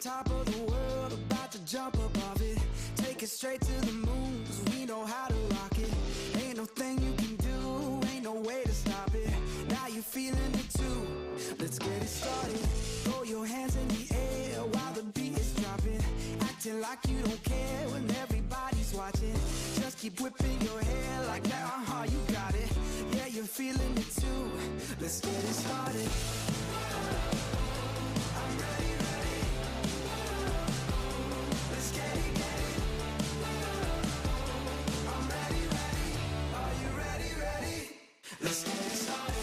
top of the world, about to jump above it. Take it straight to the moon, 'cause we know how to rock it. Ain't no thing you can do, ain't no way to stop it. Now you're feeling it too, let's get it started. Throw your hands in the air while the beat is dropping. Acting like you don't care when everybody's watching. Just keep whipping your hair like that, you got it. Yeah, you're feeling it too, let's get it started. I'm ready, ready. Let's get it, get it. I'm ready, ready. Are you ready, ready? Let's get it started.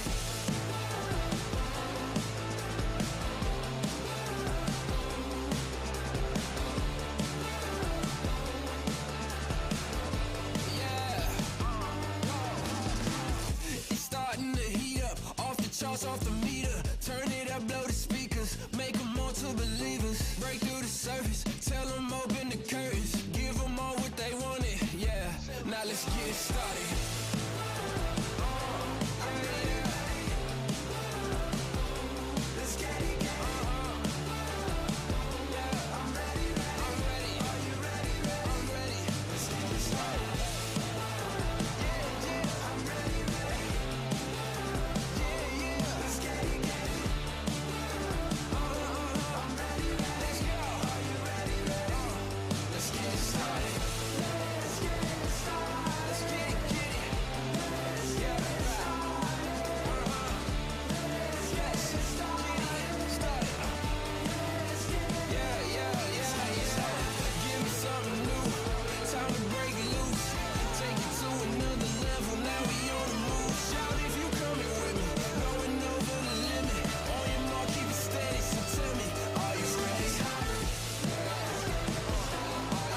Charts off the meter, turn it up, blow the speakers, make them all to believers. Break through the surface, tell them open the curtains, give them all what they wanted. Yeah, now let's get started. I'm ready, ready. Let's get it, get it. Yeah, I'm ready, ready. I'm ready. Are you ready, ready? I'm ready. Let's get it started. I'm ready, ready. Let's get it, get it. I'm ready, ready. Let's go. Are you ready, ready? Let's get it started. Let's get it started. Let's get it, get it. Let's get it started. Let's get it started. Let's get it. Yeah. Give me something new. Time to break it loose. Take it to another level. Now we on the move. Shout if you coming with me. Going over the limit. On your mark, keep it steady. So tell me, are you ready?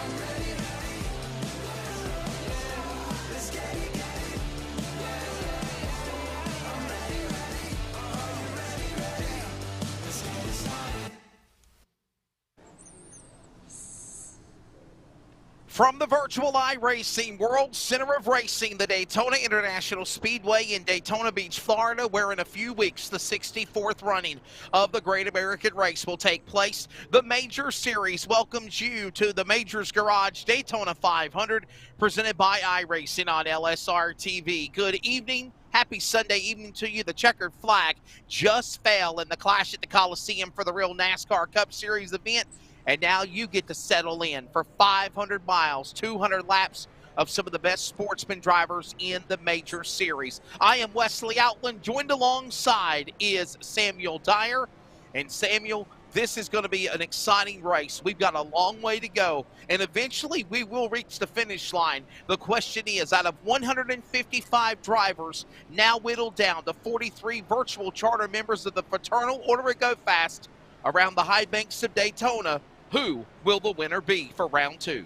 I'm ready, ready. Let's get it, get it. I'm ready, ready. Are you ready, ready? Let's get it started. From the virtual iRacing World Center of Racing, the Daytona International Speedway in Daytona Beach, Florida, where in a few weeks the 64th running of the Great American Race will take place. The Major Series welcomes you to the Majors Garage Daytona 500, presented by iRacing on LSRTV. Good evening. Happy Sunday evening to you. The checkered flag just fell in the clash at the Coliseum for the real NASCAR Cup Series event. And now you get to settle in for 500 miles, 200 laps of some of the best Sportsman drivers in the Major Series. I am Wesley Outland. Joined alongside is Samuel Dyer. And Samuel, this is going to be an exciting race. We've got a long way to go, and eventually we will reach the finish line. The question is, out of 155 drivers, now whittled down to 43 virtual charter members of the Fraternal Order of Go Fast around the high banks of Daytona, who will the winner be for round two?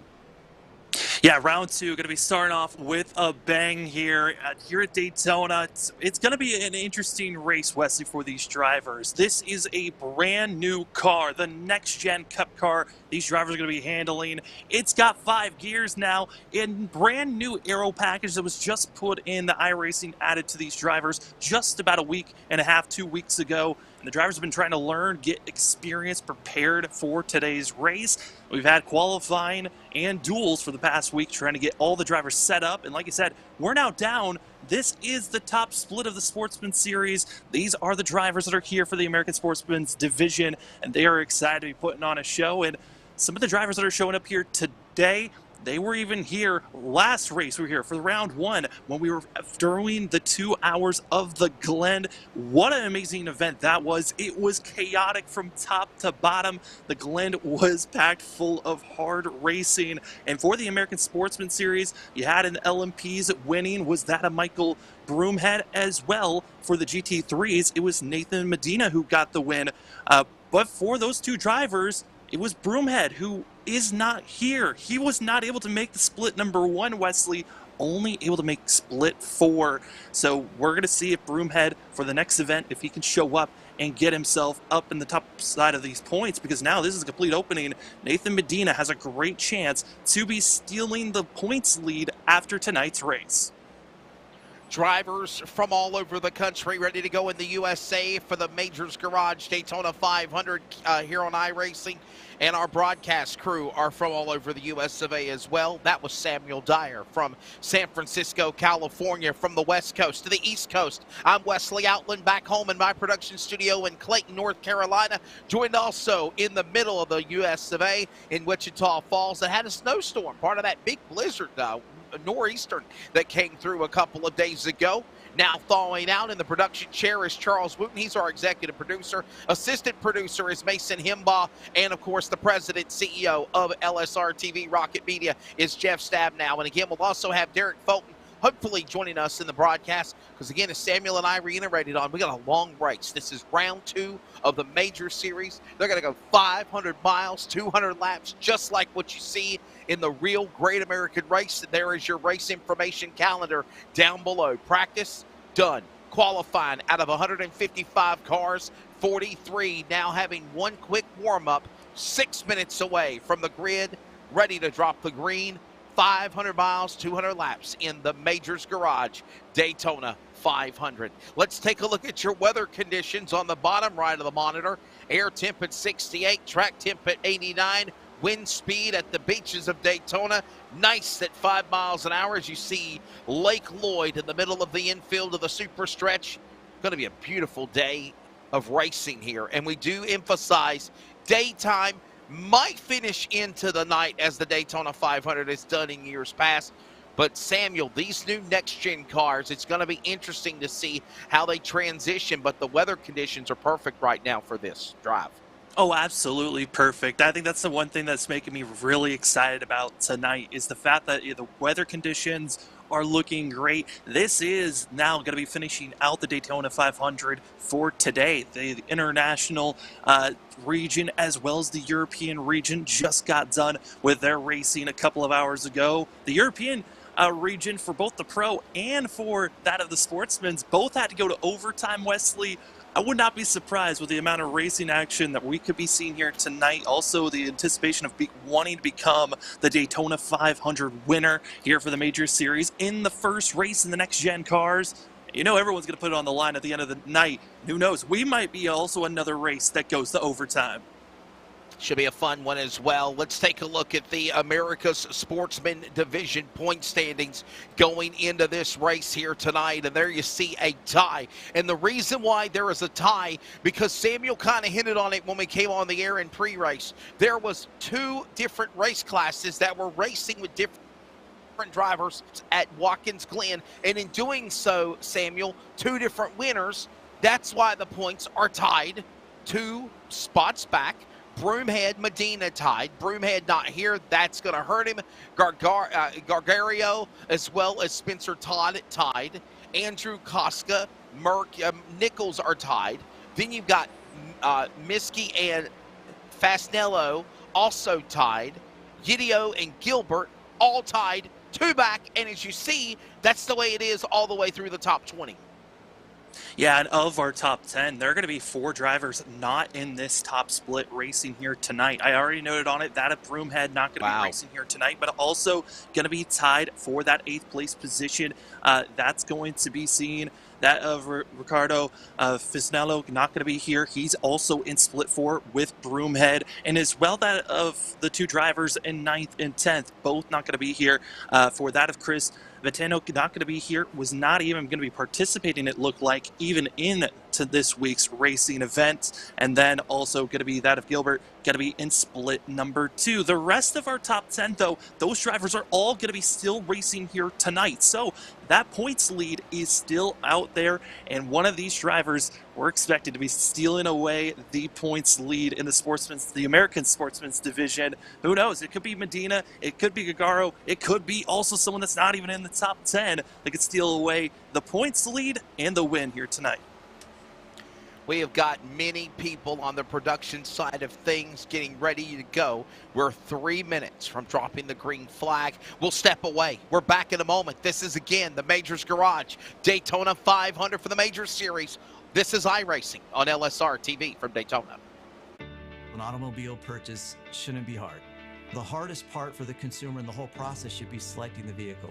Yeah, round two going to be starting off with a bang here at Daytona. It's going to be an interesting race, Wesley, for these drivers. This is a brand new car, the next-gen Cup car these drivers are going to be handling. It's got 5 gears now, and brand new aero package that was just put in the iRacing added to these drivers just about a week and a half, 2 weeks ago. And the drivers have been trying to learn, get experience, prepared for today's race. We've had qualifying and duels for the past week trying to get all the drivers set up. And like I said, we're now down. This is the top split of the Sportsman Series. These are the drivers that are here for the American Sportsman's division, and they are excited to be putting on a show. And some of the drivers that are showing up here today, they were even here last race. We were here for round one when we were during the 2 hours of the Glen. What an amazing event that was. It was chaotic from top to bottom. The Glen was packed full of hard racing. And for the American Sportsman Series, you had an LMPs winning. Was that a Michael Broomhead as well? For the GT3s, it was Nathan Medina who got the win. But for those two drivers, it was Broomhead who is not here. He was not able to make the split number 1, Wesley, only able to make split 4. So we're going to see if Broomhead, for the next event, if he can show up and get himself up in the top side of these points, because now this is a complete opening. Nathan Medina has a great chance to be stealing the points lead after tonight's race. Drivers from all over the country ready to go in the USA for the Majors Garage Daytona 500 here on iRacing. And our broadcast crew are from all over the US of A as well. That was Samuel Dyer from San Francisco, California, from the West Coast to the East Coast. I'm Wesley Outland back home in my production studio in Clayton, North Carolina, joined also in the middle of the US of A in Wichita Falls that had a snowstorm, part of that big blizzard, nor'easter that came through a couple of days ago. Now thawing out in the production chair is Charles Wooten. He's our executive producer. Assistant producer is Mason Himbaugh. And, of course, the president, CEO of LSRTV Rocket Media is Jeff Stabnow. And, again, we'll also have Derek Fulton hopefully joining us in the broadcast because, again, as Samuel and I reiterated on, we got a long race. This is round 2 of the Major Series. They're going to go 500 miles, 200 laps, just like what you see in the real Great American Race. There is your race information calendar down below. Practice done. Qualifying out of 155 cars, 43 now having one quick warm-up, 6 minutes away from the grid, ready to drop the green. 500 miles, 200 laps in the Majors Garage Daytona 500. Let's take a look at your weather conditions on the bottom right of the monitor. Air temp at 68, track temp at 89. Wind speed at the beaches of Daytona, nice at 5 miles an hour as you see Lake Lloyd in the middle of the infield of the super stretch. Going to be a beautiful day of racing here. And we do emphasize daytime might finish into the night as the Daytona 500 has done in years past. But Samuel, these new next-gen cars, it's going to be interesting to see how they transition. But the weather conditions are perfect right now for this drive. Oh, absolutely perfect. I think that's the one thing that's making me really excited about tonight is the fact that the weather conditions are looking great. This is now going to be finishing out the Daytona 500 for today. The international region as well as the European region just got done with their racing a couple of hours ago. The European region for both the pro and for that of the Sportsman's both had to go to overtime, Wesley. I would not be surprised with the amount of racing action that we could be seeing here tonight. Also, the anticipation of wanting to become the Daytona 500 winner here for the Major Series in the first race in the next-gen cars. You know everyone's going to put it on the line at the end of the night. Who knows? We might be also another race that goes to overtime. Should be a fun one as well. Let's take a look at the America's Sportsman Division point standings going into this race here tonight. And there you see a tie. And the reason why there is a tie, because Samuel kind of hinted on it when we came on the air in pre-race. There was 2 different race classes that were racing with different drivers at Watkins Glen. And in doing so, Samuel, 2 different winners. That's why the points are tied 2 spots back. Broomhead, Medina tied. Broomhead not here. That's going to hurt him. Gargario as well as Spencer Todd tied. Andrew Koska, Nichols are tied. Then you've got Miskey and Fasnello also tied. Gidio and Gilbert all tied, 2 back. And as you see, that's the way it is all the way through the top 20. Yeah, and of our top 10, there are going to be 4 drivers not in this top split racing here tonight. I already noted on it that a Broomhead not going to be racing here tonight, but also going to be tied for that 8th place position. That's going to be seen. That of Ricardo Fisnello not going to be here. He's also in split 4 with Broomhead. And as well that of the 2 drivers in 9th and 10th, both not going to be here. For that of Chris Vitano not going to be here, was not even going to be participating, it looked like, even in to this week's racing event. And then also going to be that of Gilbert, going to be in split number 2. The rest of our top 10, though, those drivers are all going to be still racing here tonight. So that points lead is still out there, and one of these drivers we're expected to be stealing away the points lead in the American Sportsman's Division. Who knows? It could be Medina, it could be Gagaro, it could be also someone that's not even in the top 10 that could steal away the points lead and the win here tonight. We have got many people on the production side of things getting ready to go. We're 3 minutes from dropping the green flag. We'll step away. We're back in a moment. This is, again, the Majors Garage, Daytona 500 for the Major Series. This is iRacing on LSR TV from Daytona. An automobile purchase shouldn't be hard. The hardest part for the consumer in the whole process should be selecting the vehicle.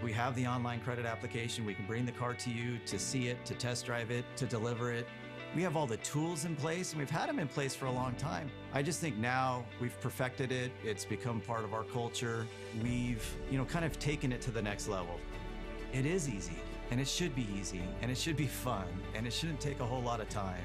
We have the online credit application. We can bring the car to you to see it, to test drive it, to deliver it. We have all the tools in place, and we've had them in place for a long time. I just think now we've perfected it. It's become part of our culture. We've, kind of taken it to the next level. It is easy, and it should be easy, and it should be fun, and it shouldn't take a whole lot of time.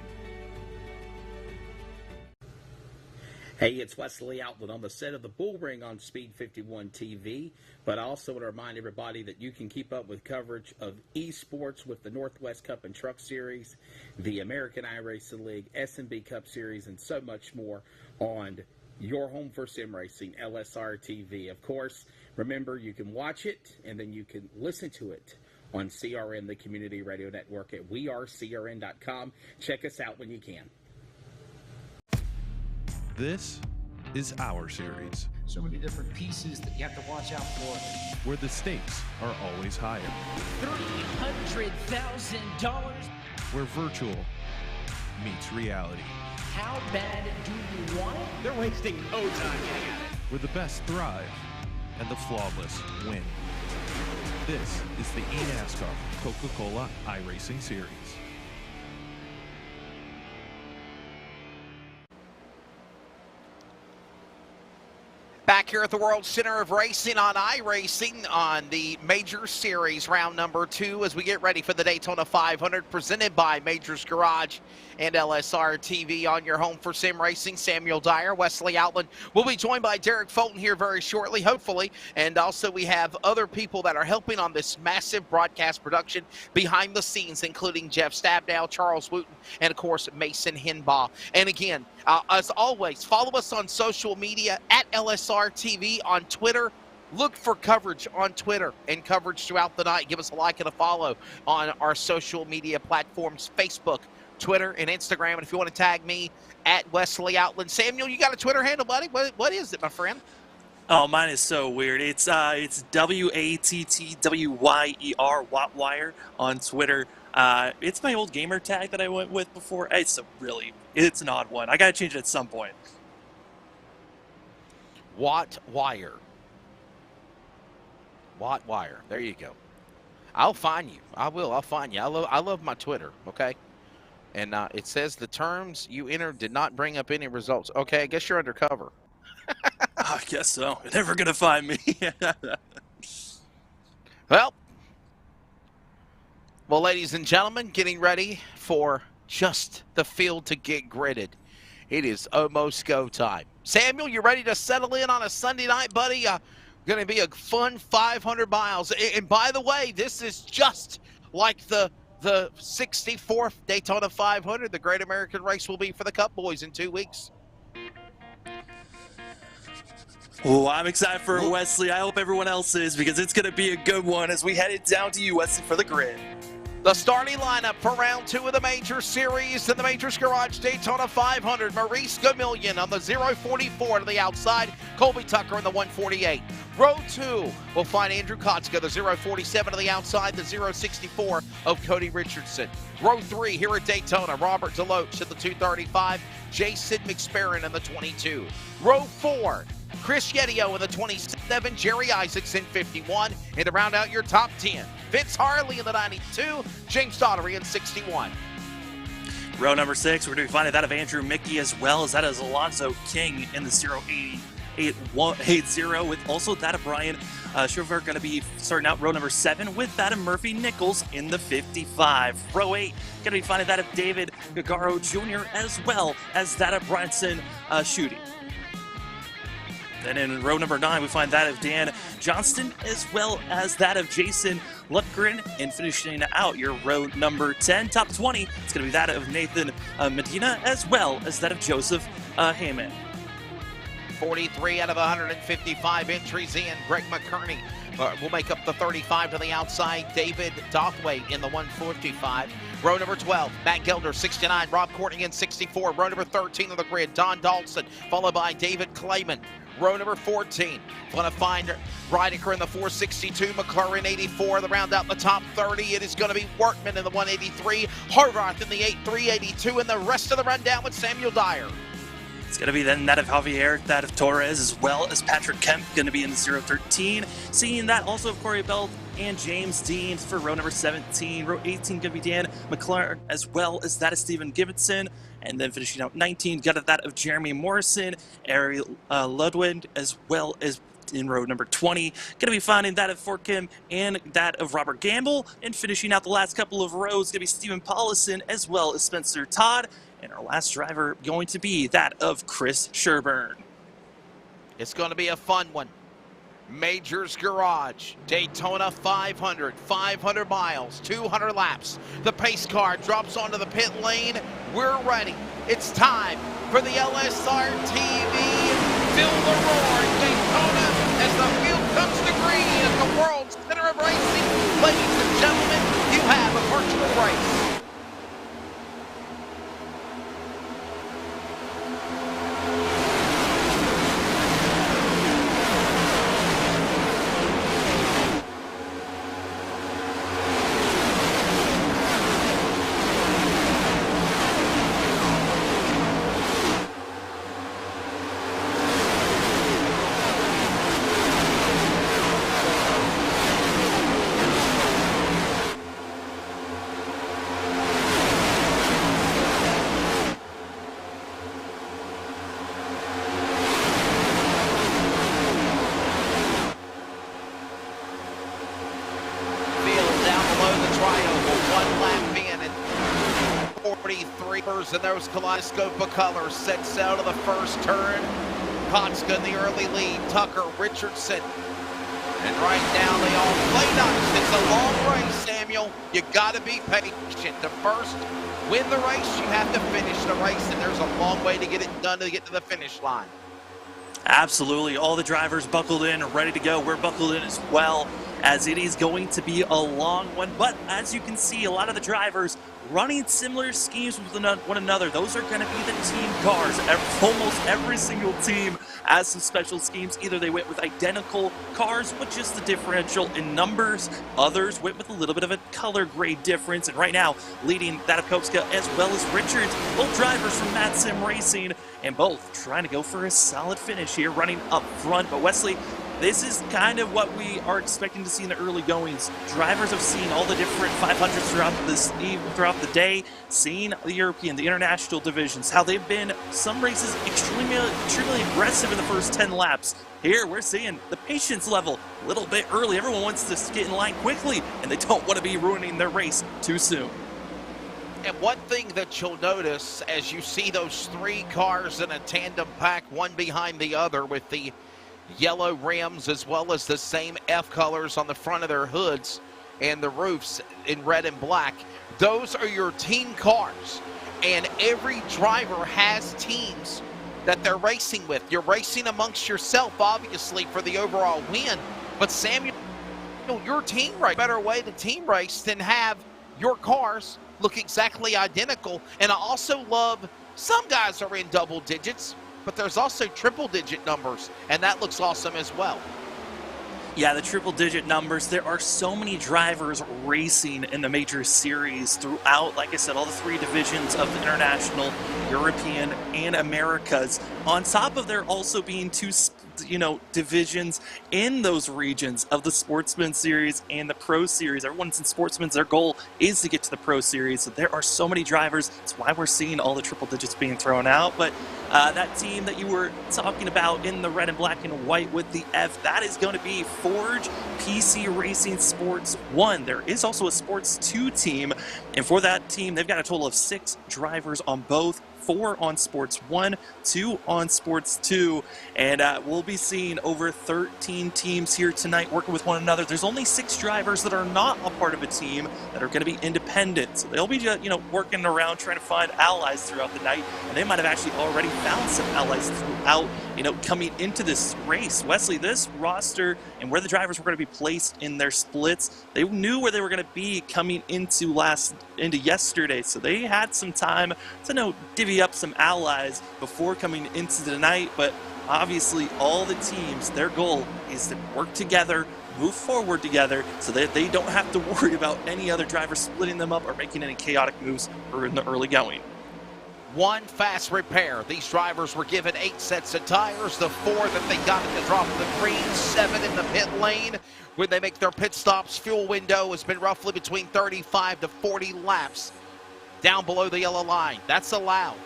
Hey, it's Wesley Outland on the set of the Bull Ring on Speed 51 TV, but I also want to remind everybody that you can keep up with coverage of esports with the Northwest Cup and Truck Series, the American iRacing League, S&B Cup Series, and so much more on your home for sim racing, LSRTV. Of course, remember, you can watch it, and then you can listen to it on CRN, the community radio network at wearecrn.com. Check us out when you can. This is our series, So many different pieces that you have to watch out for. where the stakes are always higher, $300,000. where virtual meets reality, How bad do you want it? They're wasting no time getting at it. where the best thrive and the flawless win. This is the eNASCAR Coca-Cola iRacing Series. Back here at the World Center of Racing on iRacing on the Major Series, round number 2, as we get ready for the Daytona 500, presented by Majors Garage and LSRTV on your home for sim racing. Samuel Dyer, Wesley Outland. We'll be joined by Derek Fulton here very shortly, hopefully. And also we have other people that are helping on this massive broadcast production behind the scenes, including Jeff Stabdow, Charles Wooten, and of course, Mason Henbaugh. And again, as always, follow us on social media at LSRTV on Twitter. Look for coverage on Twitter and coverage throughout the night. Give us a like and a follow on our social media platforms, Facebook, Twitter, and Instagram. And if you want to tag me, at Wesley Outland. Samuel, you got a Twitter handle, buddy? What is it, my friend? Oh, mine is so weird. It's WATTWYER, Wattwire on Twitter. It's my old gamer tag that I went with before. It's an odd one. I gotta change it at some point. Wattwire. Wattwire. There you go. I'll find you. I will. I'll find you. I love my Twitter. Okay. And it says the terms you entered did not bring up any results. Okay, I guess you're undercover. I guess so. You're never gonna find me. Well, ladies and gentlemen, getting ready for just the field to get gridded. It is almost go time. Samuel, you ready to settle in on a Sunday night, buddy? Going to be a fun 500 miles. And by the way, this is just like the 64th Daytona 500. The Great American Race will be for the Cup boys in 2 weeks. Oh, I'm excited for Wesley. I hope everyone else is, because it's going to be a good one as we head it down to you, Wesley, for the grid. The starting lineup for round 2 of the Major Series in the Majors Garage Daytona 500. Maurice Gamillion on the 044 to the outside. Colby Tucker in the 148. Row 2 will find Andrew Kotska, the 047 to the outside, the 064 of Cody Richardson. Row 3 here at Daytona, Robert Deloach at the 235. Jason McSparron in the 22. Row 4, Chris Yedio in the 27, Jerry Isaacs in 51, and to round out your top 10, Vince Harley in the 92, James Daugherty in 61. Row number 6, we're going to be finding that of Andrew Mickey, as well as that is Alonzo King in the 080, with also that of Brian Chauffeur going to be starting out row number 7 with that of Murphy Nichols in the 55. Row 8, going to be finding that of David Gagaro Jr., as well as that of Bronson Schutte. Then in row number 9, we find that of Dan Johnston, as well as that of Jason Lundgren. And finishing out your row number 10, top 20, it's going to be that of Nathan Medina, as well as that of Joseph Heyman. 43 out of 155 entries in. Greg McKerney will make up the 35 to the outside. David Dothwaite in the 155. Row number 12, Matt Gelder, 69. Rob Courtney in 64. Row number 13 on the grid, Don Dawson, followed by David Clayman. Row number 14, going to find Reidiker in the 462, McLaren 84, the round out the top 30. It is going to be Workman in the 183, Harvarth in the 8382, and the rest of the rundown with Samuel Dyer. It's going to be then that of Javier, that of Torres, as well as Patrick Kemp, going to be in the 013. Seeing that also of Corey Bell and James Dean for row number 17. Row 18 going to be Dan McClure, as well as that of Stephen Gibbonson. And then finishing out 19, got that of Jeremy Morrison, Ari Ludwig, as well as in row number 20. Going to be finding that of Fort Kim and that of Robert Gamble. And finishing out the last couple of rows, going to be Stephen Paulison, as well as Spencer Todd. And our last driver going to be that of Chris Sherburne. It's going to be a fun one. Majors Garage, Daytona 500, 500 miles, 200 laps. The pace car drops onto the pit lane. We're ready. It's time for the LSRTV Feel the Roar in Daytona as the field comes to green at the world's center of racing. Ladies and gentlemen, you have a virtual race. And those kaleidoscope of colors set sail to the first turn. Kotska in the early lead, Tucker, Richardson. And right now they all play nice. It's a long race, Samuel. You got to be patient. To first win the race, you have to finish the race, and there's a long way to get it done to get to the finish line. Absolutely. All the drivers buckled in, ready to go. We're buckled in as well, as it is going to be a long one. But as you can see, a lot of the drivers running similar schemes with one another. Those are going to be the team cars. Almost every single team has some special schemes. Either they went with identical cars with just the differential in numbers. Others went with a little bit of a color grade difference. And right now, leading that of Kopska as well as Richards, both drivers from Mad Sim Racing, and both trying to go for a solid finish here, running up front. But Wesley, this is kind of what we are expecting to see in the early goings. Drivers have seen all the different 500s throughout the day, seeing the European, the international divisions, how they've been, some races extremely aggressive in the first 10 laps. Here we're seeing the patience level a little bit early. Everyone wants to get in line quickly, and they don't want to be ruining their race too soon. And one thing that you'll notice as you see those three cars in a tandem pack, one behind the other with the yellow rims as well as the same F colors on the front of their hoods and the roofs in red and black, those are your team cars. And every driver has teams that they're racing with. You're racing amongst yourself, obviously, for the overall win. But Samuel, your team race, better way to team race than have your cars look exactly identical. And I also love, some guys are in double digits, but there's also triple-digit numbers, and that looks awesome as well. Yeah, the triple-digit numbers. There are so many drivers racing in the major series throughout, like I said, all the three divisions of the International, European, and Americas. On top of there also being two divisions in those regions of the Sportsman Series and the Pro Series. Everyone's in Sportsman's, their goal is to get to the Pro Series. So there are so many drivers. That's why we're seeing all the triple digits being thrown out. But that team that you were talking about in the red and black and white with the F, that is going to be Forge PC Racing Sports 1. There is also a Sports 2 team, and for that team, they've got a total of 6 drivers on both. 4 on Sports 1, 2 on Sports 2, and we'll be seeing over 13 teams here tonight working with one another. There's only 6 drivers that are not a part of a team that are going to be independent, so they'll be working around trying to find allies throughout the night, and they might have actually already found some allies throughout coming into this race. Wesley, this roster and where the drivers were going to be placed in their splits, they knew where they were going to be coming into yesterday, so they had some time to divvy up some allies before coming into the night. But obviously all the teams, their goal is to work together, move forward together, so that they don't have to worry about any other drivers splitting them up or making any chaotic moves in the early going. one fast repair. These drivers were given 8 sets of tires, the 4 that they got at the drop of the green, 7 in the pit lane. When they make their pit stops, fuel window has been roughly between 35 to 40 laps down below the yellow line. That's allowed.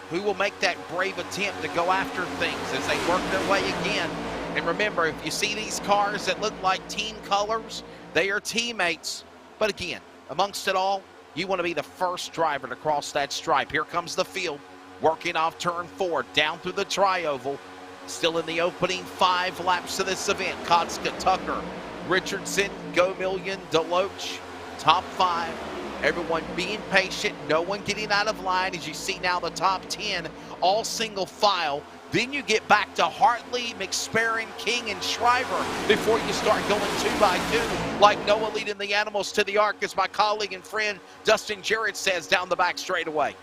Who will make that brave attempt to go after things as they work their way again? And remember, if you see these cars that look like team colors, they are teammates. But again, amongst it all, you want to be the first driver to cross that stripe. Here comes the field, working off turn 4, down through the tri-oval. Still in the opening 5 laps of this event. Kotska, Tucker, Richardson, Gomillion, Deloach, top 5. Everyone being patient, no one getting out of line. As you see now, the top 10, all single file. Then you get back to Hartley, McSperrin, King, and Shriver before you start going 2 by 2, like Noah leading the animals to the arc, as my colleague and friend Dustin Jarrett says down the back straightaway.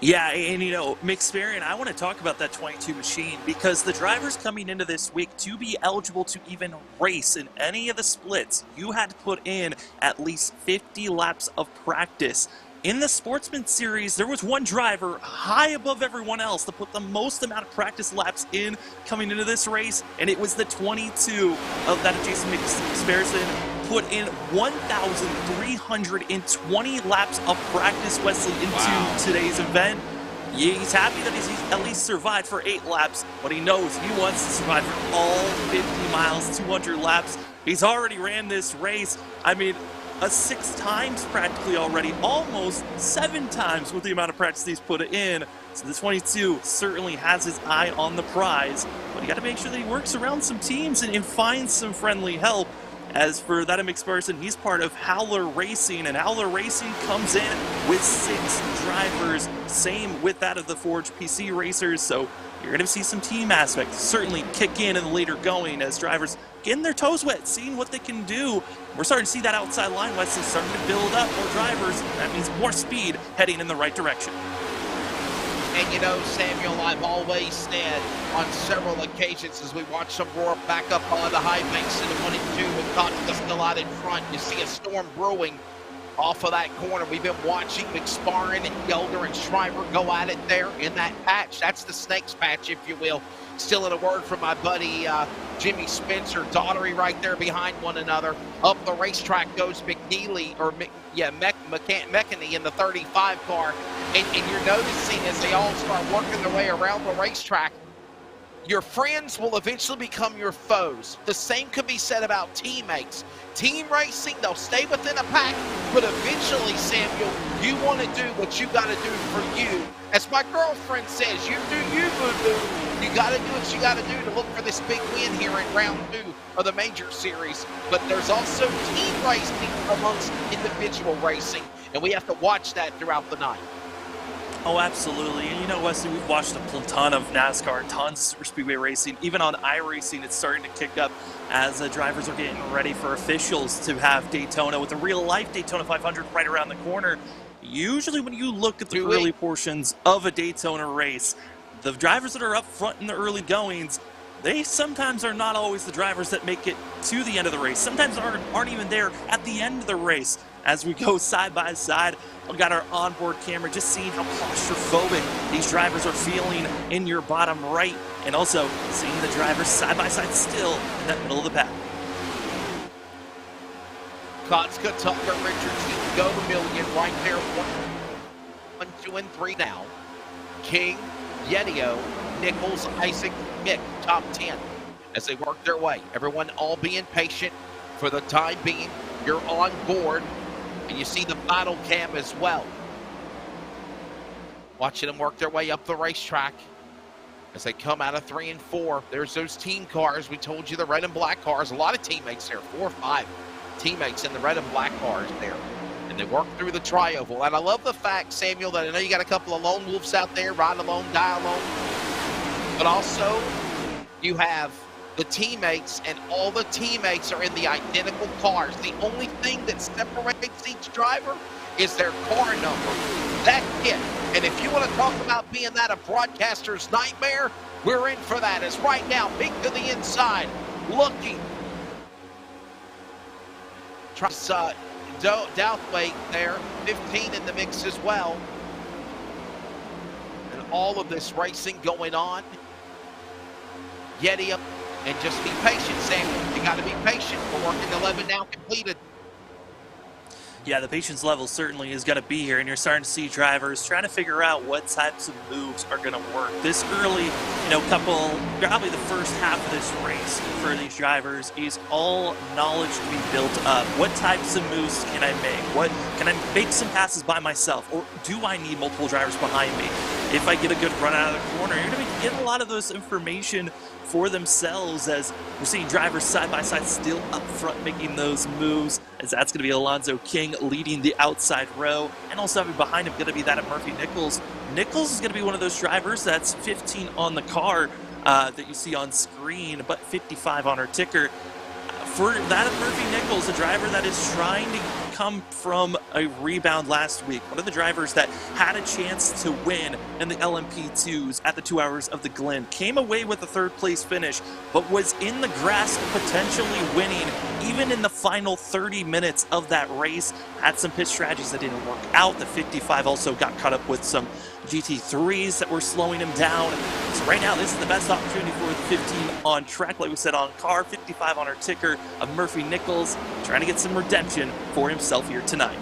Yeah, and you know, McSperrin, I want to talk about that 22 machine because the drivers coming into this week, to be eligible to even race in any of the splits, you had to put in at least 50 laps of practice. In the Sportsman series, there was one driver high above everyone else to put the most amount of practice laps in coming into this race, and it was the 22 of that Jason McSperrin. Put in 1,320 laps of practice, Wesley, into today's event. He's happy that he's at least survived for 8 laps, but he knows he wants to survive for all 50 miles, 200 laps. He's already ran this race, I mean, 6 times practically already, almost 7 times with the amount of practice he's put in. So the 22 certainly has his eye on the prize, but you got to make sure that he works around some teams and finds some friendly help. As for that McPherson, he's part of Howler Racing, and Howler Racing comes in with 6 drivers, same with that of the Forge PC Racers, so you're going to see some team aspects certainly kick in the later going as drivers getting their toes wet, seeing what they can do. We're starting to see that outside line, Wesley, starting to build up more drivers. That means more speed heading in the right direction. And you know, Samuel, I've always said on several occasions as we watch them roar back up on the high banks in the 1 and 2 with Kotska still out in front, you see a storm brewing off of that corner. We've been watching McSparren and Gelder and Shriver go at it there in that patch. That's the Snakes patch, if you will. Still in a word from my buddy Jimmy Spencer, Daughtery right there behind one another. Up the racetrack goes McNeely, or McKinney in the 35 car. And you're noticing as they all start working their way around the racetrack, your friends will eventually become your foes. The same could be said about teammates. Team racing, they'll stay within a pack, but eventually, Samuel, you want to do what you got to do for you. As my girlfriend says, you do you, boo-boo. You got to do what you got to do to look for this big win here in round 2 of the Major Series. But there's also team racing amongst individual racing, and we have to watch that throughout the night. Oh, absolutely. And you know, Wesley, we've watched a ton of NASCAR, tons of superspeedway racing. Even on iRacing, it's starting to kick up as drivers are getting ready for officials to have Daytona with a real-life Daytona 500 right around the corner. Usually when you look at the early portions of a Daytona race, the drivers that are up front in the early goings, they sometimes are not always the drivers that make it to the end of the race. Sometimes aren't even there at the end of the race. As we go side by side, we've got our onboard camera just seeing how claustrophobic these drivers are feeling in your bottom right, and also seeing the drivers side by side still in that middle of the pack. Kotska, Tucker, Richardson, Gomillion right there. 1, 2, and 3 now. King, Yedio, Nichols, Isaac, Mick, top 10 as they work their way. Everyone all being patient for the time being. You're on board, and you see the battle cam as well. Watching them work their way up the racetrack as they come out of 3 and 4. There's those team cars. We told you the red and black cars. A lot of teammates there, 4 or 5 teammates in the red and black cars there. And they work through the tri-oval. And I love the fact, Samuel, that I know you got a couple of lone wolves out there, ride alone, die alone. But also, you have the teammates, and all the teammates are in the identical cars. The only thing that separates each driver is their car number. That's it. And if you want to talk about being that a broadcaster's nightmare, we're in for that. As right now, Big to the inside, looking. Douthwaite there, 15 in the mix as well. all of this racing going on. Yeti up, and just be patient, Sam. You got to be patient. We're working 11 now completed. Yeah, the patience level certainly is going to be here, and you're starting to see drivers trying to figure out what types of moves are going to work. This early, probably the first half of this race for these drivers is all knowledge to be built up. What types of moves can I make? What can I make some passes by myself, or do I need multiple drivers behind me? If I get a good run out of the corner, you're going to get a lot of those information for themselves, as we're seeing drivers side by side still up front making those moves, as that's going to be Alonzo King leading the outside row, and also having behind him going to be that of Murphy Nichols. Nichols is going to be one of those drivers that's 15 on the car that you see on screen, but 55 on her ticker. For that of Murphy Nichols, a driver that is trying to come from a rebound last week. One of the drivers that had a chance to win in the LMP2s at the 2 Hours of the Glen. Came away with a third place finish, but was in the grasp of potentially winning even in the final 30 minutes of that race. Had some pit strategies that didn't work out. The 55 also got caught up with some GT3s that were slowing him down. So right now, this is the best opportunity for the 15 on track, like we said, on car, 55 on our ticker of Murphy Nichols, trying to get some redemption for himself here tonight.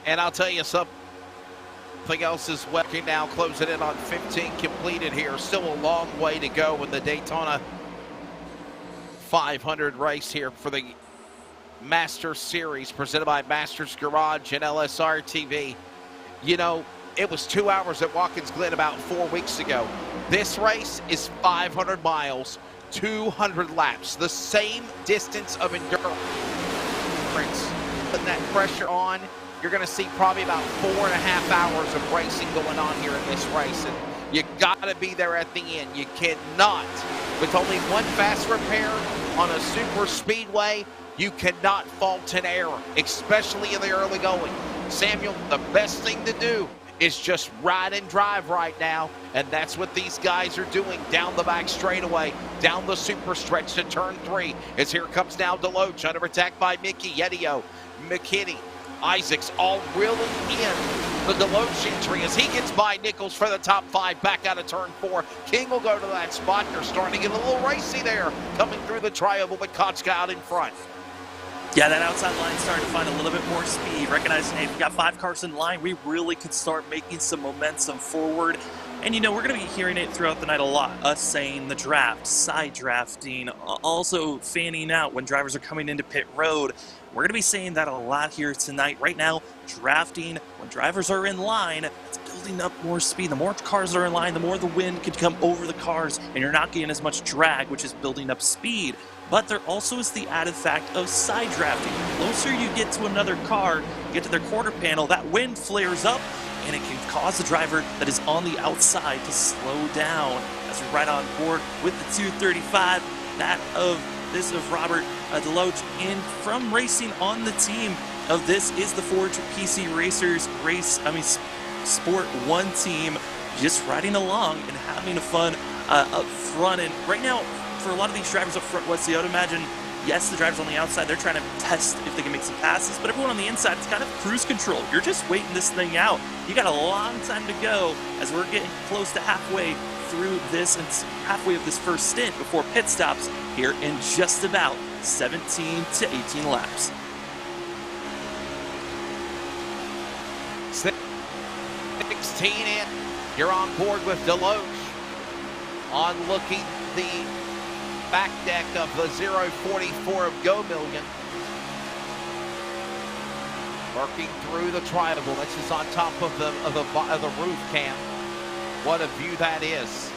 And I'll tell you something else is working now, closing in on 15 completed here. Still a long way to go in the Daytona 500 race here for the Masters Series, presented by Masters Garage and LSRTV. You know, it was 2 hours at Watkins Glen about 4 weeks ago. This race is 500 miles, 200 laps, the same distance of endurance. Putting that pressure on, you're going to see probably about 4.5 hours of racing going on here in this race. And you got to be there at the end. You cannot, with only one fast repair on a super speedway, you cannot fault an error, especially in the early going. Samuel, the best thing to do is just ride and drive right now, and that's what these guys are doing down the back straightaway, down the super stretch to turn 3, as here comes now Deloach under attack by Mickey, Yedio, McKinney, Isaacs, all reeling in the Deloach entry as he gets by Nichols for the top 5, back out of turn 4. King will go to that spot. They're starting to get a little racy there, coming through the trioval, but Kochka out in front. Yeah, that outside line starting to find a little bit more speed, recognizing, hey, if we got 5 cars in line, we really could start making some momentum forward. And, we're going to be hearing it throughout the night a lot, us saying the draft, side drafting, also fanning out when drivers are coming into pit road. We're going to be saying that a lot here tonight. Right now, drafting, when drivers are in line, it's building up more speed. The more cars are in line, the more the wind can come over the cars, and you're not getting as much drag, which is building up speed. But there also is the added fact of side drafting. The closer you get to another car, get to their quarter panel, that wind flares up, and it can cause the driver that is on the outside to slow down. As we're right on board with the 235, that of Robert Deloach, and from racing on the team of this is the Forge PC Racers Sport 1 team, just riding along and having fun up front. And right now, for a lot of these drivers up front, Wesley, I would imagine, yes, the drivers on the outside, they're trying to test if they can make some passes, but everyone on the inside, it's kind of cruise control. You're just waiting this thing out. You got a long time to go as we're getting close to halfway through this and halfway of this first stint before pit stops here in just about 17 to 18 laps. 16 in. You're on board with Deloach on looking the back deck of the 044 of Go Million. Working through the triangle. This is on top of the roof cam. What a view that is.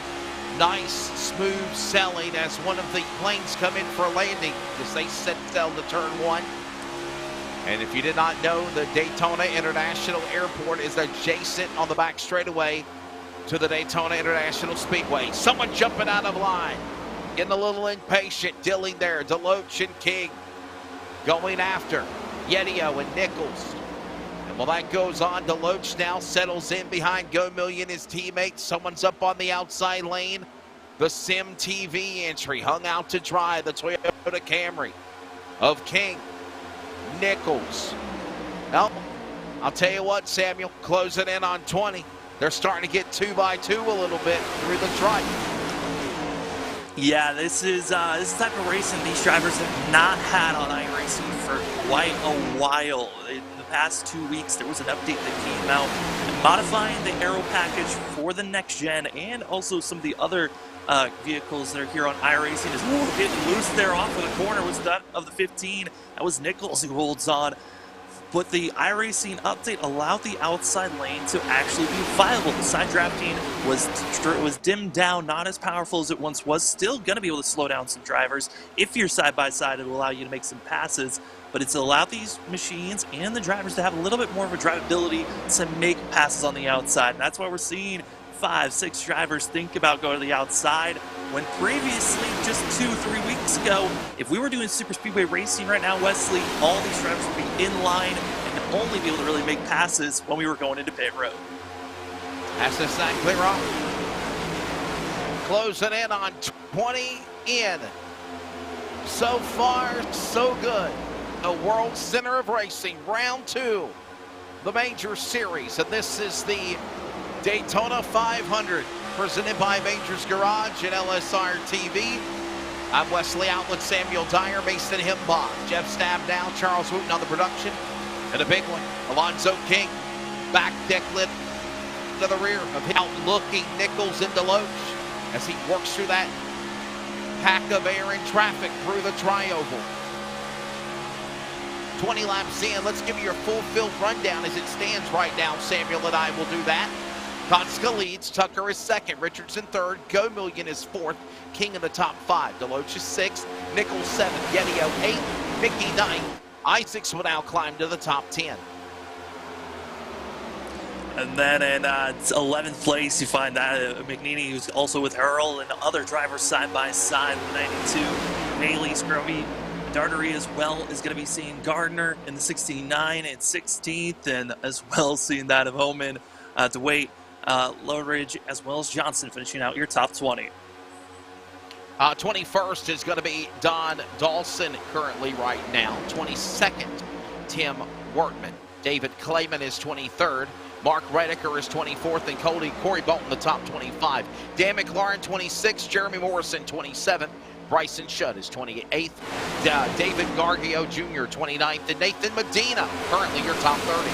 Nice, smooth sailing as one of the planes come in for landing as they set sail to turn 1. And if you did not know, the Daytona International Airport is adjacent on the back straightaway to the Daytona International Speedway. Someone jumping out of line. Getting a little impatient, dealing there. Deloach and King going after Yedio and Nichols. And while that goes on, Deloach now settles in behind Go Million, his teammates. Someone's up on the outside lane. The Sim TV entry hung out to dry. The Toyota Camry of King, Nichols. Well, I'll tell you what, Samuel, closing in on 20. They're starting to get 2x2 a little bit through the stripe. Yeah, this is the type of racing these drivers have not had on iRacing for quite a while. In the past 2 weeks, there was an update that came out modifying the aero package for the next gen and also some of the other vehicles that are here on iRacing. Is getting loose there off of the corner was that of the 15. That was Nichols who holds on. But the iRacing update allowed the outside lane to actually be viable. The side drafting was dimmed down, not as powerful as it once was. Still going to be able to slow down some drivers. If you're side-by-side, it will allow you to make some passes. But it's allowed these machines and the drivers to have a little bit more of a drivability to make passes on the outside. And that's why we're seeing 5, 6 drivers think about going to the outside, when previously, just 2-3 weeks ago, if we were doing super speedway racing right now, Wesley, all these drivers would be in line and only be able to really make passes when we were going into pit road. SSI clear off. Closing in on 20 in. So far, so good. The World Center of Racing, round 2, the Major Series, and this is the Daytona 500, presented by Majors Garage and LSRTV. I'm Wesley Outlet, Samuel Dyer, Mason Himbaugh, Jeff Stabdown, Charles Wooten on the production. And a big one, Alonzo King, back deck lit to the rear of outlooking Nichols and Deloach as he works through that pack of air and traffic through the tri-oval. 20 laps in, let's give you your full field rundown as it stands right now. Samuel and I will do that. Kotska leads, Tucker is second, Richardson third, Go Million is fourth, King in the top 5, Deloach is 6th, Nichols 7th, Yedio 8th, Mickey 9th, Isaacs will now climb to the top 10. And then in 11th place, you find that McNeely, who's also with Earl, and other drivers side by side with 92. Bailey, Scrubby, Dartery as well is going to be seeing Gardner in the 69 and 16th, and as well seeing that of Homan, DeWaite, Lowridge, as well as Johnson finishing out your top 20. 21st is going to be Don Dawson currently right now. 22nd, Tim Wortman. David Clayman is 23rd. Mark Redeker is 24th, and Corey Bolton the top 25. Dan McLaurin 26th, Jeremy Morrison 27th. Bryson Shudd is 28th. David Gargio Jr. 29th, and Nathan Medina currently your top 30.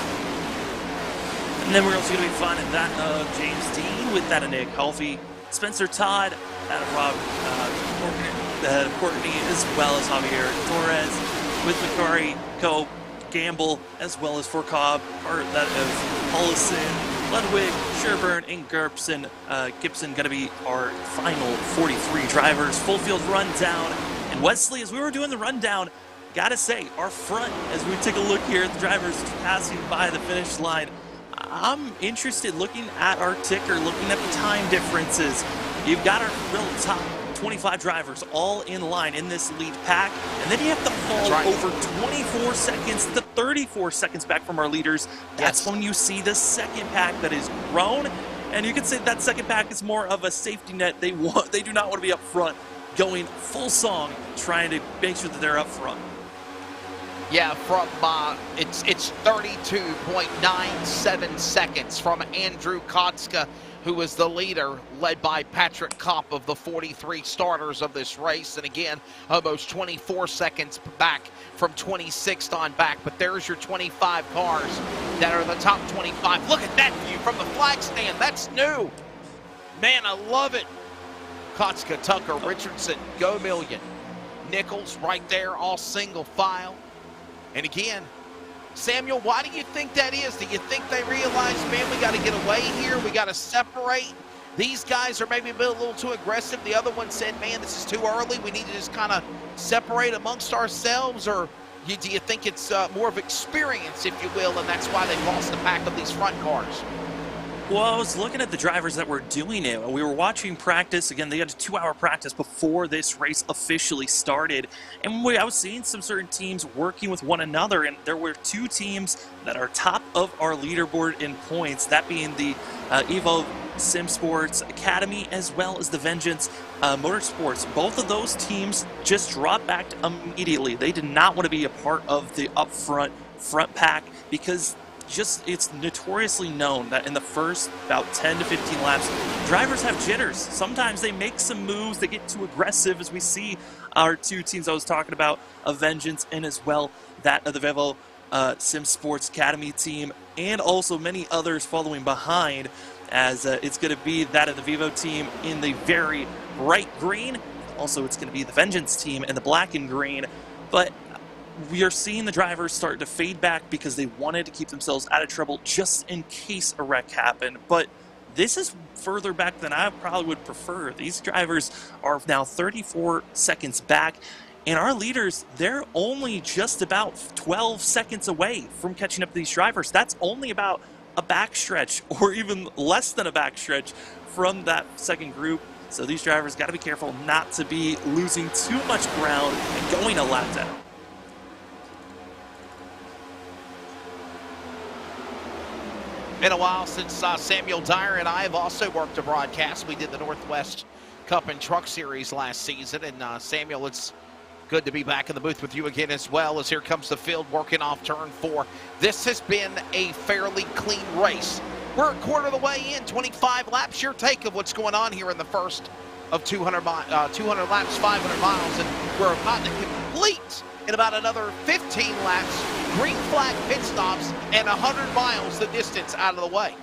And then we're also going to be finding that of James Dean with that of Nick Helfey, Spencer Todd, that of Rob Courtney, as well as Javier Torres, with Macari, Cope, Gamble, as well as Forcobb, or that of Paulison, Ludwig, Sherburne, and Gibson. Gibson going to be our final 43 drivers. Full field rundown. And Wesley, as we were doing the rundown, gotta say, our front, as we take a look here at the drivers passing by the finish line, I'm interested looking at our ticker, looking at the time differences. You've got our real top 25 drivers all in line in this lead pack, and then you have to fall over 24 seconds to 34 seconds back from our leaders. That's when you see the second pack that is grown, and you can say that second pack is more of a safety net. They do not want to be up front, going full song, trying to make sure that they're up front. Yeah, from it's 32.97 seconds from Andrew Kotska, who is the leader, led by Patrick Kopp of the 43 starters of this race. And again, almost 24 seconds back from 26th on back. But there's your 25 cars that are the top 25. Look at that view from the flag stand. That's new. Man, I love it. Kotska, Tucker, Richardson, Go Million. Nichols right there, all single file. And again, Samuel, why do you think that is? Do you think they realize, man, we got to get away here, we got to separate? These guys are maybe a little too aggressive. The other one said, man, this is too early, we need to just kind of separate amongst ourselves? Or do you think it's more of experience, if you will, and that's why they lost the pack of these front cars? Well, I was looking at the drivers that were doing it. We were watching practice. Again, they had a 2-hour practice before this race officially started. And I was seeing some certain teams working with one another. And there were 2 teams that are top of our leaderboard in points, that being the Evo Sim Sports Academy as well as the Vengeance Motorsports. Both of those teams just dropped back immediately. They did not want to be a part of the upfront front pack because it's notoriously known that in the first about 10 to 15 laps, drivers have jitters. Sometimes they make some moves, they get too aggressive, as we see our two teams I was talking about, of Vengeance and as well that of the Vevo Sim Sports Academy team, and also many others following behind, as it's going to be that of the Vivo team in the very bright green. Also, it's going to be the Vengeance team in the black and green. But we are seeing the drivers start to fade back because they wanted to keep themselves out of trouble just in case a wreck happened. But this is further back than I probably would prefer. These drivers are now 34 seconds back, and our leaders, they're only just about 12 seconds away from catching up to these drivers. That's only about a backstretch, or even less than a backstretch from that second group. So these drivers got to be careful not to be losing too much ground and going a lap down. Been a while since Samuel Dyer and I have also worked a broadcast. We did the Northwest Cup and Truck Series last season. And Samuel, it's good to be back in the booth with you again, as well as here comes the field working off turn 4. This has been a fairly clean race. We're a quarter of the way in, 25 laps. Your take of what's going on here in the first of 200 laps, 500 miles. And we're about to complete in about another 15 laps, green flag pit stops, and 100 miles the distance out of the way.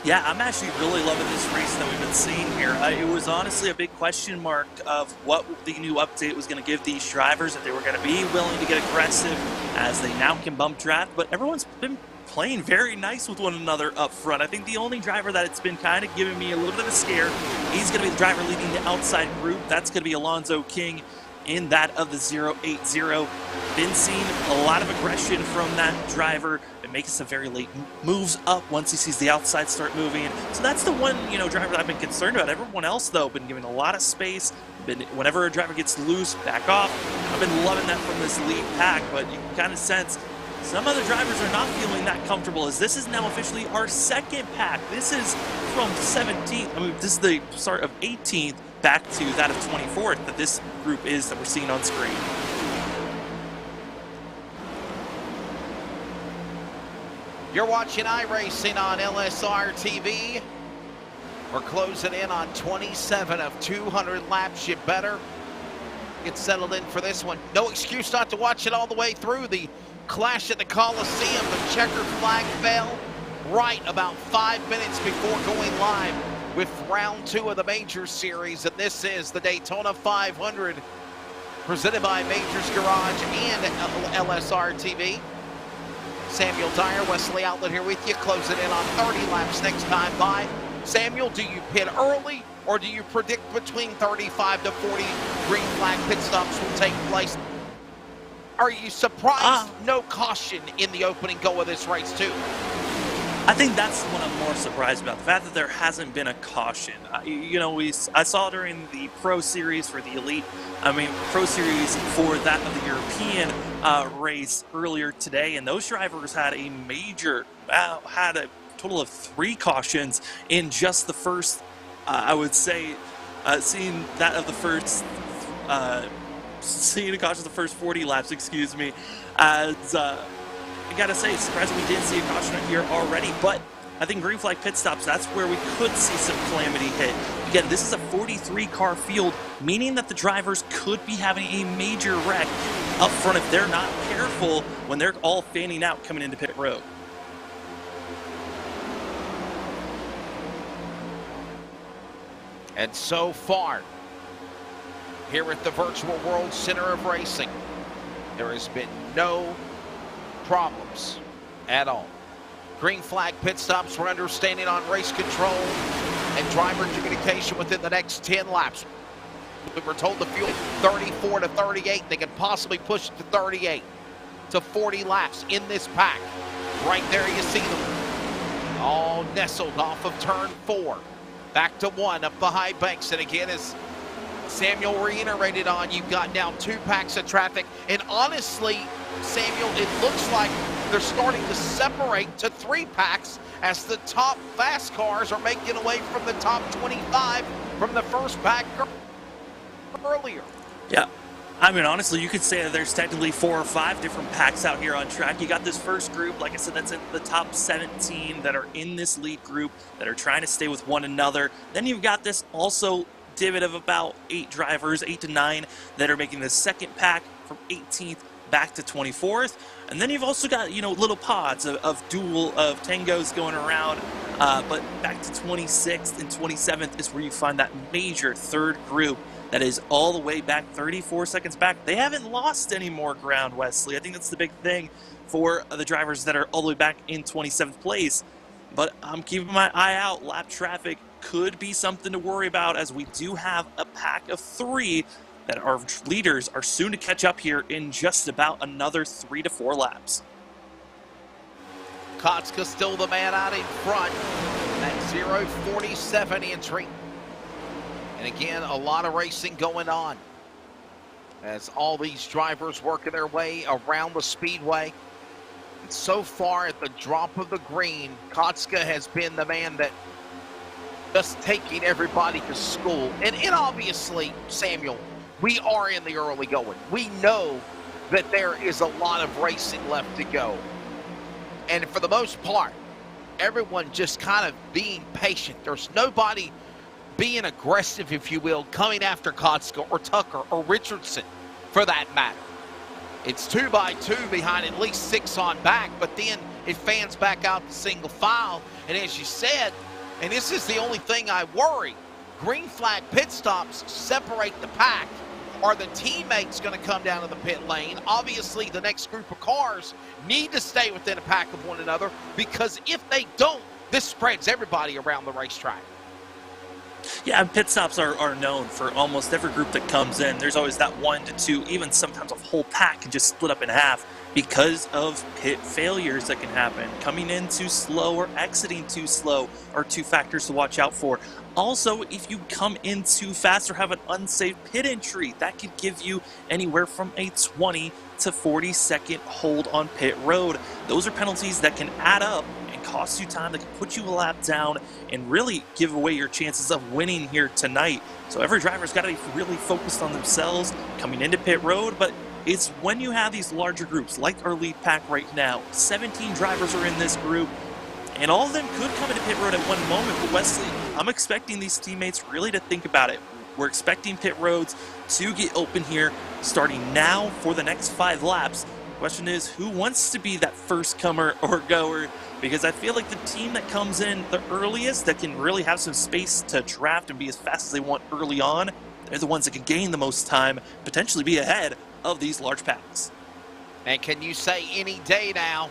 Yeah, I'm actually really loving this race that we've been seeing here. It was honestly a big question mark of what the new update was going to give these drivers, if they were going to be willing to get aggressive as they now can bump draft, but everyone's been playing very nice with one another up front. I think the only driver that it's been kind of giving me a little bit of a scare, he's going to be the driver leading the outside group. That's going to be Alonzo King in that of the 080. Been seeing a lot of aggression from that driver, been making some very late moves up once he sees the outside start moving. So that's the one, driver that I've been concerned about. Everyone else, though, been giving a lot of space. Whenever a driver gets loose, back off. I've been loving that from this lead pack, but you can kind of sense some other drivers are not feeling that comfortable, as this is now officially our second pack. This is from 17th. This is the start of 18th back to that of 24th that this group is that we're seeing on screen. You're watching iRacing on LSRTV. We're closing in on 27 of 200 laps. You better get settled in for this one. No excuse not to watch it all the way through. The clash at the Coliseum, the checkered flag fell right about 5 minutes before going live with round 2 of the Majors series, and this is the Daytona 500 presented by Majors Garage and LSRTV. Samuel Dyer, Wesley Outlet here with you, closing in on 30 laps next time by. Samuel, do you pit early, or do you predict between 35 to 40 green flag pit stops will take place? Are you surprised no caution in the opening go of this race too? I think that's what I'm more surprised about, the fact that there hasn't been a caution. I saw during the Pro Series for the Elite, Pro Series for that of the European race earlier today, and those drivers had a total of 3 cautions in just the first, seeing that of the first, seeing a caution the first 40 laps, excuse me, as I gotta say, it's surprising we didn't see a caution here already, but I think green flag pit stops, that's where we could see some calamity hit. Again, this is a 43-car field, meaning that the drivers could be having a major wreck up front if they're not careful when they're all fanning out coming into pit road. And so far, here at the Virtual World Center of Racing, there has been no problems at all. Green flag pit stops, we're understanding on race control and driver communication within the next 10 laps. We were told the fuel 34 to 38. They could possibly push it to 38 to 40 laps in this pack. Right there you see them all nestled off of turn 4. Back to 1 up the high banks, and again, as Samuel reiterated on, you've got now 2 packs of traffic, and honestly, Samuel, it looks like they're starting to separate to 3 packs as the top fast cars are making away from the top 25 from the first pack earlier. Yeah, I mean, honestly, you could say that there's technically 4 or 5 different packs out here on track. You got this first group, like I said, that's in the top 17 that are in this lead group that are trying to stay with one another. Then you've got this also divot of about 8 drivers, 8 to 9, that are making the second pack from 18th back to 24th. And then you've also got, you know, little pods of tangos going around. But back to 26th and 27th is where you find that major third group that is all the way back 34 seconds back. They haven't lost any more ground, Wesley. I think that's the big thing for the drivers that are all the way back in 27th place. But I'm keeping my eye out. Lap traffic could be something to worry about, as we do have a pack of 3 that our leaders are soon to catch up here in just about another 3 to 4 laps. Kotska still the man out in front. That 0:47 entry. And again, a lot of racing going on as all these drivers working their way around the speedway. And so far at the drop of the green, Kotska has been the man that just taking everybody to school. And obviously, Samuel, we are in the early going. We know that there is a lot of racing left to go. And for the most part, everyone just kind of being patient. There's nobody being aggressive, if you will, coming after Kotska or Tucker or Richardson, for that matter. It's 2 by 2 behind at least 6 on back, but then it fans back out to single file. And as you said, and this is the only thing I worry, green flag pit stops separate the pack. Are the teammates going to come down to the pit lane? Obviously, the next group of cars need to stay within a pack of one another, because if they don't, this spreads everybody around the racetrack. Yeah, and pit stops are known for almost every group that comes in. There's always that 1 to 2, even sometimes a whole pack can just split up in half because of pit failures that can happen. Coming in too slow or exiting too slow are 2 factors to watch out for. Also, if you come in too fast or have an unsafe pit entry, that could give you anywhere from a 20 to 40-second hold on pit road. Those are penalties that can add up and cost you time, that can put you a lap down and really give away your chances of winning here tonight. So every driver's got to be really focused on themselves coming into pit road, but it's when you have these larger groups, like our lead pack right now. 17 drivers are in this group, and all of them could come into pit road at one moment. But Wesley, I'm expecting these teammates really to think about it. We're expecting pit roads to get open here starting now for the next 5 laps. The question is, who wants to be that first comer or goer? Because I feel like the team that comes in the earliest, that can really have some space to draft and be as fast as they want early on, they're the ones that can gain the most time, potentially be ahead of these large packs. And can you say any day now?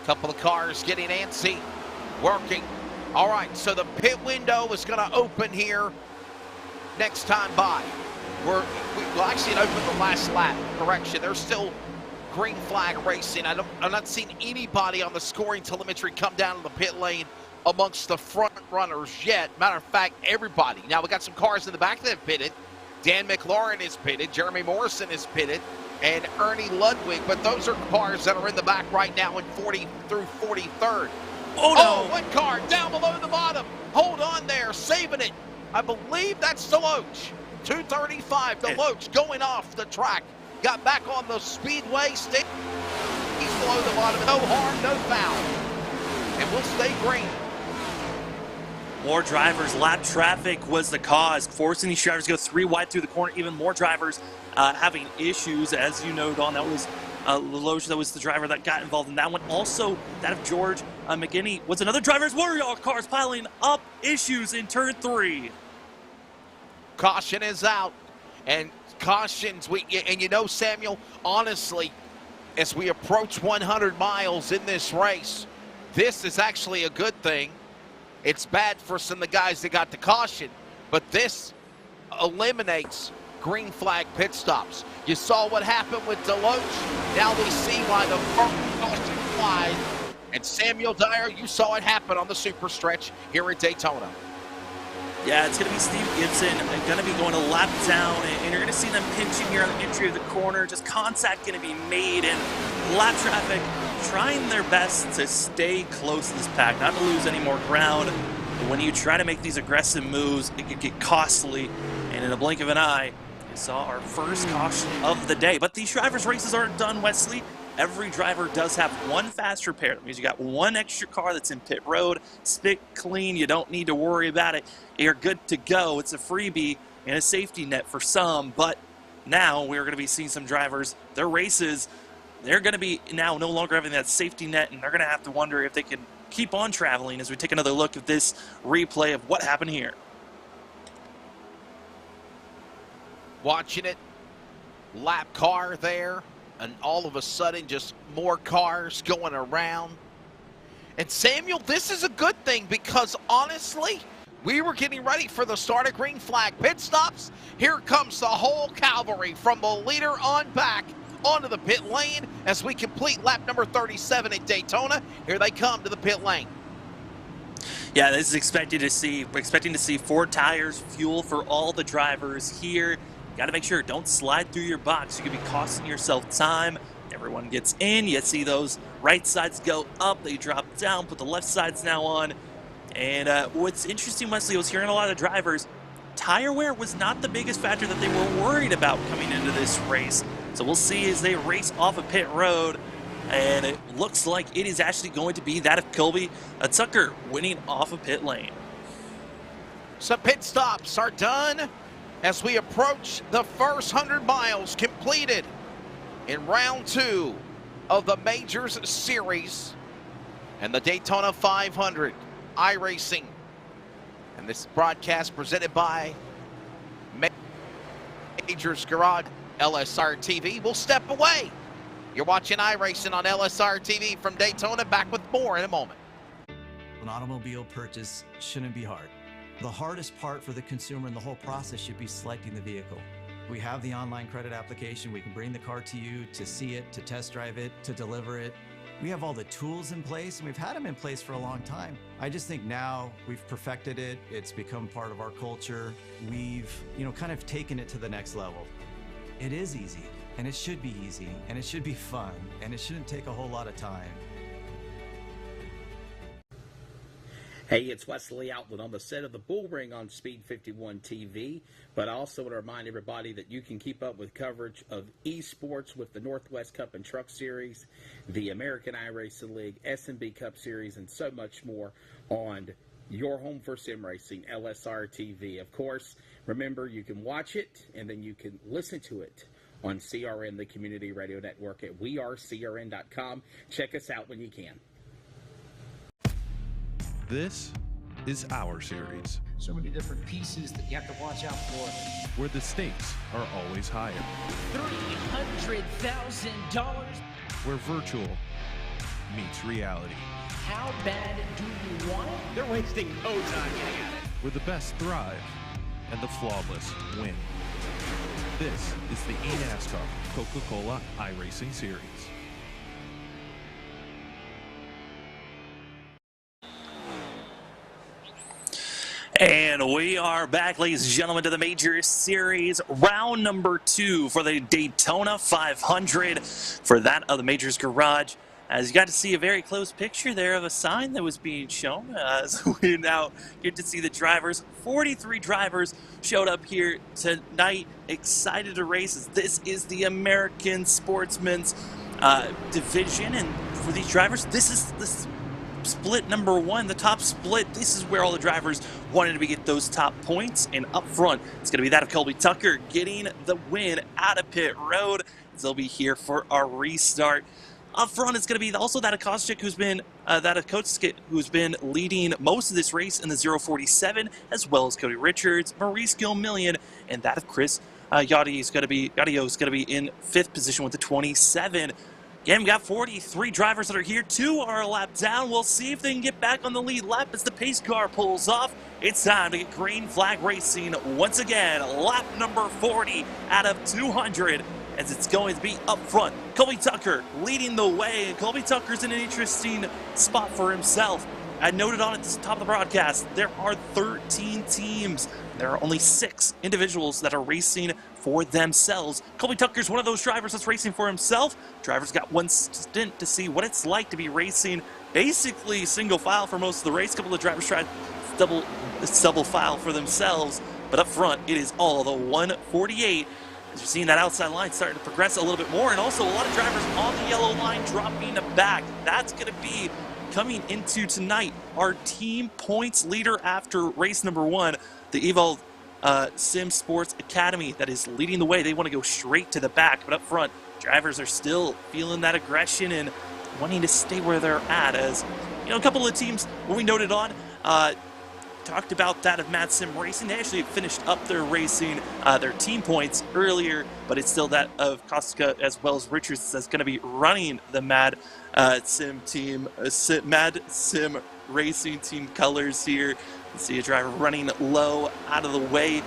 A couple of cars getting antsy, working. All right, so the pit window is going to open here next time by. We'll actually open the last lap. Correction, there's still green flag racing. I'm not seeing anybody on the scoring telemetry come down to the pit lane amongst the front runners yet. Matter of fact, everybody. Now, we got some cars in the back that have pitted. Dan McLaurin is pitted, Jeremy Morrison is pitted, and Ernie Ludwig, but those are cars that are in the back right now in 40 through 43rd. Oh, no. Oh, one car down below the bottom. Hold on there, saving it. I believe that's Deloach. 235, Deloach going off the track. Got back on the speedway. He's below the bottom. No harm, no foul. And we'll stay green. More drivers, lap traffic was the cause, forcing these drivers to go 3 wide through the corner. Even more drivers having issues, as you know, Don. That was Leloge, that was the driver that got involved in that one. Also, that of George McGinney was another driver's Warrior cars piling up issues in turn 3. Caution is out, and cautions, and you know, Samuel, honestly, as we approach 100 miles in this race, this is actually a good thing. It's bad for some of the guys that got the caution, but this eliminates green flag pit stops. You saw what happened with Deloach. Now we see why the first caution flies. And Samuel Dyer, you saw it happen on the super stretch here at Daytona. Yeah, it's going to be Steve Gibson going to be going a lap down, and you're going to see them pinching here on the entry of the corner. Just contact going to be made, and lap traffic trying their best to stay close to this pack, not to lose any more ground. But when you try to make these aggressive moves, it could get costly, and in a blink of an eye, We saw our first caution of the day, but these drivers' races aren't done, Wesley. Every driver does have one fast repair. That means you got one extra car that's in pit road. Spit clean. You don't need to worry about it. You're good to go. It's a freebie and a safety net for some, but now we're going to be seeing some drivers, their races, they're going to be now no longer having that safety net, and they're going to have to wonder if they can keep on traveling as we take another look at this replay of what happened here. Watching it, lap car there, and all of a sudden just more cars going around. And Samuel, this is a good thing because honestly, we were getting ready for the start of green flag pit stops. Here comes the whole cavalry from the leader on back onto the pit lane as we complete lap number 37 at Daytona. Here they come to the pit lane. Yeah, this is expecting to see 4 tires, fuel for all the drivers here. Got to make sure, don't slide through your box. You could be costing yourself time. Everyone gets in. You see those right sides go up. They drop down. Put the left sides now on. And what's interesting, Wesley, I was hearing a lot of drivers. Tire wear was not the biggest factor that they were worried about coming into this race. So we'll see as they race off of pit road. And it looks like it is actually going to be that of Colby Tucker winning off of pit lane. Some pit stops are done as we approach the first 100 miles completed in round 2 of the Majors Series and the Daytona 500 iRacing. And this broadcast presented by Majors Garage, LSRTV. We'll step away. You're watching iRacing on LSRTV from Daytona. Back with more in a moment. An automobile purchase shouldn't be hard. The hardest part for the consumer in the whole process should be selecting the vehicle. We have the online credit application. We can bring the car to you to see it, to test drive it, to deliver it. We have all the tools in place, and we've had them in place for a long time. I just think now we've perfected it. It's become part of our culture. We've, kind of taken it to the next level. It is easy, and it should be easy, and it should be fun, and it shouldn't take a whole lot of time. Hey, it's Wesley Outland on the set of the Bull Ring on Speed 51 TV, but I also want to remind everybody that you can keep up with coverage of esports with the Northwest Cup and Truck Series, the American iRacing League, S&B Cup Series, and so much more on your home for sim racing, LSRTV. Of course, remember, you can watch it, and then you can listen to it on CRN, the community radio network at wearecrn.com. Check us out when you can. This is our series, So many different pieces that you have to watch out for. where the stakes are always higher, $300,000. where virtual meets reality, How bad do you want it? They're wasting no time getting at it. where the best thrive and the flawless win. This is the eNASCAR Coca-Cola iRacing Series. And we are back, ladies and gentlemen, to the Major Series, round number 2 for the Daytona 500 for that of the Majors Garage. As you got to see a very close picture there of a sign that was being shown, as we now get to see the drivers. 43 drivers showed up here tonight, excited to race. This is the American Sportsman's division, and for these drivers, this is the split number 1, the top split. This is where all the drivers wanted to get those top points, and up front it's going to be that of Colby Tucker getting the win out of pit road. They'll be here for our restart. Up front it's going to be also that of Koscheck, who's been leading most of this race in the 047, as well as Cody Richards, Maurice Gilmillion, and that of Chris Yaudio is going to be in 5th position with the 27. Again, we got 43 drivers that are here. 2 are a lap down. We'll see if they can get back on the lead lap as the pace car pulls off. It's time to get green flag racing once again. Lap number 40 out of 200, as it's going to be up front. Colby Tucker leading the way, and Colby Tucker's in an interesting spot for himself. I noted on at the top of the broadcast, there are 13 teams. There are only 6 individuals that are racing for themselves. Colby Tucker's one of those drivers that's racing for himself. Drivers got one stint to see what it's like to be racing basically single file for most of the race. A couple of drivers tried double file for themselves. but up front, it is all the 148. As you're seeing that outside line starting to progress a little bit more, and also a lot of drivers on the yellow line dropping back. That's going to be coming into tonight our team points leader after race number 1, the Evolve Sim Sports Academy that is leading the way. They want to go straight to the back, but up front, drivers are still feeling that aggression and wanting to stay where they're at. As you know, a couple of teams when we noted on talked about that of Mad Sim Racing. They actually finished up their racing, their team points earlier, but it's still that of Kostka as well as Richards that's going to be running the Mad Sim team, Mad Sim Racing team colors here. You see a driver running low out of the way.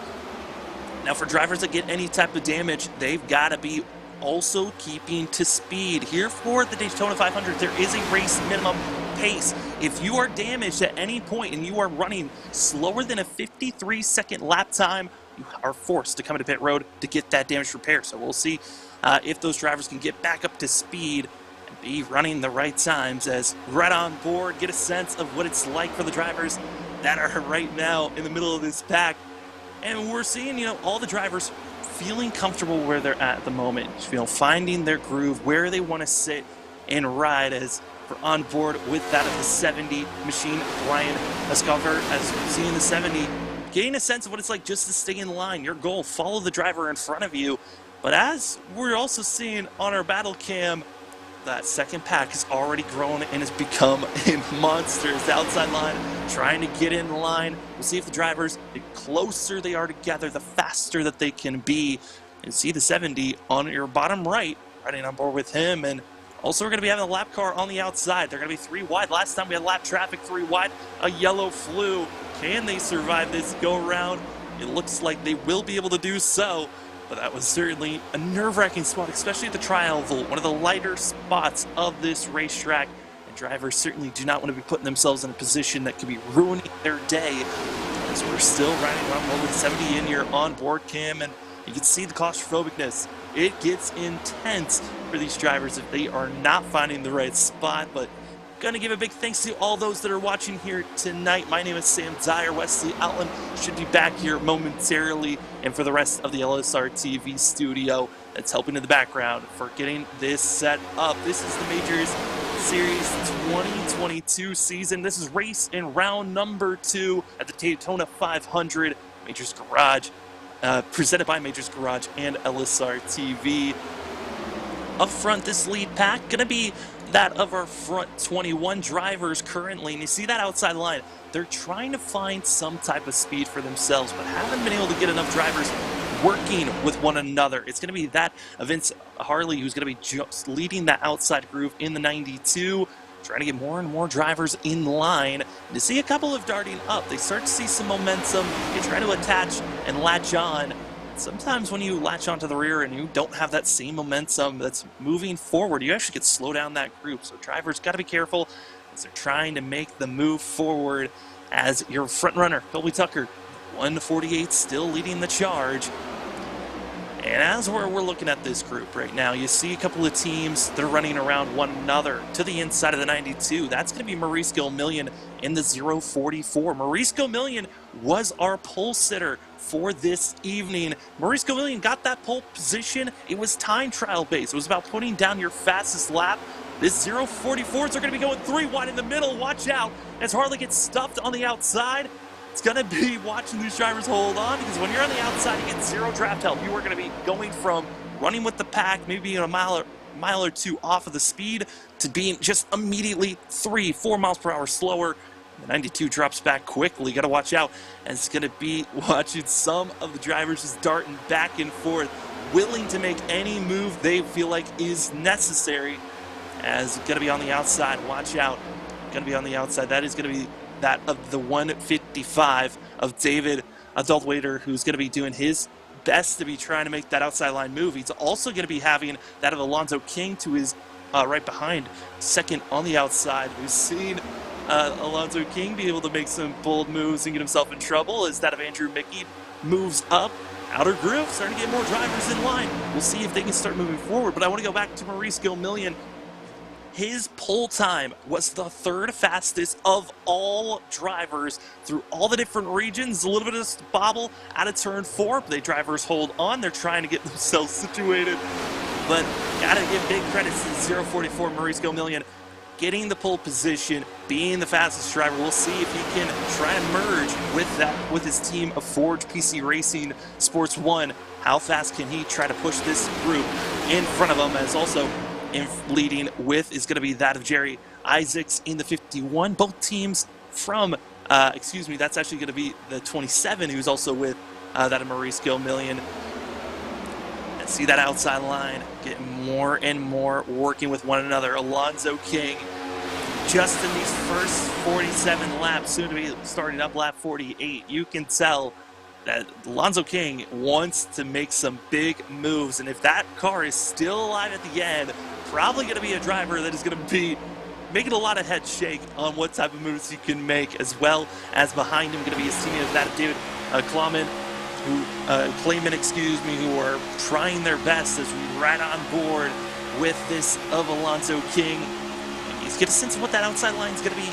Now for drivers that get any type of damage, they've got to be also keeping to speed. Here for the Daytona 500, there is a race minimum pace. If you are damaged at any point and you are running slower than a 53-second lap time, you are forced to come into pit road to get that damage repaired. So we'll see if those drivers can get back up to speed and be running the right times. As right on board, get a sense of what it's like for the drivers that are right now in the middle of this pack. And we're seeing, you know, all the drivers feeling comfortable where they're at the moment, you know, finding their groove, where they want to sit and ride. As for on board with that of the 70 machine, Brian Escover, as you see in the 70, getting a sense of what it's like just to stay in line. Your goal, follow the driver in front of you. But as we're also seeing on our battle cam, that second pack has already grown and has become a monster. It's the outside line trying to get in line. We'll see if the drivers, the closer they are together, the faster that they can be. And see the 70 on your bottom right, riding on board with him. And also we're going to be having a lap car on the outside. They're going to be 3 wide. Last time we had lap traffic 3 wide. A yellow flew. Can they survive this go around? It looks like they will be able to do so. But that was certainly a nerve-wracking spot, especially at the tri-oval, one of the lighter spots of this racetrack. And drivers certainly do not want to be putting themselves in a position that could be ruining their day. As we're still riding around with 70 in your onboard cam, and you can see the claustrophobicness. It gets intense for these drivers if they are not finding the right spot. But going to give a big thanks to all those that are watching here tonight. My name is Sam Dyer. Wesley Outland should be back here momentarily. And for the rest of the LSRTV studio that's helping in the background for getting this set up. This is the Majors Series 2022 season. This is race in round number 2 at the Daytona 500 Majors Garage, presented by Majors Garage and LSRTV. Up front, this lead pack going to be that of our front 21 drivers currently. And you see that outside line. They're trying to find some type of speed for themselves, but haven't been able to get enough drivers working with one another. It's going to be that of Vince Harley, who's going to be just leading that outside groove in the 92, trying to get more and more drivers in line. And to see a couple of darting up, they start to see some momentum. They try to attach and latch on. Sometimes when you latch onto the rear and you don't have that same momentum that's moving forward, you actually could slow down that group. So drivers got to be careful as they're trying to make the move forward. As your front runner, Colby Tucker, 148, still leading the charge. And as we're looking at this group right now, you see a couple of teams that are running around one another to the inside of the 92. That's going to be Maurice Gilmillion in the 044. Maurice Gilmillion was our pole sitter for this evening. Maurice Gilmillion got that pole position. It was time trial based. It was about putting down your fastest lap. This 044s are going to be going 3 wide in the middle. Watch out as Harley gets stuffed on the outside. It's going to be watching these drivers hold on, because when you're on the outside, you get 0 draft help. You are going to be going from running with the pack, maybe being a mile or 2 off of the speed, to being just immediately 3-4 miles per hour slower. The 92 drops back quickly. Got to watch out. And it's going to be watching some of the drivers just darting back and forth, willing to make any move they feel like is necessary. As it's going to be on the outside. Watch out. Going to be on the outside. That is going to be that of the 155 of David Adultwaiter, who's going to be doing his best to be trying to make that outside line move. He's also going to be having that of Alonzo King to his right behind, second on the outside. We've seen Alonzo King be able to make some bold moves and get himself in trouble, as that of Andrew Mickey moves up. Outer groove, starting to get more drivers in line. We'll see if they can start moving forward. But I want to go back to Maurice Gilmillion. his pole time was the 3rd fastest of all drivers through all the different regions. A little bit of a bobble out of turn 4, but the drivers hold on. They're trying to get themselves situated, but gotta give big credits to 044 Maurice Million getting the pole position, being the fastest driver. We'll see if he can try and merge with his team of Forge PC Racing Sports 1. How fast can he try to push this group in front of him? As also leading with is going to be that of Jerry Isaacs in the 51. Both teams from, that's actually going to be the 27, who's also with that of Maurice Million. And see that outside line getting more and more working with one another. Alonzo King, just in these first 47 laps, soon to be starting up lap 48, you can tell that Alonzo King wants to make some big moves. And if that car is still alive at the end, probably going to be a driver that is going to be making a lot of head shake on what type of moves he can make, as well as behind him going to be his teammate of that David Clayman, who are trying their best as we ride on board with this of Alonzo King. You get a sense of what that outside line is going to be,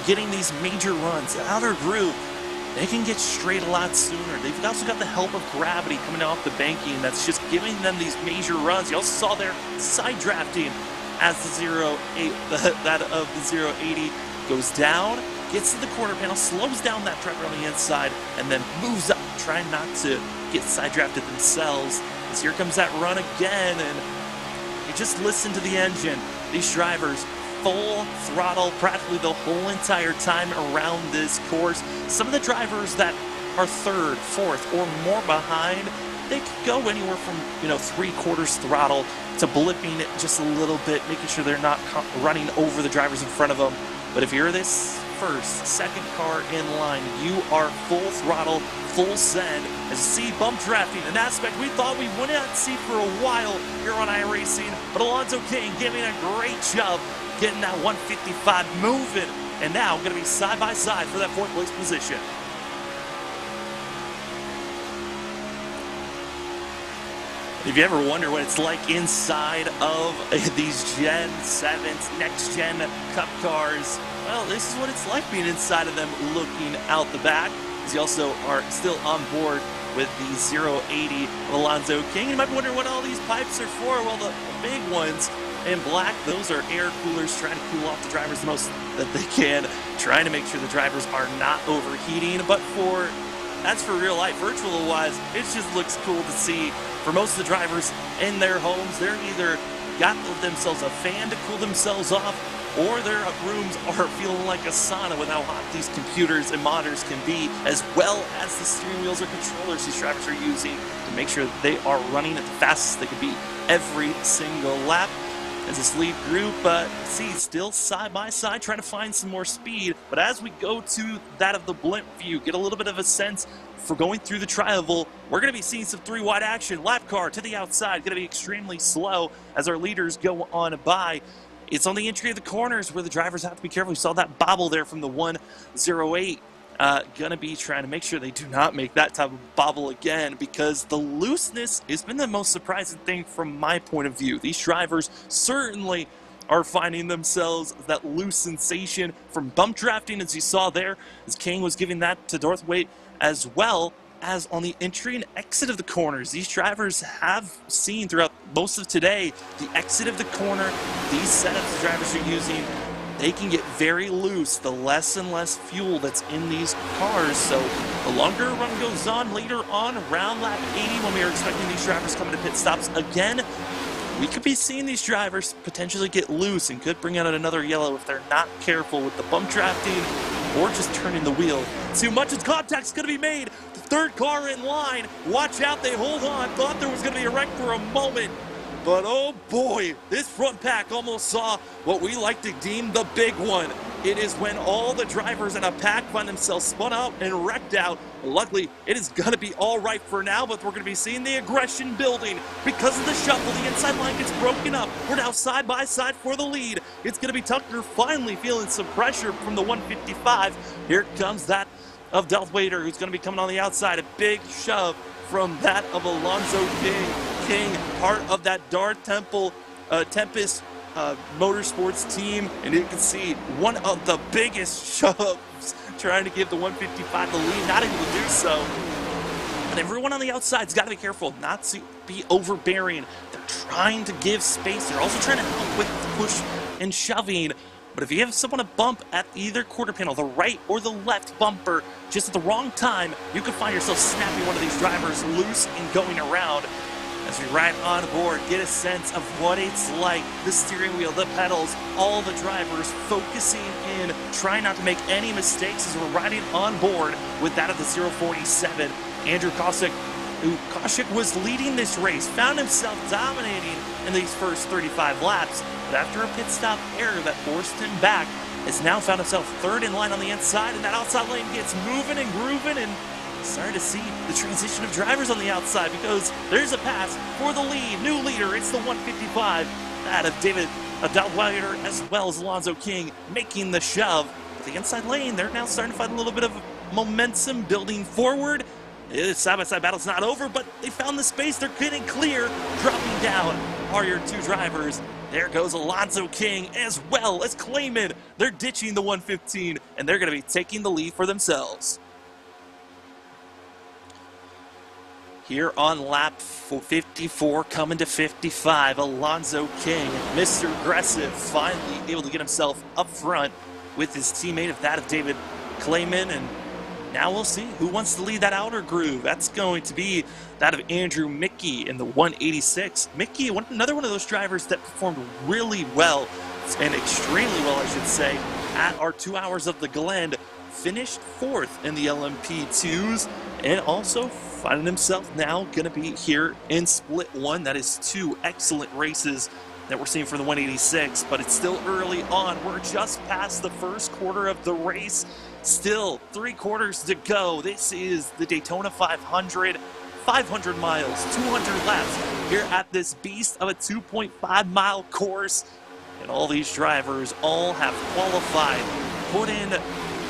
getting these major runs. The outer group, they can get straight a lot sooner. They've also got the help of gravity coming off the banking that's just giving them these major runs. You also saw their side drafting as the 08, that of the 080 goes down, gets to the corner panel, slows down that driver on the inside, and then moves up, trying not to get side drafted themselves. As here comes that run again, and you just listen to the engine. These drivers full throttle practically the whole entire time around this course. Some of the drivers that are 3rd, 4th, or more behind, they could go anywhere from 3/4 throttle to blipping it just a little bit, making sure they're not running over the drivers in front of them. But if you're this first, second car in line, you are full throttle, full send. As you see bump drafting, an aspect we thought we would not see for a while here on iRacing, but Alonzo King giving a great job getting that 155 moving, and now going to be side by side for that 4th place position. If you ever wonder what it's like inside of these Gen 7s, next gen Cup cars, well, this is what it's like being inside of them, looking out the back. As you also are still on board with the 080 of Alonzo King. You might be wondering what all these pipes are for. Well, the big ones in black, those are air coolers, trying to cool off the drivers the most that they can, trying to make sure the drivers are not overheating. But that's for real life. Virtual wise, it just looks cool to see. For most of the drivers in their homes, they're either got themselves a fan to cool themselves off, or their rooms are feeling like a sauna with how hot these computers and monitors can be, as well as the steering wheels or controllers these drivers are using to make sure that they are running at the fastest they can be every single lap. As this lead group, still side by side, trying to find some more speed. But as we go to that of the blimp view, get a little bit of a sense for going through the tri-oval, we're going to be seeing some 3-wide action. Lap car to the outside, going to be extremely slow as our leaders go on by. It's on the entry of the corners where the drivers have to be careful. We saw that bobble there from the 108. Going to be trying to make sure they do not make that type of bobble again, because the looseness has been the most surprising thing from my point of view. These drivers certainly are finding themselves that loose sensation from bump drafting, as you saw there, as King was giving that to Dorthwaite, as well as on the entry and exit of the corners. These drivers have seen throughout most of today the exit of the corner. These setups the drivers are using, they can get very loose the less and less fuel that's in these cars. So the longer a run goes on, later on around lap 80, when we are expecting these drivers coming to pit stops again, we could be seeing these drivers potentially get loose and could bring out another yellow if they're not careful with the bump drafting or just turning the wheel too much. As contact's going to be made, the 3rd car in line, watch out, they hold on, thought there was going to be a wreck for a moment. But oh boy, this front pack almost saw what we like to deem the big one. It is when all the drivers in a pack find themselves spun out and wrecked out. Luckily, it is going to be all right for now, but we're going to be seeing the aggression building because of the shuffle. The inside line gets broken up. We're now side by side for the lead. It's going to be Tucker finally feeling some pressure from the 155. Here comes that of Delthwaiter, who's going to be coming on the outside. A big shove from that of Alonzo King. King, part of that Dar Tempest Motorsports team, and you can see one of the biggest shoves trying to give the 155 the lead, not able to do so. And everyone on the outside's got to be careful not to be overbearing. They're trying to give space. They're also trying to help with push and shoving. But if you have someone to bump at either quarter panel, the right or the left bumper, just at the wrong time, you could find yourself snapping one of these drivers loose and going around. As we ride on board, get a sense of what it's like, the steering wheel, the pedals, all the drivers focusing in, trying not to make any mistakes as we're riding on board with that of the 047. Andrew Kosick, who Kosick was leading this race, found himself dominating in these first 35 laps, but after a pit stop error that forced him back, has now found himself third in line on the inside, and that outside lane gets moving and grooving, and starting to see the transition of drivers on the outside because there's a pass for the lead. New leader, it's the 155. That of David Abdelweider as well as Alonzo King making the shove. But the inside lane, they're now starting to find a little bit of momentum building forward. Side-by-side battle's not over, but they found the space. They're getting clear. Dropping down are your two drivers. There goes Alonzo King as well as Clayman. They're ditching the 115, and they're going to be taking the lead for themselves. Here on lap 54, coming to 55, Alonzo King, Mr. Aggressive, finally able to get himself up front with his teammate of that of David Clayman, and now we'll see who wants to lead that outer groove. That's going to be that of Andrew Mickey in the 186. Mickey, another one of those drivers that performed really well, and extremely well, I should say, at our 2 hours of the Glen. Finished fourth in the LMP2s, and also finding himself now going to be here in Split 1. That is two excellent races that we're seeing for the 186, but it's still early on. We're just past the first quarter of the race. Still 3 quarters to go. This is the Daytona 500, 500 miles, 200 laps here at this beast of a 2.5-mile course. And all these drivers all have qualified, put in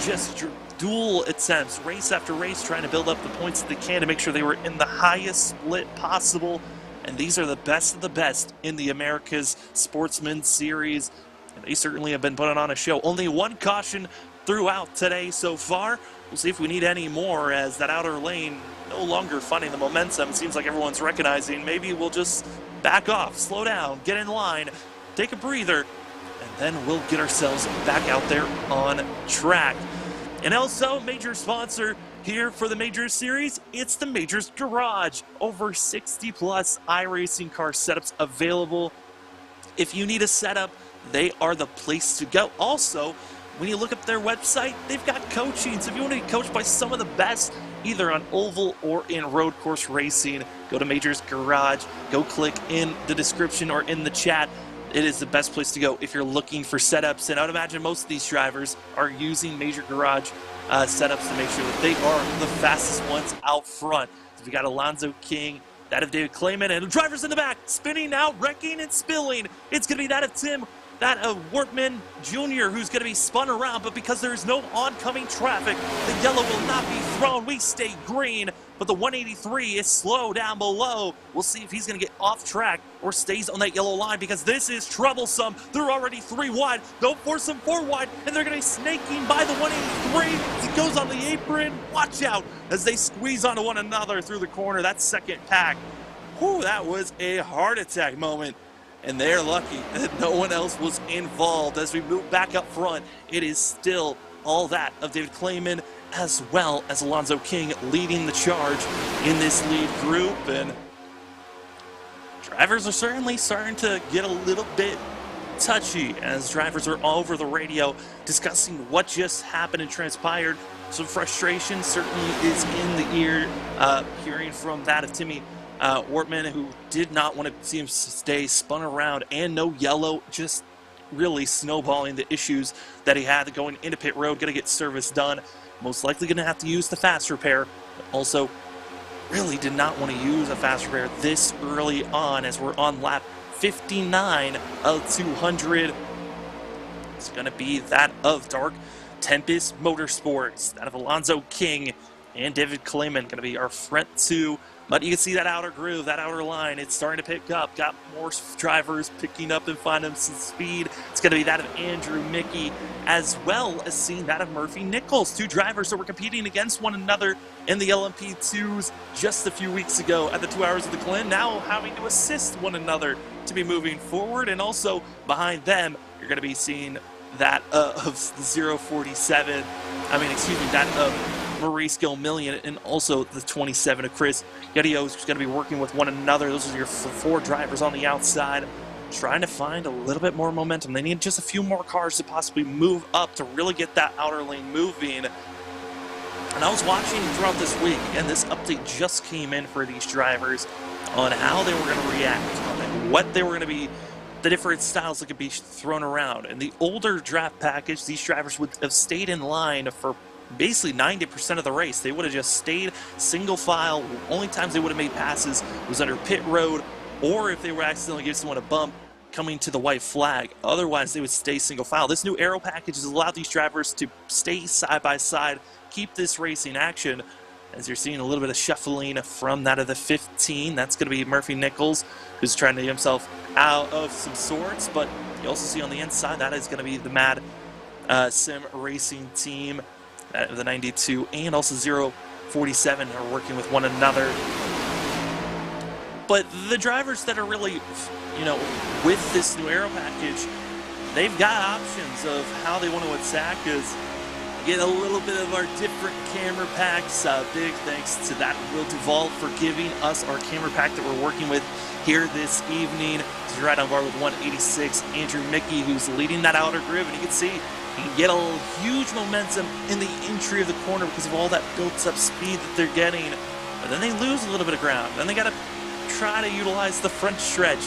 just dual attempts, race after race, trying to build up the points that they can to make sure they were in the highest split possible. And these are the best of the best in the America's Sportsman Series. And they certainly have been putting on a show. Only one caution throughout today so far. We'll see if we need any more, as that outer lane no longer finding the momentum. It seems like everyone's recognizing maybe we'll just back off, slow down, get in line, take a breather, and then we'll get ourselves back out there on track. And also, major sponsor here for the Majors Series, it's the Majors Garage. Over 60+ iRacing car setups available. If you need a setup, they are the place to go. Also, when you look up their website, they've got coaching. So if you want to be coached by some of the best, either on oval or in road course racing, go to Majors Garage. Go click in the description or in the chat. It is the best place to go if you're looking for setups. And I would imagine most of these drivers are using Major Garage setups to make sure that they are the fastest ones out front. So we got Alonzo King, that of David Clayman, and the drivers in the back, spinning out, wrecking and spilling. It's going to be that of Tim, that of Wortman Jr., who's going to be spun around, but because there is no oncoming traffic, the yellow will not be thrown. We stay green, but the 183 is slow down below. We'll see if he's going to get off track or stays on that yellow line, because this is troublesome. They're already 3 wide. Don't force them 4 wide, and they're going to be snaking by the 183 as he goes on the apron. Watch out as they squeeze onto one another through the corner. That second pack, whew, that was a heart attack moment. And they're lucky that no one else was involved. As we move back up front, it is still all that of David Clayman as well as Alonzo King leading the charge in this lead group. And drivers are certainly starting to get a little bit touchy as drivers are all over the radio discussing what just happened and transpired. Some frustration certainly is in the ear, hearing from that of Timmy Wortman, who did not want to see him stay spun around, and no yellow, just really snowballing the issues that he had going into pit road. Going to get service done, most likely going to have to use the fast repair, but also really did not want to use a fast repair this early on as we're on lap 59 of 200. It's going to be that of Dark Tempest Motorsports, that of Alonzo King and David Clayman, going to be our front two But you can see that outer groove, that outer line, it's starting to pick up. Got more drivers picking up and finding some speed. It's going to be that of Andrew Mickey, as well as seeing that of Murphy Nichols. Two drivers that were competing against one another in the LMP2s just a few weeks ago at the 2 hours of the Glen, now having to assist one another to be moving forward. And also behind them, you're going to be seeing that of the 047, that of Maurice Gilmillion, and also the 27 of Chris Yadios, who's going to be working with one another. Those are your four drivers on the outside, trying to find a little bit more momentum. They need just a few more cars to possibly move up to really get that outer lane moving. And I was watching throughout this week, and this update just came in for these drivers on how they were going to react, on what they were going to be, the different styles that could be thrown around. In the older draft package, these drivers would have stayed in line for basically 90% of the race. They would have just stayed single file. Only times they would have made passes was under pit road, or if they were accidentally giving someone a bump coming to the white flag. Otherwise, they would stay single file. This new aero package has allowed these drivers to stay side by side, keep this racing action. As you're seeing a little bit of shuffling from that of the 15, that's going to be Murphy Nichols, who's trying to get himself out of some sorts. But you also see on the inside, that is going to be the Mad Sim Racing team. The 92 and also 047 are working with one another. But the drivers that are really, with this new aero package, they've got options of how they want to attack. Because get a little bit of our different camera packs. Big thanks to that Will Duvall for giving us our camera pack that we're working with here this evening. He's right on board with 186, Andrew Mickey, who's leading that outer groove, and you can see he can get a huge momentum in the entry of the corner because of all that built-up speed that they're getting. But then they lose a little bit of ground. Then they got to try to utilize the front stretch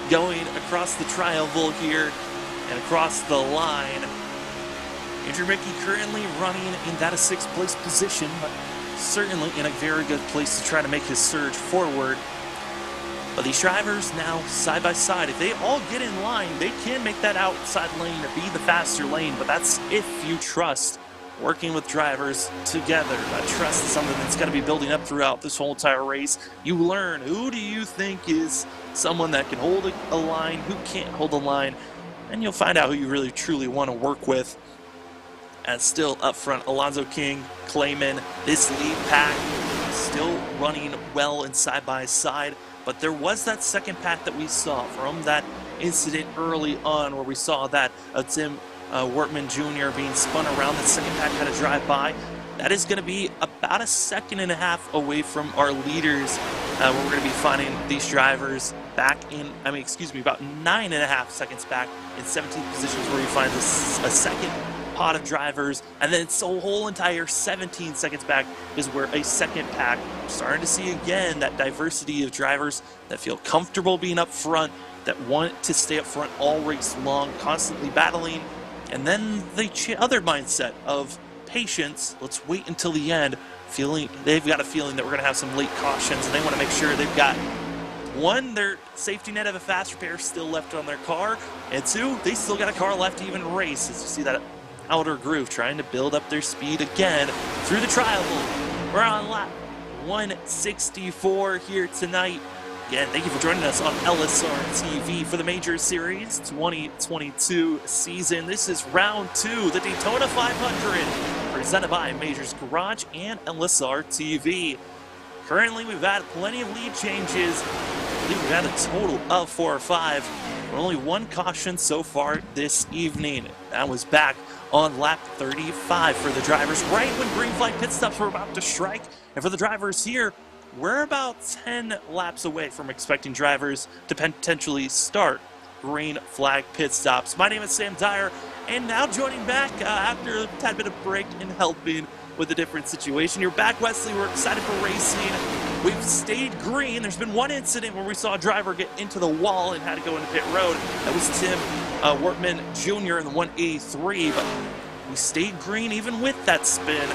going across the tri-oval here and across the line. Andrew Mickey currently running in that 6th place position, but certainly in a very good place to try to make his surge forward. But these drivers now side by side, if they all get in line, they can make that outside lane or be the faster lane. But that's if you trust working with drivers together. That trust is something that's got to be building up throughout this whole entire race. You learn, who do you think is someone that can hold a line, who can't hold a line, and you'll find out who you really truly want to work with. And still up front, Alonzo King, Clayman, this lead pack still running well and side by side. But there was that second pack that we saw from that incident early on where we saw that Tim Wortman Jr. being spun around. The second pack had to drive by. That is going to be about a 1.5 seconds away from our leaders, where we're going to be finding these drivers back in, about 9.5 seconds back in 17th positions, where you find this a second pot of drivers, and then it's a whole entire 17 seconds back is where a second pack. Starting to see again that diversity of drivers that feel comfortable being up front, that want to stay up front all race long, constantly battling, and then the other mindset of patience. Let's wait until the end. They've got a feeling that we're going to have some late cautions, and they want to make sure they've got one, their safety net of a fast repair still left on their car, and two, they still got a car left to even race. As you see that outer groove trying to build up their speed again through the tri-oval. We're on lap 164 here tonight. Again, thank you for joining us on LSRTV for the Majors Series 2022 season. This is round 2, the Daytona 500, presented by Majors Garage and LSRTV. Currently, we've had plenty of lead changes. I believe we've had a total of 4 or 5. Only one caution so far this evening. That was back on lap 35 for the drivers, right when green flag pit stops were about to strike. And for the drivers here, we're about 10 laps away from expecting drivers to potentially start green flag pit stops. My name is Sam Dyer, and now joining back after a tad bit of break and helping with a different situation. You're back, Wesley. We're excited for racing. We've stayed green. There's been one incident where we saw a driver get into the wall and had to go into pit road. That was Tim Wortman Jr. in the 183, but we stayed green even with that spin.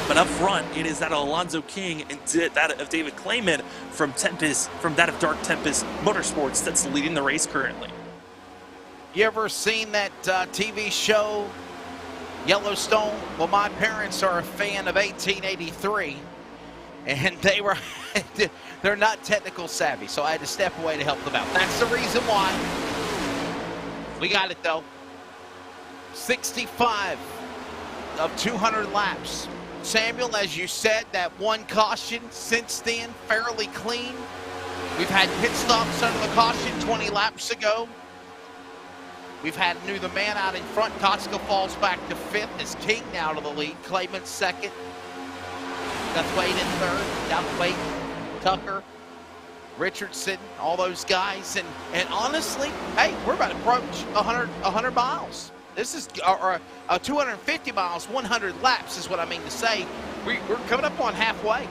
But up front, it is that of Alonzo King and that of David Clayman from that of Dark Tempest Motorsports that's leading the race currently. You ever seen that TV show, Yellowstone? Well, my parents are a fan of 1883. and they were they're not technical savvy, so I had to step away to help them out. That's the reason why. We got it though. 65 of 200 laps. Samuel, as you said, that one caution since then, fairly clean. We've had pit stops under the caution 20 laps ago. We've had the man out in front. Kotska falls back to 5th as King now to the lead. Clayman 2nd. Got Wade in 3rd. Down to Wade, Tucker, Richardson, all those guys. And honestly, hey, we're about to approach 100 miles. This is 250 miles, 100 laps is what I mean to say. We're coming up on halfway.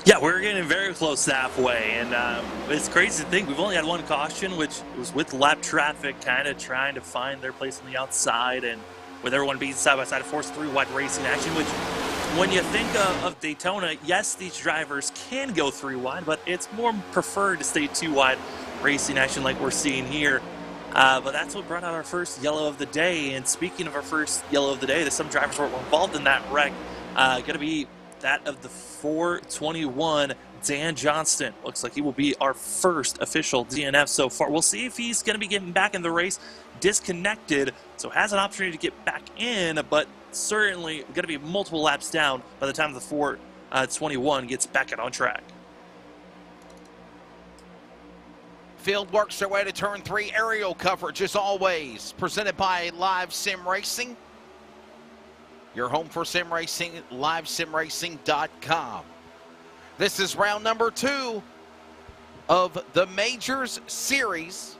Yeah, we're getting very close to halfway, and it's crazy to think we've only had one caution, which was with lap traffic kind of trying to find their place on the outside, and with everyone being side by side, forced 3-wide racing action, which when you think of Daytona, yes, these drivers can go 3-wide, but it's more preferred to stay 2-wide racing action like we're seeing here. But that's what brought out our first yellow of the day. And speaking of our first yellow of the day, there's some drivers were involved in that wreck. Going to be that of the 421, Dan Johnston. Looks like he will be our first official DNF so far. We'll see if he's going to be getting back in the race. Disconnected, so has an opportunity to get back in, but certainly going to be multiple laps down by the time the 421 gets back out on track. Field works their way to turn 3. Aerial coverage, as always, presented by Live Sim Racing. Your home for sim racing, livesimracing.com. This is round number 2 of the Majors Series.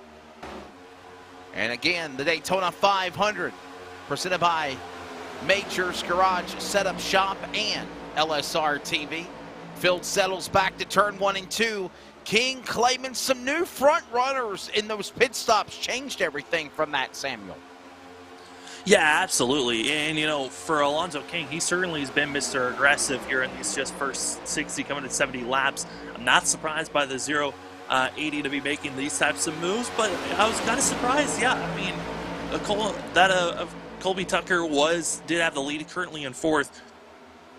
And again, the Daytona 500, presented by Majors Garage Setup Shop and LSRTV. Field settles back to turn 1 and 2. King, Clayman, some new front runners in those pit stops changed everything from that, Samuel. Yeah, absolutely. And, you know, for Alonzo King, he certainly has been Mr. Aggressive here in these just first 60, coming to 70 laps. I'm not surprised by the 0-80 to be making these types of moves, but I was kind of surprised. Yeah, I mean, Colby Tucker did have the lead, currently in 4th.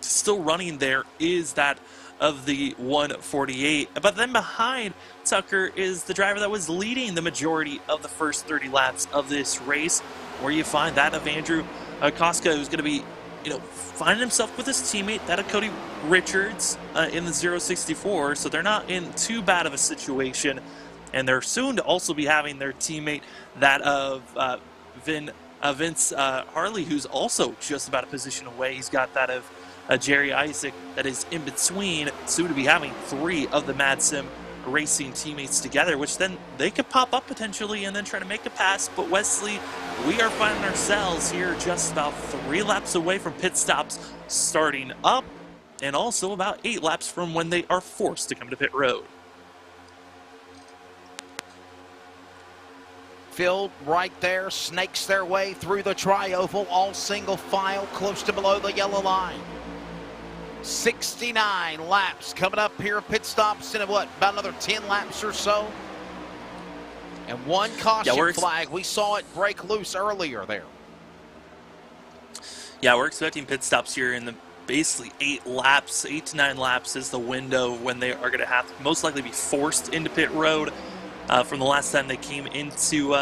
Still running there is that of the 148. But then behind Tucker is the driver that was leading the majority of the first 30 laps of this race, where you find that of Andrew Kotska, who's going to be, finding himself with his teammate, that of Cody Richards in the 064. So they're not in too bad of a situation. And they're soon to also be having their teammate, that of Vince Harley, who's also just about a position away. He's got that of Jerry Isaac that is in between, soon to be having 3 of the Mad Sim Racing teammates together, which then they could pop up potentially and then try to make a pass. But Wesley, we are finding ourselves here just about 3 laps away from pit stops starting up, and also about 8 laps from when they are forced to come to pit road. Field right there, snakes their way through the tri-oval, all single file, close to below the yellow line. 69 laps coming up here, pit stops in about another 10 laps or so. And one caution flag. We saw it break loose earlier there. Yeah, we're expecting pit stops here in the basically 8 laps. 8 to 9 laps is the window when they are going to have to most likely be forced into pit road from the last time they came into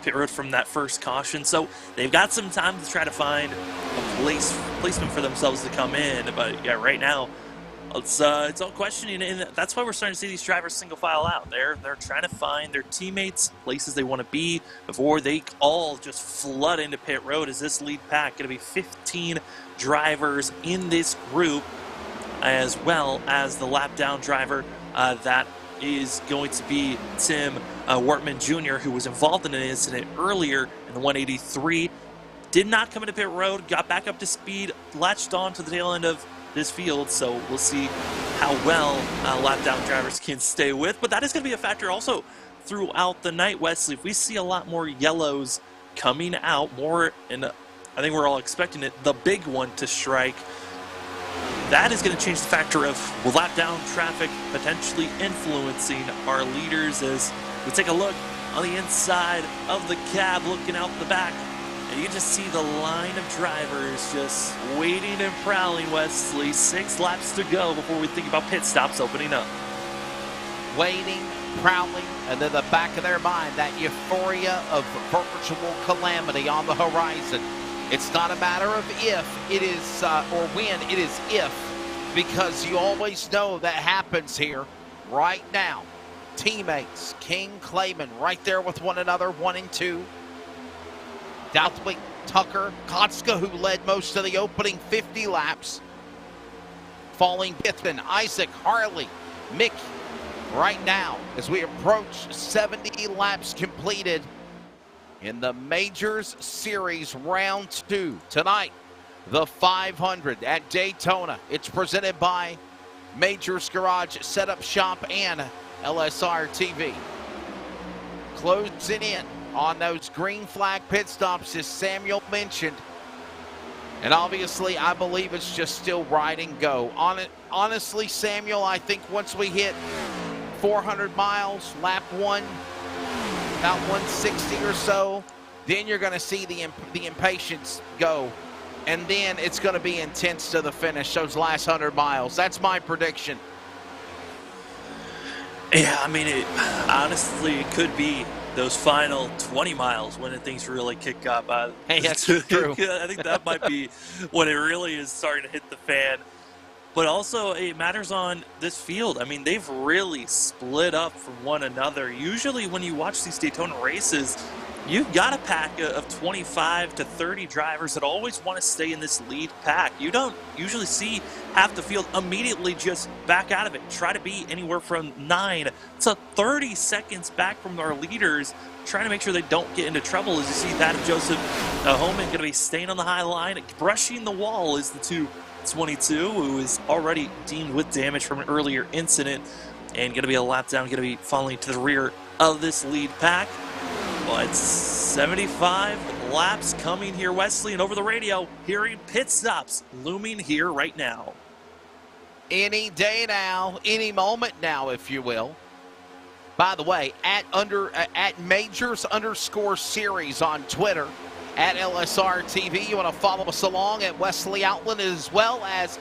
pit road from that first caution. So they've got some time to try to find a placement for themselves to come in. But yeah, right now it's all questioning, and that's why we're starting to see these drivers single file out. They're trying to find their teammates, places they want to be before they all just flood into pit road. As this lead pack going to be 15 drivers in this group, as well as the lap down driver that is going to be Tim Wortman Jr., who was involved in an incident earlier in the 183. Did not come into pit road, got back up to speed, latched on to the tail end of this field, so we'll see how well lap down drivers can stay with. But that is going to be a factor also throughout the night, Wesley. If we see a lot more yellows coming out, and I think we're all expecting it, the big one to strike, that is going to change the factor of lap down traffic potentially influencing our leaders. As we take a look on the inside of the cab, looking out the back, And you just see the line of drivers just waiting and prowling, Wesley. 6 laps to go before we think about pit stops opening up. Waiting, prowling, and then the back of their mind, that euphoria of virtual calamity on the horizon. It's not a matter of if, it is, or when, it is if, because you always know that happens here right now. Teammates, King, Clayman, right there with one another, 1 and 2. Douthwick, Tucker, Kotska, who led most of the opening 50 laps. Falling Bithman, Isaac, Harley, Mickey. Right now, as we approach 70 laps completed in the Majors Series Round 2. Tonight, the 500 at Daytona. It's presented by Majors Garage Setup Shop and LSRTV. Closing in on those green flag pit stops, as Samuel mentioned. And obviously, I believe it's just still ride and go. Honestly, Samuel, I think once we hit 400 miles, lap 1, about 160 or so, then you're going to see the impatience go. And then it's going to be intense to the finish, those last 100 miles. That's my prediction. Yeah, I mean, honestly, it could be those final 20 miles when things really kick up. Hey, that's true. I think that might be when it really is starting to hit the fan. But also, it matters on this field. I mean, they've really split up from one another. Usually when you watch these Daytona races, you've got a pack of 25 to 30 drivers that always want to stay in this lead pack. You don't usually see half the field immediately just back out of it. Try to be anywhere from 9 to 30 seconds back from our leaders, trying to make sure they don't get into trouble. As you see that of Joseph Homan going to be staying on the high line, brushing the wall is the 222, who is already deemed with damage from an earlier incident, and going to be a lap down, going to be falling to the rear of this lead pack. But 75 laps coming here, Wesley, and over the radio, hearing pit stops looming here right now. Any day now, any moment now, if you will. By the way, at Majors_series on Twitter, at LSRTV, you want to follow us along at Wesley Outland, as well as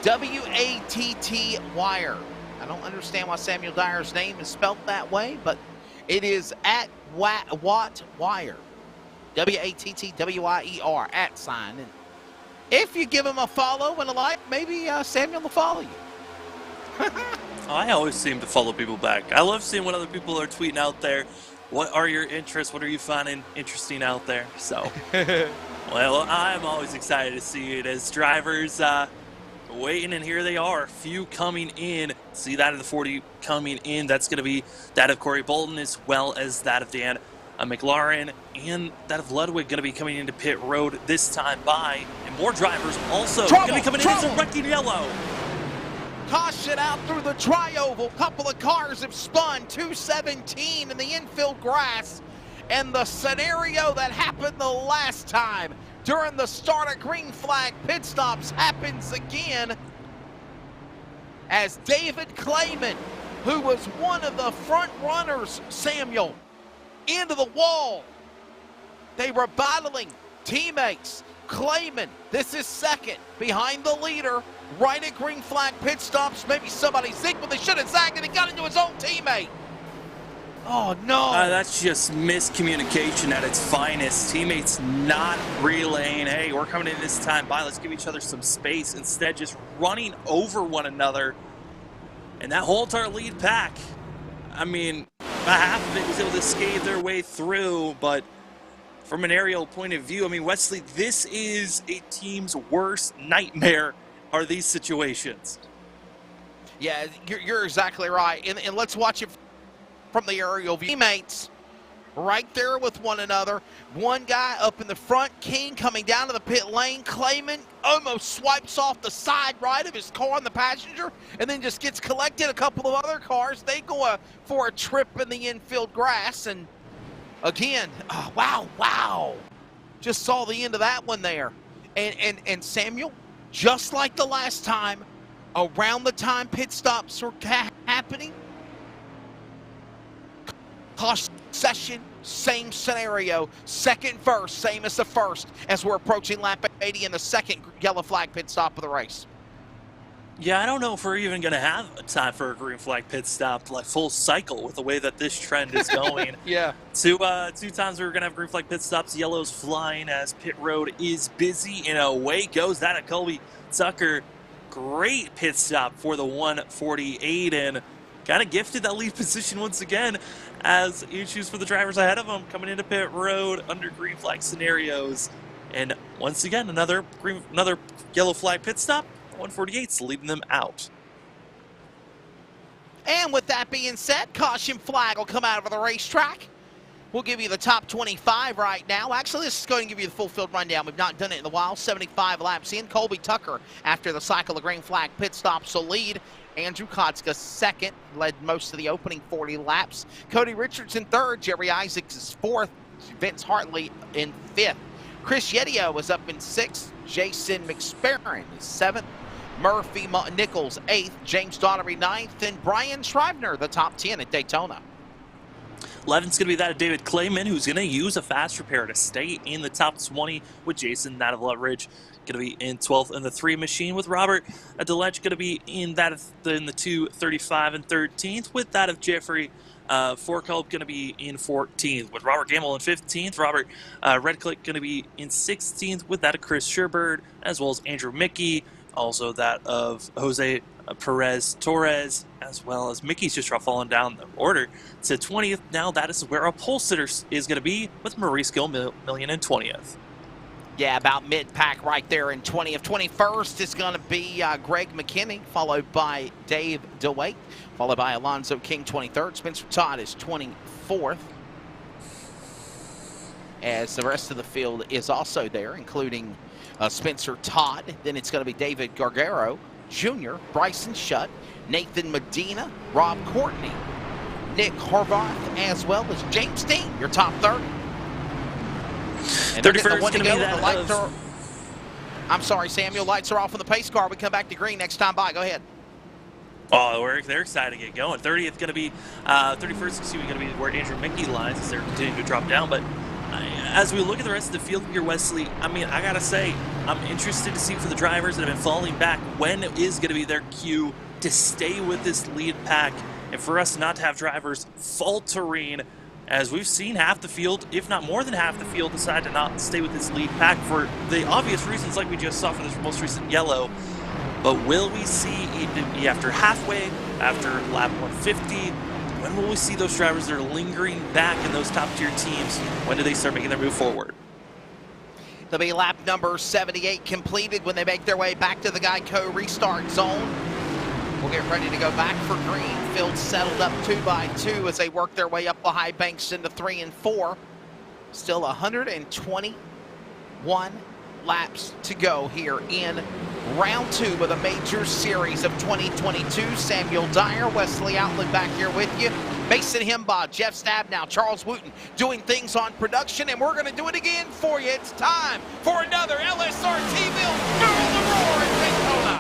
WATT Wire. I don't understand why Samuel Dyer's name is spelled that way, but it is at Watt Wire. WATTWIER at sign. And if you give him a follow and a like, maybe Samuel will follow you. I always seem to follow people back. I love seeing what other people are tweeting out there. What are your interests? What are you finding interesting out there? So, well, I'm always excited to see it as drivers waiting, and here they are. A few coming in. See that of the 40 coming in. That's going to be that of Corey Bolton, as well as that of Dan McLaren, and that of Ludwig going to be coming into pit road this time by. And more drivers also going to be coming in as a wrecking yellow. Caution out through the tri-oval. Couple of cars have spun. 217 in the infield grass. And the scenario that happened the last time during the start of green flag pit stops happens again, as David Clayman, who was one of the front runners, Samuel, into the wall. They were battling teammates. Clayman, this is second behind the leader, right at green flag pit stops. Maybe somebody zigged, but they should have zagged, and he got into his own teammate. Oh, no. That's just miscommunication at its finest. Teammates not relaying, hey, we're coming in this time by, let's give each other some space. Instead, just running over one another. And that whole entire lead pack, I mean, half of it was able to skate their way through, but from an aerial point of view, I mean, Wesley, this is a team's worst nightmare, are these situations. Yeah, you're exactly right. And let's watch it from the aerial view. Teammates right there with one another. One guy up in the front, King coming down to the pit lane. Clayman almost swipes off the side right of his car on the passenger, and then just gets collected. A couple of other cars, they go for a trip in the infield grass. And again, wow. Just saw the end of that one there. And Samuel, just like the last time, around the time pit stops were happening, Caution session, same scenario. Second verse, same as the first, as we're approaching lap 80 in the second yellow flag pit stop of the race. Yeah, I don't know if we're even going to have a time for a green flag pit stop, like full cycle with the way that this trend is going. Yeah. Two times we were going to have green flag pit stops, yellows flying as pit road is busy, and away goes that of Colby Tucker. Great pit stop for the 148, and kind of gifted that lead position once again as issues for the drivers ahead of him coming into pit road under green flag scenarios. And once again, another yellow flag pit stop. 148's leading them out. And with that being said, caution flag will come out of the racetrack. We'll give you the top 25 right now. Actually, this is going to give you the full field rundown. We've not done it in a while. 75 laps in. Colby Tucker, after the cycle of green flag pit stops, will lead. Andrew Kotska second, led most of the opening 40 laps. Cody Richardson third. Jerry Isaacs is fourth. Vince Hartley in fifth. Chris Yedio is up in sixth. Jason McSparron is seventh. Murphy Nichols 8th, James Daughtery 9th, and Brian Schreibner, the top 10 at Daytona. 11's going to be that of David Clayman, who's going to use a fast repair to stay in the top 20 with Jason Natavletridge going to be in 12th in the 3 machine, with Robert Deletch going to be in the 235 and 13th, with that of Jeffrey Forkolb going to be in 14th, with Robert Gamble in 15th, Robert Redcliffe going to be in 16th, with that of Chris Sherbird, as well as Andrew Mickey. Also that of Jose Perez Torres, as well as Mickey's just falling down the order to 20th. Now that is where a pole sitter is going to be, with Maurice Gilmillion in 20th. Yeah, about mid-pack right there in 20th. 21st is going to be Greg McKinney, followed by Dave DeWaite, followed by Alonzo King 23rd. Spencer Todd is 24th. As the rest of the field is also there, including Spencer Todd. Then it's going to be David Gargaro Jr., Bryson Shutt, Nathan Medina, Rob Courtney, Nick Horvath, as well as James Dean, your top 30. And 31st is going to be that I'm sorry, Samuel. Lights are off on the pace car. We come back to green next time by. Go ahead. Oh, they're excited to get going. 30th going to be, 31st going to be where Andrew Mickey lies as they're continuing to drop down. But as we look at the rest of the field here, Wesley, I mean, I got to say, I'm interested to see for the drivers that have been falling back when it is going to be their cue to stay with this lead pack, and for us not to have drivers faltering, as we've seen half the field, if not more than half the field, decide to not stay with this lead pack for the obvious reasons like we just saw for this most recent yellow. But will we see, after halfway, after lap 150, when will we see those drivers that are lingering back in those top-tier teams? When do they start making their move forward? There'll be lap number 78 completed when they make their way back to the Geico restart zone. We'll get ready to go back for green. Field settled up 2 by 2 as they work their way up the high banks into 3 and 4. Still 121 laps to go here in round 2 of the Major Series of 2022. Samuel Dyer, Wesley Outlet back here with you. Mason Himbaugh, Jeff Stabnow, Charles Wooten doing things on production, and we're going to do it again for you. It's time for another LSRTV Feel the Roar in Daytona.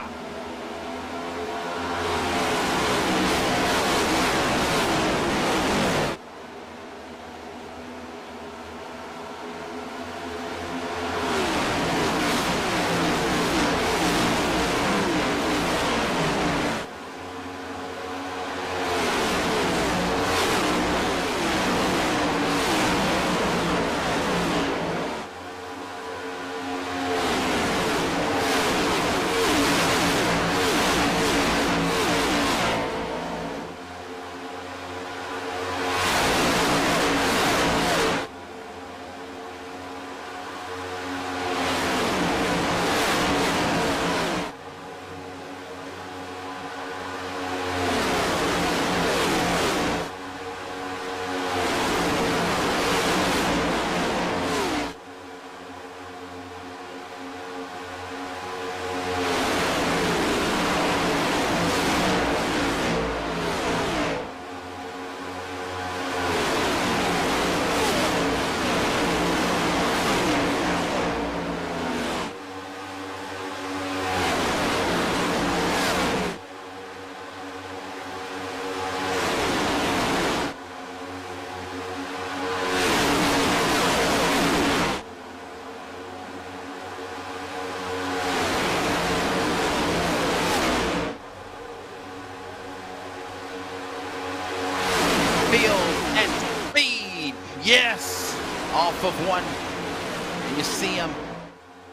off of one. And you see him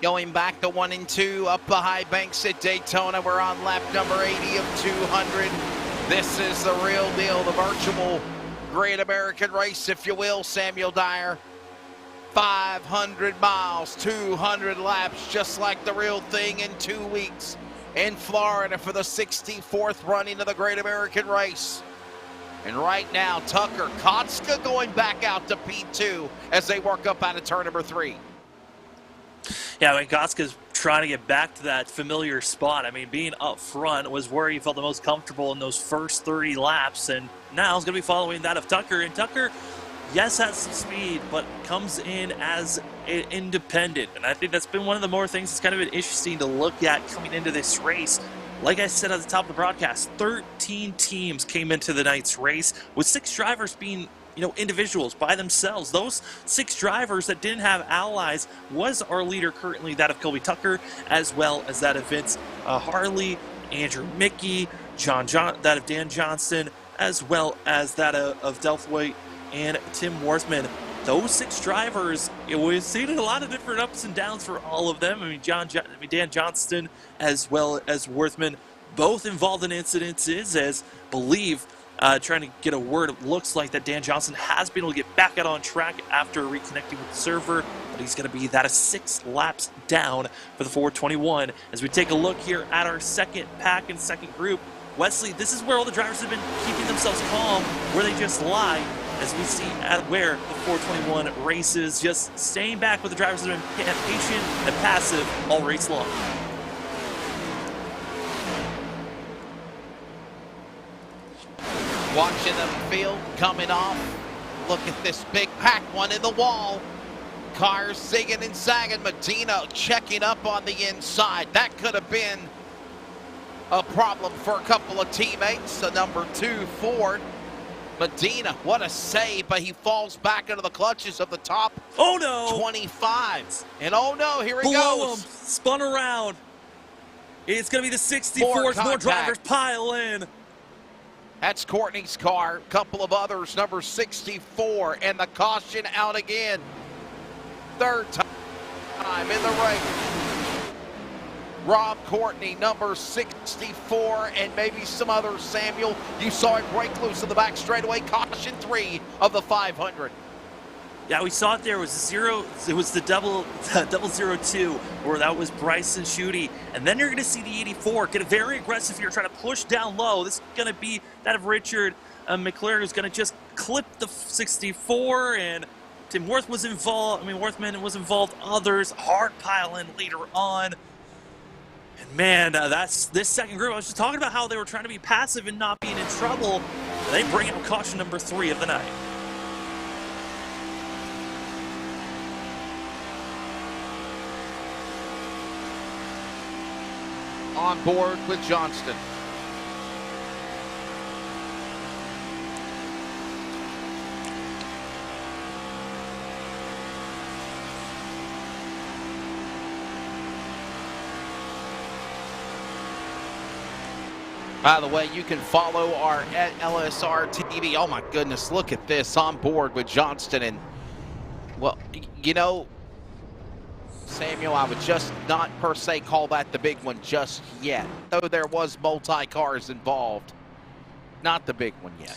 going back to 1 and 2 up the high banks at Daytona. We're on lap number 80 of 200. This is the real deal, the virtual Great American Race, if you will, Samuel Dyer. 500 miles, 200 laps, just like the real thing in 2 weeks in Florida for the 64th running of the Great American Race. And right now, Tucker Kotska going back out to P2 as they work up out of turn number 3. Yeah, I mean, Kotska's trying to get back to that familiar spot. I mean, being up front was where he felt the most comfortable in those first 30 laps, and now he's going to be following that of Tucker. And Tucker, yes, has some speed, but comes in as an independent. And I think that's been one of the more things that's kind of been interesting to look at coming into this race. Like I said at the top of the broadcast, 13 teams came into the night's race, with 6 drivers being, individuals by themselves. Those 6 drivers that didn't have allies was our leader currently, that of Colby Tucker, as well as that of Vince Harley, Andrew Mickey, that of Dan Johnston, as well as that of Delph White and Tim Worthman. Those 6 drivers, we've seen a lot of different ups and downs for all of them. I mean, Dan Johnston as well as Worthman, both involved in incidences, as believe trying to get a word. It looks like that Dan Johnston has been able to get back out on track after reconnecting with the server, but he's going to be that of 6 laps down for the 421. As we take a look here at our second pack and second group, Wesley, this is where all the drivers have been keeping themselves calm, where they just lie, as we see at where the 421 races, just staying back with the drivers that have been patient and passive all race long. Watching the field coming off. Look at this big pack one in the wall. Cars zigging and zagging. Medina checking up on the inside. That could have been a problem for a couple of teammates. The number 2 Ford. Medina, what a save, but he falls back into the clutches of the top. Oh no! 25. And oh no, here he Below goes. him, spun around. It's going to be the 64th. More drivers pile in. That's Courtney's car. Couple of others, number 64, and the caution out again. Third time in the race. Rob Courtney, number 64, and maybe some others. Samuel, you saw it break loose in the back straightaway. Caution 3 of the 500. Yeah, we saw it there. It was the double 02, where that was Bryson Schutte. And then you're going to see the 84 get very aggressive here, trying to push down low. This is going to be that of Richard McClure, who's going to just clip the 64. And Tim Worthman was involved. Others hard pile in later on. And man, that's this second group. I was just talking about how they were trying to be passive and not being in trouble. And they bring out caution number 3 of the night. On board with Johnston. By the way, you can follow our at LSRTV. Oh my goodness, look at this. On board with Johnston. And, well, Samuel, I would just not per se call that the big one just yet. Though there was multi-cars involved. Not the big one yet.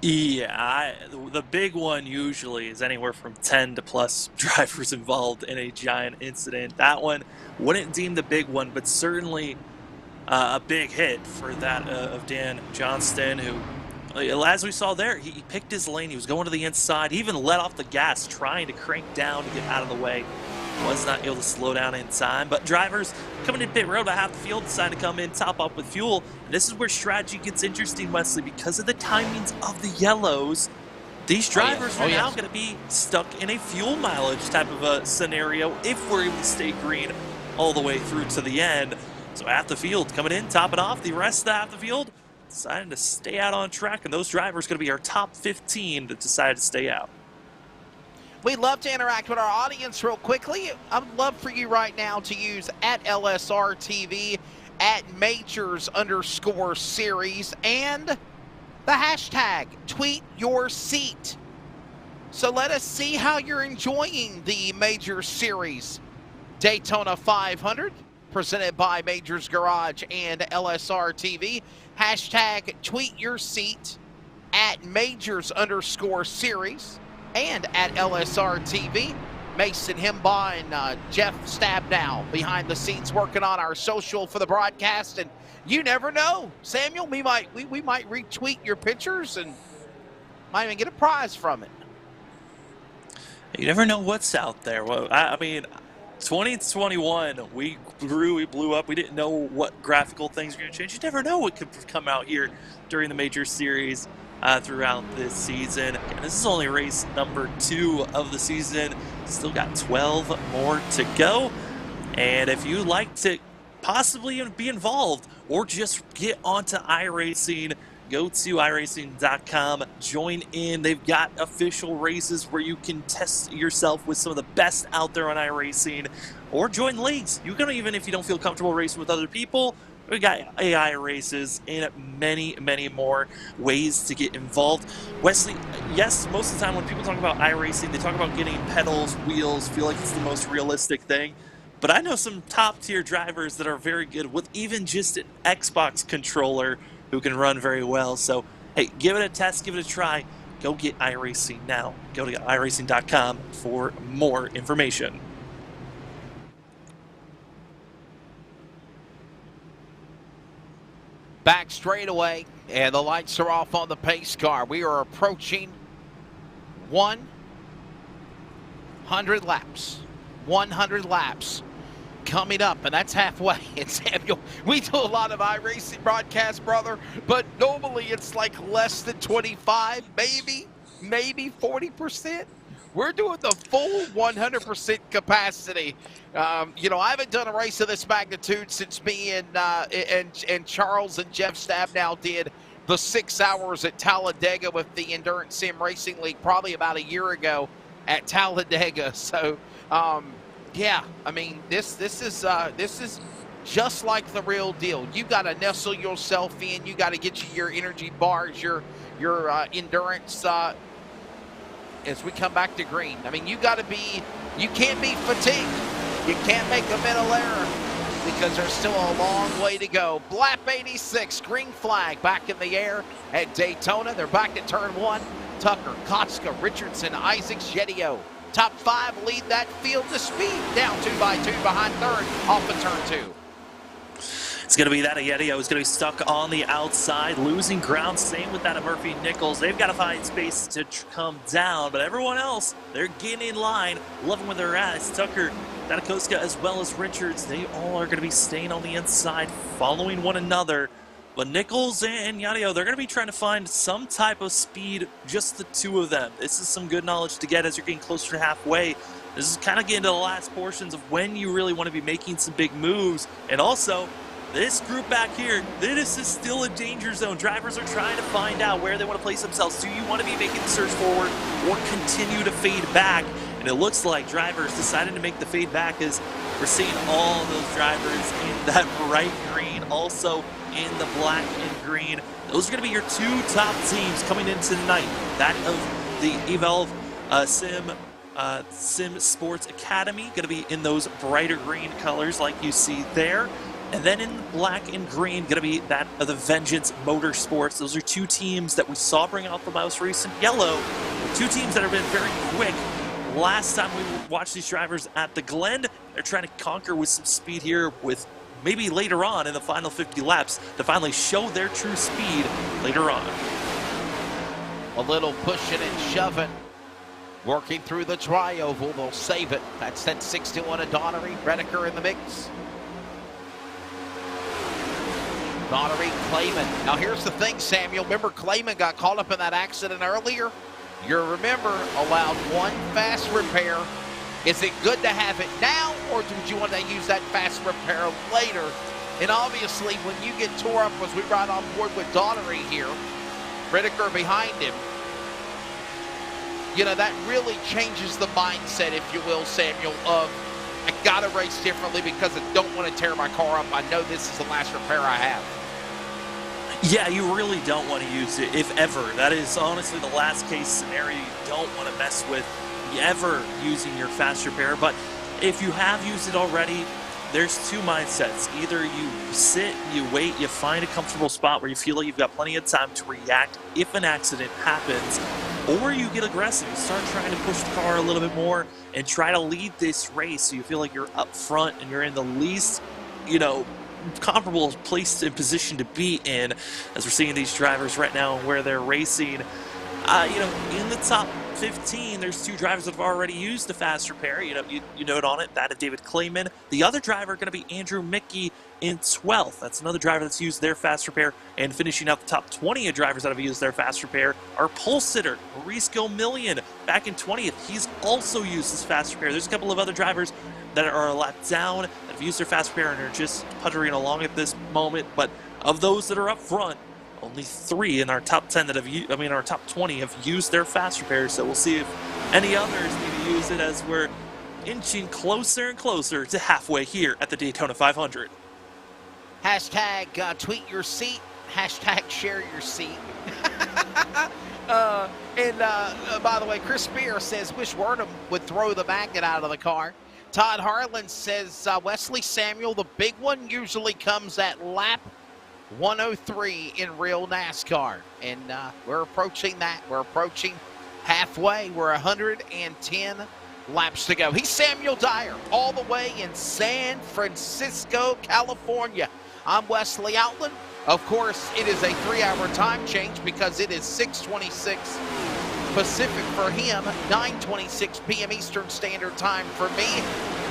Yeah, the big one usually is anywhere from 10 to plus drivers involved in a giant incident. That one wouldn't deem the big one, but certainly a big hit for that of Dan Johnston, who, as we saw there, he picked his lane. He was going to the inside. He even let off the gas, trying to crank down to get out of the way. Was not able to slow down in time, but drivers coming in pit road about half the field decided to come in, top up with fuel. And this is where strategy gets interesting, Wesley, because of the timings of the yellows. These drivers are now going to be stuck in a fuel mileage type of a scenario if we're able to stay green all the way through to the end. So half the field coming in, topping off. The rest of the half the field deciding to stay out on track, and those drivers are going to be our top 15 that decide to stay out. We'd love to interact with our audience real quickly. I would love for you right now to use at LSRTV, at Majors_series, and the hashtag tweet your seat. So let us see how you're enjoying the Major Series Daytona 500, presented by Majors Garage and LSRTV. Hashtag tweet your seat at Majors_series and at LSRTV. Mason Himbaugh and Jeff Stabnow behind the scenes working on our social for the broadcast. And you never know, Samuel, we might retweet your pictures and might even get a prize from it. You never know what's out there. Well, I mean, 2021, we grew, we blew up. We didn't know what graphical things were going to change. You never know what could come out here during the Major Series throughout this season. Again, this is only race number 2 of the season. Still got 12 more to go. And if you'd like to possibly be involved or just get onto iRacing, go to iRacing.com, join in. They've got official races where you can test yourself with some of the best out there on iRacing, or join leagues. You can, even if you don't feel comfortable racing with other people, we got AI races and many, many more ways to get involved. Wesley, yes, most of the time when people talk about iRacing, they talk about getting pedals, wheels, feel like it's the most realistic thing. But I know some top-tier drivers that are very good with even just an Xbox controller who can run very well. So, hey, give it a test, give it a try. Go get iRacing now. Go to iRacing.com for more information. Back straightaway, and the lights are off on the pace car. We are approaching 100 laps. 100 laps coming up, and that's halfway. And Samuel, we do a lot of iRacing broadcasts, brother, but normally it's like less than 25, maybe 40%. We're doing the full 100% capacity. You know, I haven't done a race of this magnitude since me and Charles and Jeff Stabnow did the 6 hours at Talladega with the Endurance Sim Racing League probably about a year ago at Talladega. So, yeah, I mean, this is just like the real deal. You got to nestle yourself in. You got to get your energy bars, your endurance. As we come back to green, I mean, you can't be fatigued. You can't make a mental error because there's still a long way to go. Lap 86, green flag back in the air at Daytona. They're back to turn 1. Tucker, Kotska, Richardson, Isaacs, Yedio. Top 5 lead that field to speed. Down 2 by 2 behind third off of turn 2. It's going to be that Yedio is going to be stuck on the outside, losing ground. Same with that of Murphy Nichols. They've got to find space to come down, but everyone else, they're getting in line, loving where they're at. It's Tucker, Datakoska, as well as Richards. They all are going to be staying on the inside, following one another. But Nichols and Yedio, they're going to be trying to find some type of speed, just the two of them. This is some good knowledge to get as you're getting closer to halfway. This is kind of getting to the last portions of when you really want to be making some big moves. And also, this group back here, this is still a danger zone. Drivers are trying to find out where they want to place themselves. Do you want to be making the surge forward or continue to fade back? And it looks like drivers decided to make the fade back as we're seeing all those drivers in that bright green, also in the black and green. Those are going to be your 2 top teams coming into tonight. That of the Evolve Sim Sports Academy, going to be in those brighter green colors like you see there. And then in black and green, going to be that of the Vengeance Motorsports. Those are 2 teams that we saw bring out the most recent yellow. 2 teams that have been very quick. Last time we watched these drivers at the Glen, they're trying to conquer with some speed here, with maybe later on in the final 50 laps to finally show their true speed later on. A little pushing and shoving. Working through the tri-oval. They'll save it. That's that 61 of Donnery. Redeker in the mix. Donnery, Clayman. Now here's the thing, Samuel. Remember Clayman got caught up in that accident earlier? You remember, allowed 1 fast repair. Is it good to have it now, or would you want to use that fast repair later? And obviously, when you get tore up, as we ride on board with Donnery here, Redeker behind him, you know, that really changes the mindset, if you will, Samuel, of I got to race differently because I don't want to tear my car up. I know this is the last repair I have. Yeah, you really don't want to use it, if ever. That is honestly the last case scenario you don't want to mess with ever using your fast repair. But if you have used it already, there's two mindsets. Either you sit, you wait, you find a comfortable spot where you feel like you've got plenty of time to react if an accident happens, or you get aggressive. You start trying to push the car a little bit more and try to lead this race so you feel like you're up front and you're in the least, comparable place and position to be in, as we're seeing these drivers right now where they're racing. In the top 15, there's two drivers that have already used the fast repair. You note on it that of David Clayman. The other driver going to be Andrew Mickey in 12th. That's another driver that's used their fast repair. And finishing out the top 20 of drivers that have used their fast repair are pole sitter Maurice Gilmillion back in 20th. He's also used his fast repair. There's a couple of other drivers that are a lap down that have used their fast repair and are just puttering along at this moment. But of those that are up front, only 3 in our top 10 that have our top 20 have used their fast repair. So we'll see if any others need to use it as we're inching closer and closer to halfway here at the Daytona 500. Hashtag tweet your seat. Hashtag share your seat. By the way, Chris Spear says, wish Wordham would throw the magnet out of the car. Todd Harlan says, Wesley Samuel, the big one usually comes at lap 103 in real NASCAR. And we're approaching that. We're approaching halfway. We're 110 laps to go. He's Samuel Dyer, all the way in San Francisco, California. I'm Wesley Outland. Of course, it is a 3-hour time change because it is 6:26 Pacific for him, 9:26 p.m. Eastern Standard Time for me.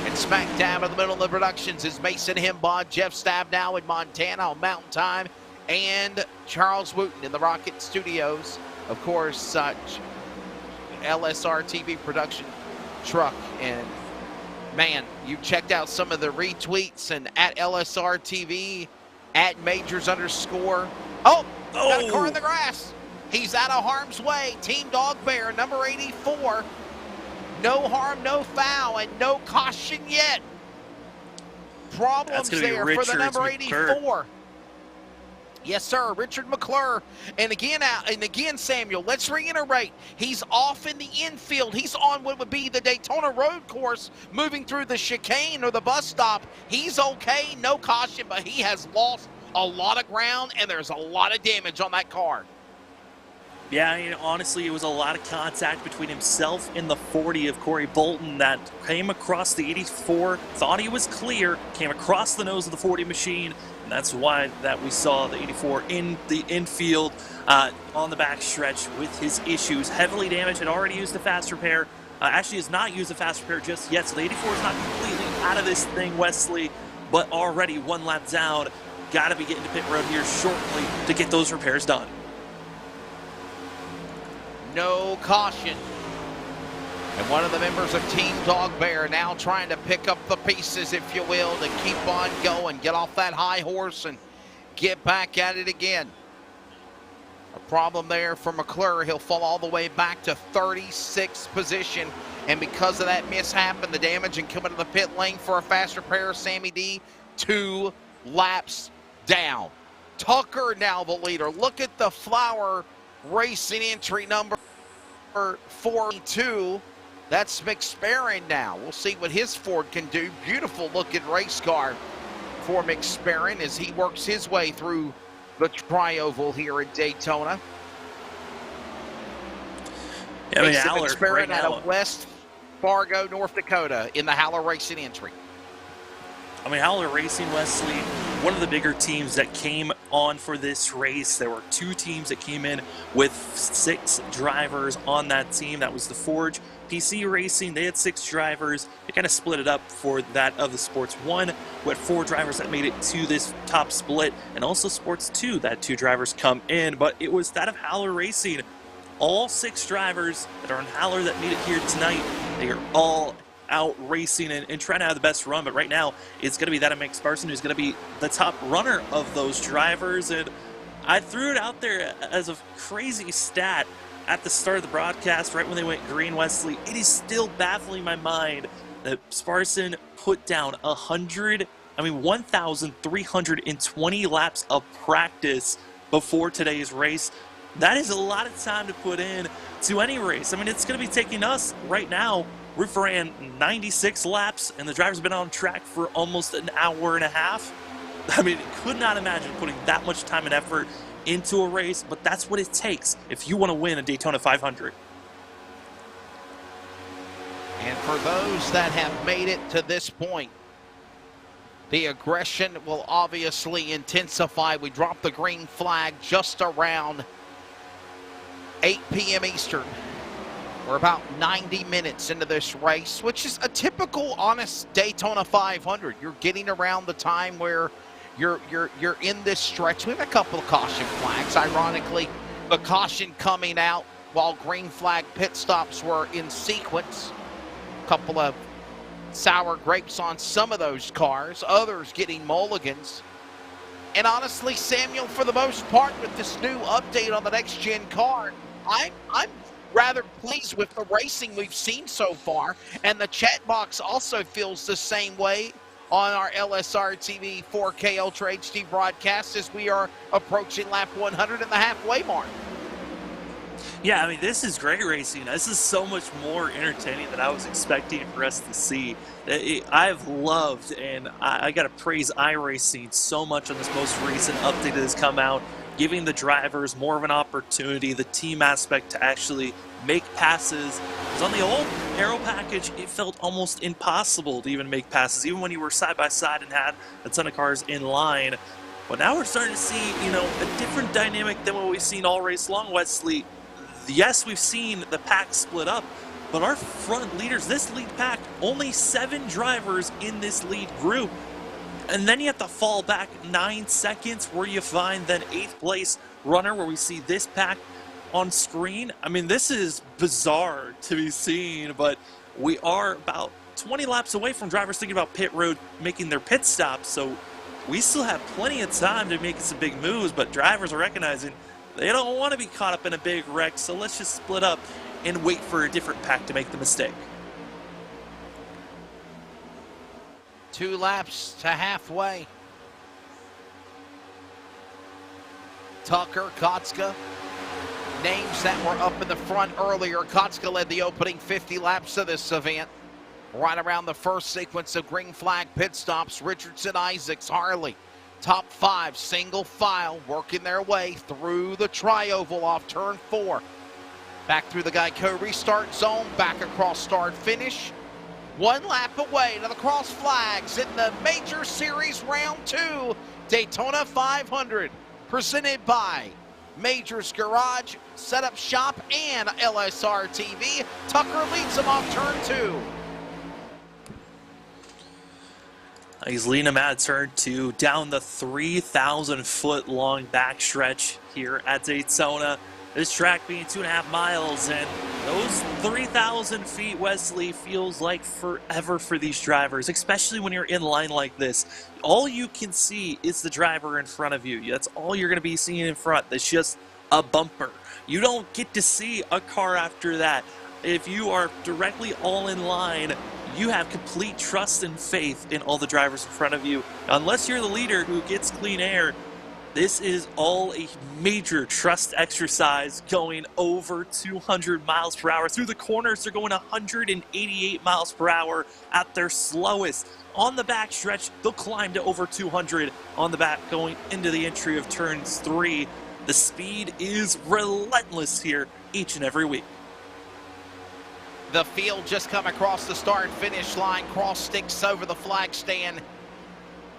And smack dab in the middle of the productions is Mason Himbaugh, Jeff Stabnow in Montana on Mountain Time, and Charles Wooten in the Rocket Studios. Of course, LSRTV production truck. And man, you checked out some of the retweets, and at LSRTV, at Majors _. Oh, got a car in the grass. He's out of harm's way. Team Dog Bear, number 84. No harm, no foul, and no caution yet. Problems there for the number 84. Yes, sir, Richard McClure. And again, Samuel, let's reiterate. He's off in the infield. He's on what would be the Daytona road course, moving through the chicane or the bus stop. He's okay, no caution, but he has lost a lot of ground, and there's a lot of damage on that car. Yeah, honestly, it was a lot of contact between himself and the 40 of Corey Bolton that came across the 84, thought he was clear, came across the nose of the 40 machine, and that's why that we saw the 84 in the infield on the backstretch with his issues. Heavily damaged, had already used the fast repair. Actually has not used the fast repair just yet, so the 84 is not completely out of this thing, Wesley, but already 1 lap down. Got to be getting to pit road here shortly to get those repairs done. No caution. And one of the members of Team Dog Bear now trying to pick up the pieces, if you will, to keep on going, get off that high horse and get back at it again. A problem there for McClure. He'll fall all the way back to 36th position. And because of that mishap and the damage and coming to the pit lane for a fast repair, Sammy D, 2 laps down. Tucker now the leader. Look at the Flower Racing entry number 42. That's McSparron now. We'll see what his Ford can do. Beautiful looking race car for McSparron as he works his way through the tri-oval here in Daytona. Yeah, McSparron right out of West Fargo, North Dakota in the Haller Racing entry. Haller Racing, Wesley, one of the bigger teams that came on for this race. There were 2 teams that came in with 6 drivers on that team. That was the Forge PC Racing. They had 6 drivers. They kind of split it up for that of the Sports 1, who had 4 drivers that made it to this top split, and also Sports 2, that 2 drivers come in. But it was that of Haller Racing. All 6 drivers that are on Haller that made it here tonight, they are all out racing and trying to have the best run. But right now, it's going to be that of McSparson who's going to be the top runner of those drivers. And I threw it out there as a crazy stat at the start of the broadcast, right when they went green, Wesley. It is still baffling my mind that Sparson put down 1,320 laps of practice before today's race. That is a lot of time to put in to any race. I mean, it's going to be taking us right now. We've ran 96 laps, and the driver's been on track for almost an hour and a half. I mean, could not imagine putting that much time and effort into a race, but that's what it takes if you want to win a Daytona 500. And for those that have made it to this point, the aggression will obviously intensify. We drop the green flag just around 8 p.m. Eastern. We're about 90 minutes into this race, which is a typical, honest Daytona 500. You're getting around the time where you're in this stretch. We have a couple of caution flags. Ironically, the caution coming out while green flag pit stops were in sequence. A couple of sour grapes on some of those cars, others getting mulligans. And honestly, Samuel, for the most part, with this new update on the next-gen car, I'm rather pleased with the racing we've seen so far, and the chat box also feels the same way on our LSRTV 4K Ultra HD broadcast as we are approaching lap 100 and the halfway mark. Yeah, I mean, this is great racing. This is so much more entertaining than I was expecting for us to see. I've loved, and I got to praise iRacing so much on this most recent update that has come out, giving the drivers more of an opportunity, the team aspect to actually make passes. Because on the old aero package, it felt almost impossible to even make passes, even when you were side by side and had a ton of cars in line. But now we're starting to see, a different dynamic than what we've seen all race long, Wesley. Yes, we've seen the pack split up, but our front leaders, this lead pack, only 7 drivers in this lead group. And then you have to fall back 9 seconds where you find that 8th place runner where we see this pack on screen. I mean, this is bizarre to be seen, but we are about 20 laps away from drivers thinking about pit road making their pit stops. So we still have plenty of time to make some big moves, but drivers are recognizing they don't want to be caught up in a big wreck, so let's just split up and wait for a different pack to make the mistake. 2 laps to halfway. Tucker, Kotska, names that were up in the front earlier. Kotska led the opening 50 laps of this event. Right around the first sequence of green flag pit stops, Richardson, Isaacs, Harley. Top 5, single file, working their way through the tri-oval off turn 4. Back through the Geico restart zone, back across start finish. 1 lap away to the cross flags in the Major Series Round 2 Daytona 500, presented by Majors Garage, Setup Shop, and LSRTV. Tucker leads them off turn 2. He's leading him at turn 2 down the 3,000-foot long backstretch here at Daytona. This track being 2.5 miles, and those 3,000 feet, Wesley, feels like forever for these drivers, especially when you're in line like this. All you can see is the driver in front of you. That's all you're going to be seeing in front. That's just a bumper. You don't get to see a car after that. If you are directly all in line, you have complete trust and faith in all the drivers in front of you. Unless you're the leader who gets clean air, this is all a major trust exercise, going over 200 miles per hour. Through the corners, they're going 188 miles per hour at their slowest. On the back stretch, they'll climb to over 200 on the back going into the entry of turns 3. The speed is relentless here each and every week. The field just come across the start-finish line. Cross sticks over the flag stand.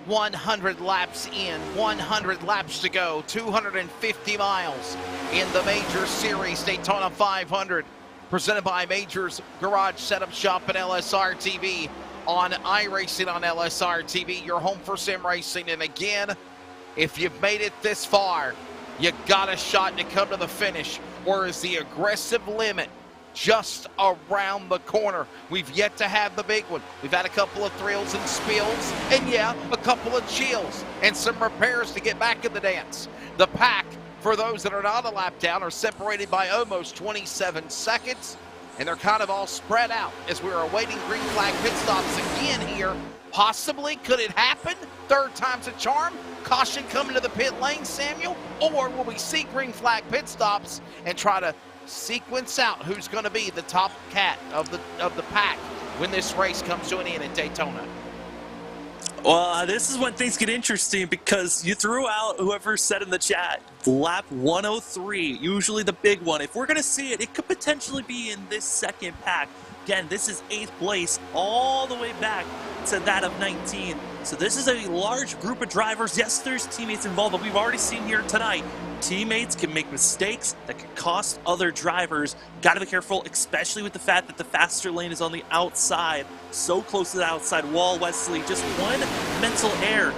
100 laps in, 100 laps to go, 250 miles in the Major Series Daytona 500, presented by Majors Garage Setup Shop and LSRTV on iRacing on LSRTV, your home for sim racing. And again, if you've made it this far, you got a shot to come to the finish, or is the aggressive limit just around the corner? We've yet to have the big one. We've had a couple of thrills and spills, and yeah, a couple of chills and some repairs to get back in the dance. The pack, for those that are not a lap down, are separated by almost 27 seconds. and they're kind of all spread out as we're awaiting green flag pit stops again here. Possibly, could it happen? Third time's a charm. Caution coming to the pit lane, Samuel, or will we see green flag pit stops and try to sequence out who's going to be the top cat of the pack when this race comes to an end at Daytona? Well, this is when things get interesting because you threw out whoever said in the chat, lap 103, usually the big one. If we're going to see it, it could potentially be in this second pack. Again, this is 8th place all the way back to that of 19. So this is a large group of drivers. Yes, there's teammates involved, but we've already seen here tonight, teammates can make mistakes that can cost other drivers. Got to be careful, especially with the fact that the faster lane is on the outside, so close to the outside wall. Wesley, just one mental error.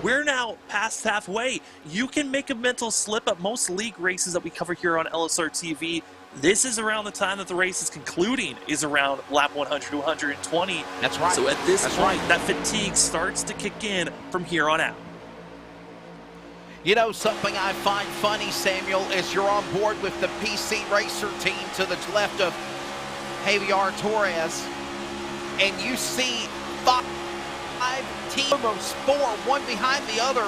We're now past halfway. You can make a mental slip at most league races that we cover here on LSRTV. This is around the time that the race is concluding, is around lap 100 to 120. That's right. So at this point, that fatigue starts to kick in from here on out. You know, something I find funny, Samuel, is you're on board with the PC Racer team to the left of Javier Torres, and you see 5 teams, almost 4, one behind the other,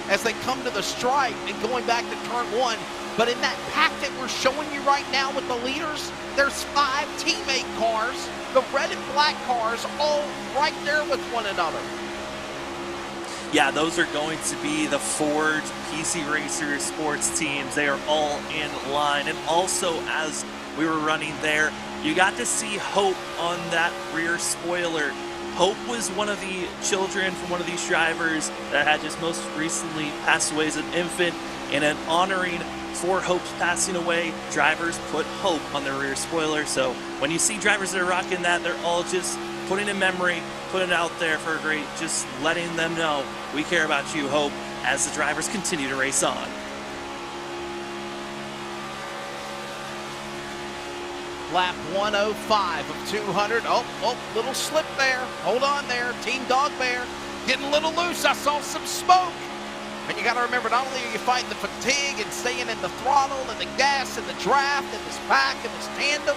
as they come to the stripe and going back to turn 1. But in that pack that we're showing you right now with the leaders, there's 5 teammate cars, the red and black cars, all right there with one another. Yeah, those are going to be the Ford PC Racer sports teams. They are all in line. And also, as we were running there, you got to see Hope on that rear spoiler. Hope was one of the children from one of these drivers that had just most recently passed away as an infant. And an honoring for Hope's passing away, drivers put Hope on their rear spoiler. So when you see drivers that are rocking that, they're all just putting in memory, putting it out there for a great, just letting them know we care about you, Hope, as the drivers continue to race on. Lap 105 of 200. Oh, little slip there. Hold on there. Team Dog Bear getting a little loose. I saw some smoke. And you got to remember, not only are you fighting the fatigue and staying in the throttle and the gas and the draft and this pack and this tandem,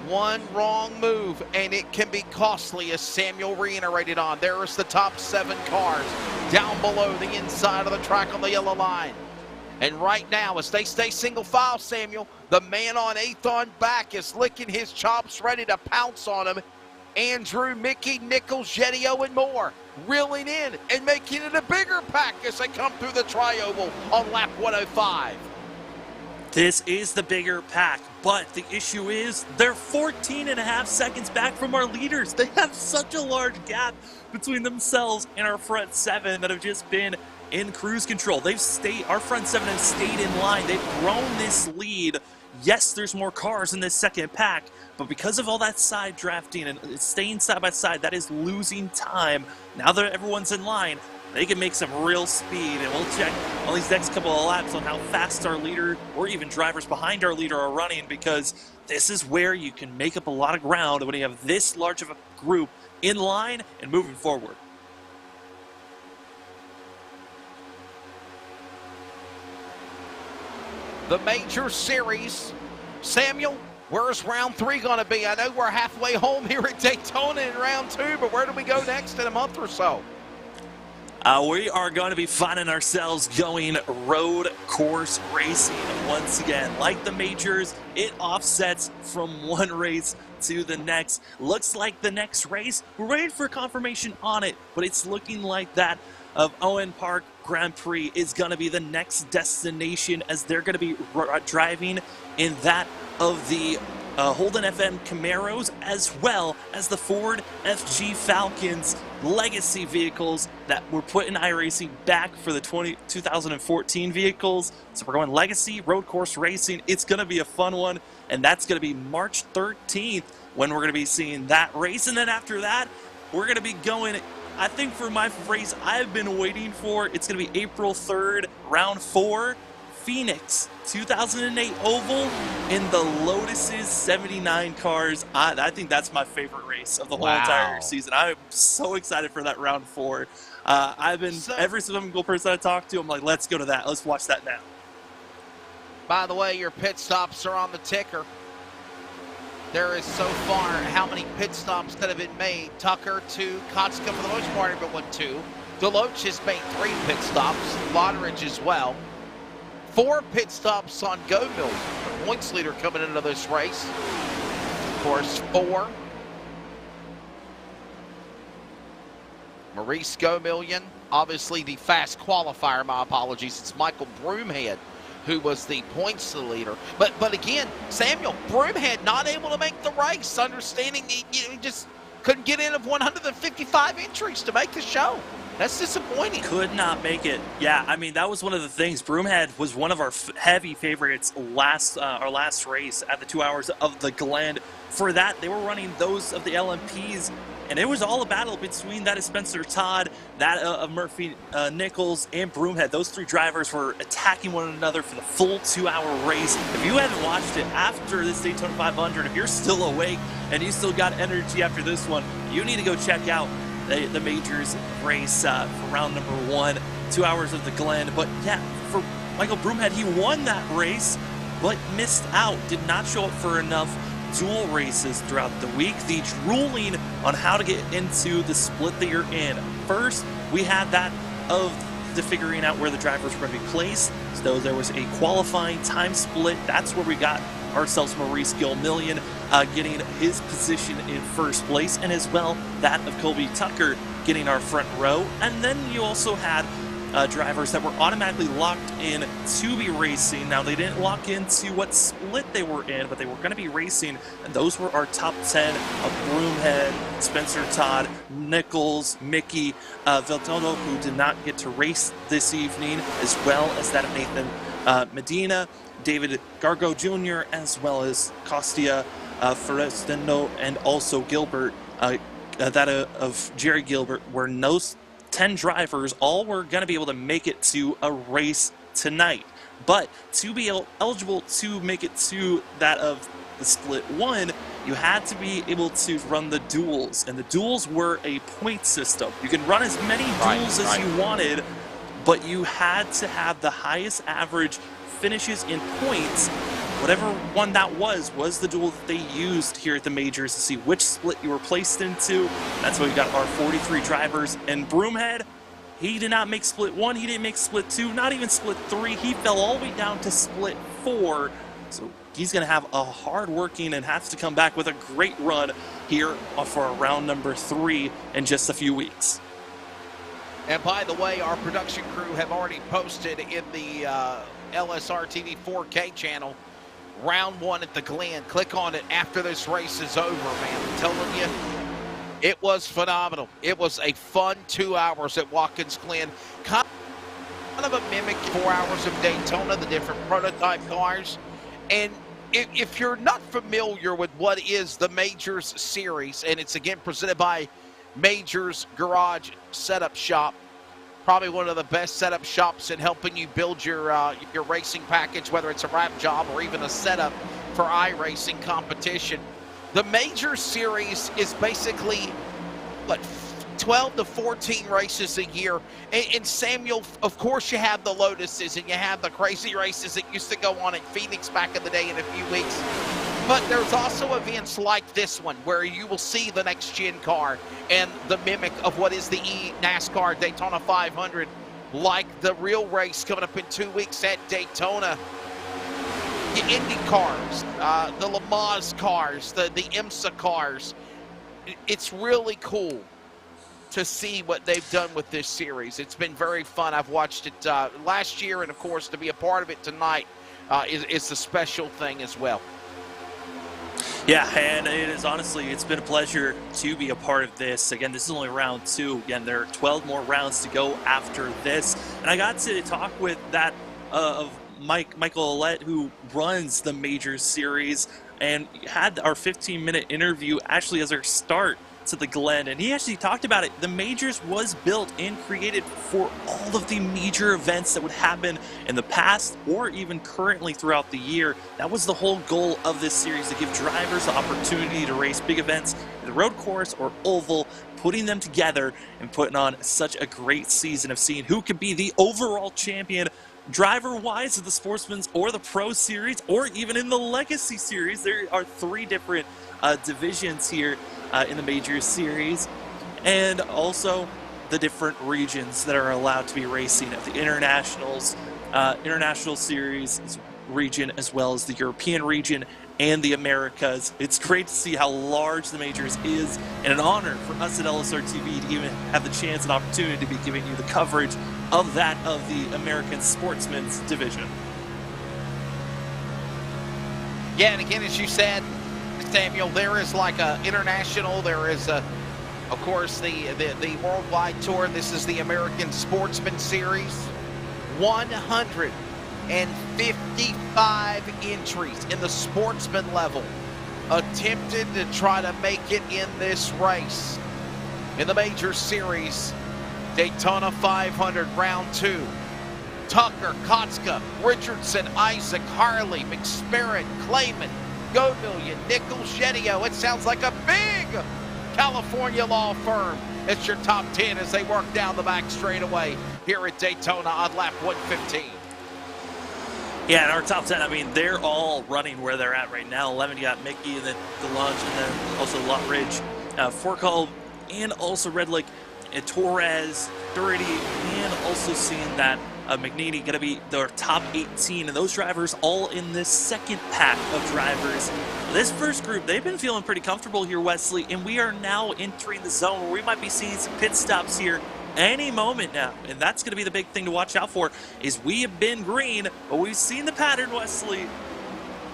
one wrong move and it can be costly, as Samuel reiterated on. There is the top 7 cars down below the inside of the track on the yellow line. And right now, as they stay single file, Samuel, the man on 8th on back is licking his chops, ready to pounce on him. Andrew, Mickey, Nichols, Jedio, and more reeling in and making it a bigger pack as they come through the tri-oval on lap 105. This is the bigger pack, but the issue is they're 14.5 seconds back from our leaders. They have such a large gap between themselves and our front 7 that have just been in cruise control. Our front 7 has stayed in line. They've grown this lead. Yes, there's more cars in this second pack, but because of all that side drafting and staying side by side, that is losing time. Now that everyone's in line, they can make some real speed, and we'll check on these next couple of laps on how fast our leader or even drivers behind our leader are running, because this is where you can make up a lot of ground when you have this large of a group in line and moving forward. The Major Series. Samuel, where's round 3 going to be? I know we're halfway home here at Daytona in round 2, but where do we go next in a month or so? We are going to be finding ourselves going road course racing once again. Like the Majors, it offsets from one race to the next. Looks like the next race, we're waiting for confirmation on it, but it's looking like that of Owen Park Grand Prix is going to be the next destination, as they're going to be driving in that of the Holden FM Camaros, as well as the Ford FG Falcons legacy vehicles that were put in iRacing back for the 2014 vehicles. So we're going legacy road course racing. It's going to be a fun one, and that's going to be March 13th when we're going to be seeing that race. And then after that, we're going to be going, I think, for my race I've been waiting for, it's going to be April 3rd, round 4, Phoenix 2008 Oval in the Lotus's 79 cars. I think that's my favorite race of the whole entire season. I'm so excited for that round 4. I've been, every single person I talk to, I'm like, let's go to that. Let's watch that now. By the way, your pit stops are on the ticker. There is so far how many pit stops that have been made. Tucker 2, Kotska for the most part, everyone 2. Deloach has made 3 pit stops. Lotteridge as well. 4 pit stops on Go Million, the points leader coming into this race. Of course, 4. Maurice Go Million, obviously the fast qualifier, my apologies. It's Michael Broomhead who was the points leader. But again, Samuel, Broomhead not able to make the race, understanding he just couldn't get in of 155 entries to make the show. That's disappointing. Could not make it. Yeah, I mean, that was one of the things. Broomhead was one of our heavy favorites our last race at the 2 hours of the Glen. For that, they were running those of the LMPs, and it was all a battle between that of Spencer Todd, that of Murphy Nichols, and Broomhead. Those 3 drivers were attacking one another for the full 2-hour race. If you haven't watched it after this Daytona 500, if you're still awake and you still got energy after this one, you need to go check out the Majors race for round number 1, 2 hours of the Glen. But yeah, for Michael Broomhead, he won that race, but missed out, did not show up for enough dual races throughout the week. The ruling on how to get into the split that you're in. First, we had that of the figuring out where the drivers were going to be placed. So there was a qualifying time split. That's where we got ourselves Maurice Gilmillion getting his position in first place, and as well that of Colby Tucker getting our front row. And then you also had drivers that were automatically locked in to be racing. Now, they didn't lock into what split they were in, but they were going to be racing, and those were our top 10 of Broomhead, Spencer Todd, Nichols, Mickey Viltono, who did not get to race this evening, as well as that of Nathan Medina, David Gargo Jr., as well as Costia Forestino, and also Gilbert, that of Jerry Gilbert, were no 10 drivers all were going to be able to make it to a race tonight. But to be eligible to make it to that of the split 1, you had to be able to run the duels, and the duels were a point system. You can run as many duels as you wanted, but you had to have the highest average finishes in points. Whatever one that was the duel that they used here at the Majors to see which split you were placed into. That's why we got our 43 drivers. And Broomhead, he did not make split 1, he didn't make split 2, not even split 3. He fell all the way down to split 4. So he's going to have a hard working and has to come back with a great run here for round number 3 in just a few weeks. And by the way, our production crew have already posted in the LSRTV 4K channel round 1 at the Glen. Click on it after this race is over, man. I'm telling you, it was phenomenal. It was a fun 2 hours at Watkins Glen. Kind of a mimic 4 hours of Daytona, the different prototype cars. And if you're not familiar with what is the Majors series, and it's again presented by Majors Garage Setup Shop, probably one of the best setup shops in helping you build your racing package, whether it's a wrap job or even a setup for iRacing competition. The Major Series is basically, what, 12 to 14 races a year. And Samuel, of course, you have the Lotuses and you have the crazy races that used to go on in Phoenix back in the day in a few weeks. But there's also events like this one where you will see the next-gen car and the mimic of what is the NASCAR Daytona 500, like the real race coming up in 2 weeks at Daytona. The Indy cars, the Le Mans cars, the IMSA cars. It's really cool to see what they've done with this series. It's been very fun. I've watched it last year, and of course, to be a part of it tonight is a special thing as well. Yeah, and it is honestly, it's been a pleasure to be a part of this. Again, this is only round 2. Again, there are 12 more rounds to go after this. And I got to talk with that of Michael Ouellette, who runs the Majors series, and had our 15-minute interview actually as our start to the Glen, and he actually talked about it. The Majors was built and created for all of the major events that would happen in the past or even currently throughout the year. That was the whole goal of this series, to give drivers the opportunity to race big events in the road course or oval, putting them together and putting on such a great season of seeing who could be the overall champion driver-wise of the Sportsman's or the Pro Series, or even in the Legacy Series. There are 3 different divisions here in the Majors Series, and also the different regions that are allowed to be racing at the Internationals, International Series region, as well as the European region and the Americas. It's great to see how large the Majors is, and an honor for us at LSRTV to even have the chance and opportunity to be giving you the coverage of that of the American Sportsman's division. Yeah, and again, as you said, Samuel, there is like a international, there is a, of course, the worldwide tour. This is the American Sportsman Series. 155 entries in the Sportsman level attempted to try to make it in this race. In the Major Series, Daytona 500, round 2. Tucker, Kotska, Richardson, Isaac, Harley, McSpirit, Clayman, Godillion, Nichols, Genio. It sounds like a big California law firm. It's your top 10 as they work down the back straightaway here at Daytona on lap 115. Yeah, in our top 10, I mean, they're all running where they're at right now. 11, you got Mickey, and then DeLonge, and then also Lot Ridge, Fort Call, and also Red Lake, and Torres, Doherty, and also seeing that McNeely going to be their top 18, and those drivers all in this second pack of drivers. This first group, they've been feeling pretty comfortable here, Wesley, and we are now entering the zone where we might be seeing some pit stops here any moment now, and that's going to be the big thing to watch out for. Is we have been green, but we've seen the pattern, Wesley.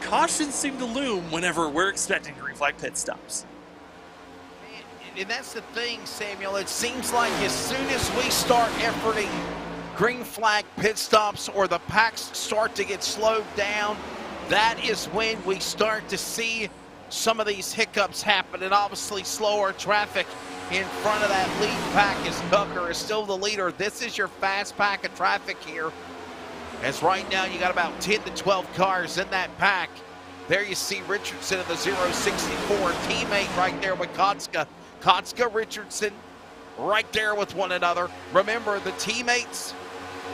Cautions seem to loom whenever we're expecting green flag pit stops. And that's the thing, Samuel. It seems like as soon as we start efforting green flag pit stops or the packs start to get slowed down, that is when we start to see some of these hiccups happen, and obviously slower traffic in front of that lead pack as Tucker is still the leader. This is your fast pack of traffic here, as right now you got about 10 to 12 cars in that pack. There you see Richardson in the 064, teammate right there with Kotska. Kotska, Richardson, right there with one another. Remember, the teammates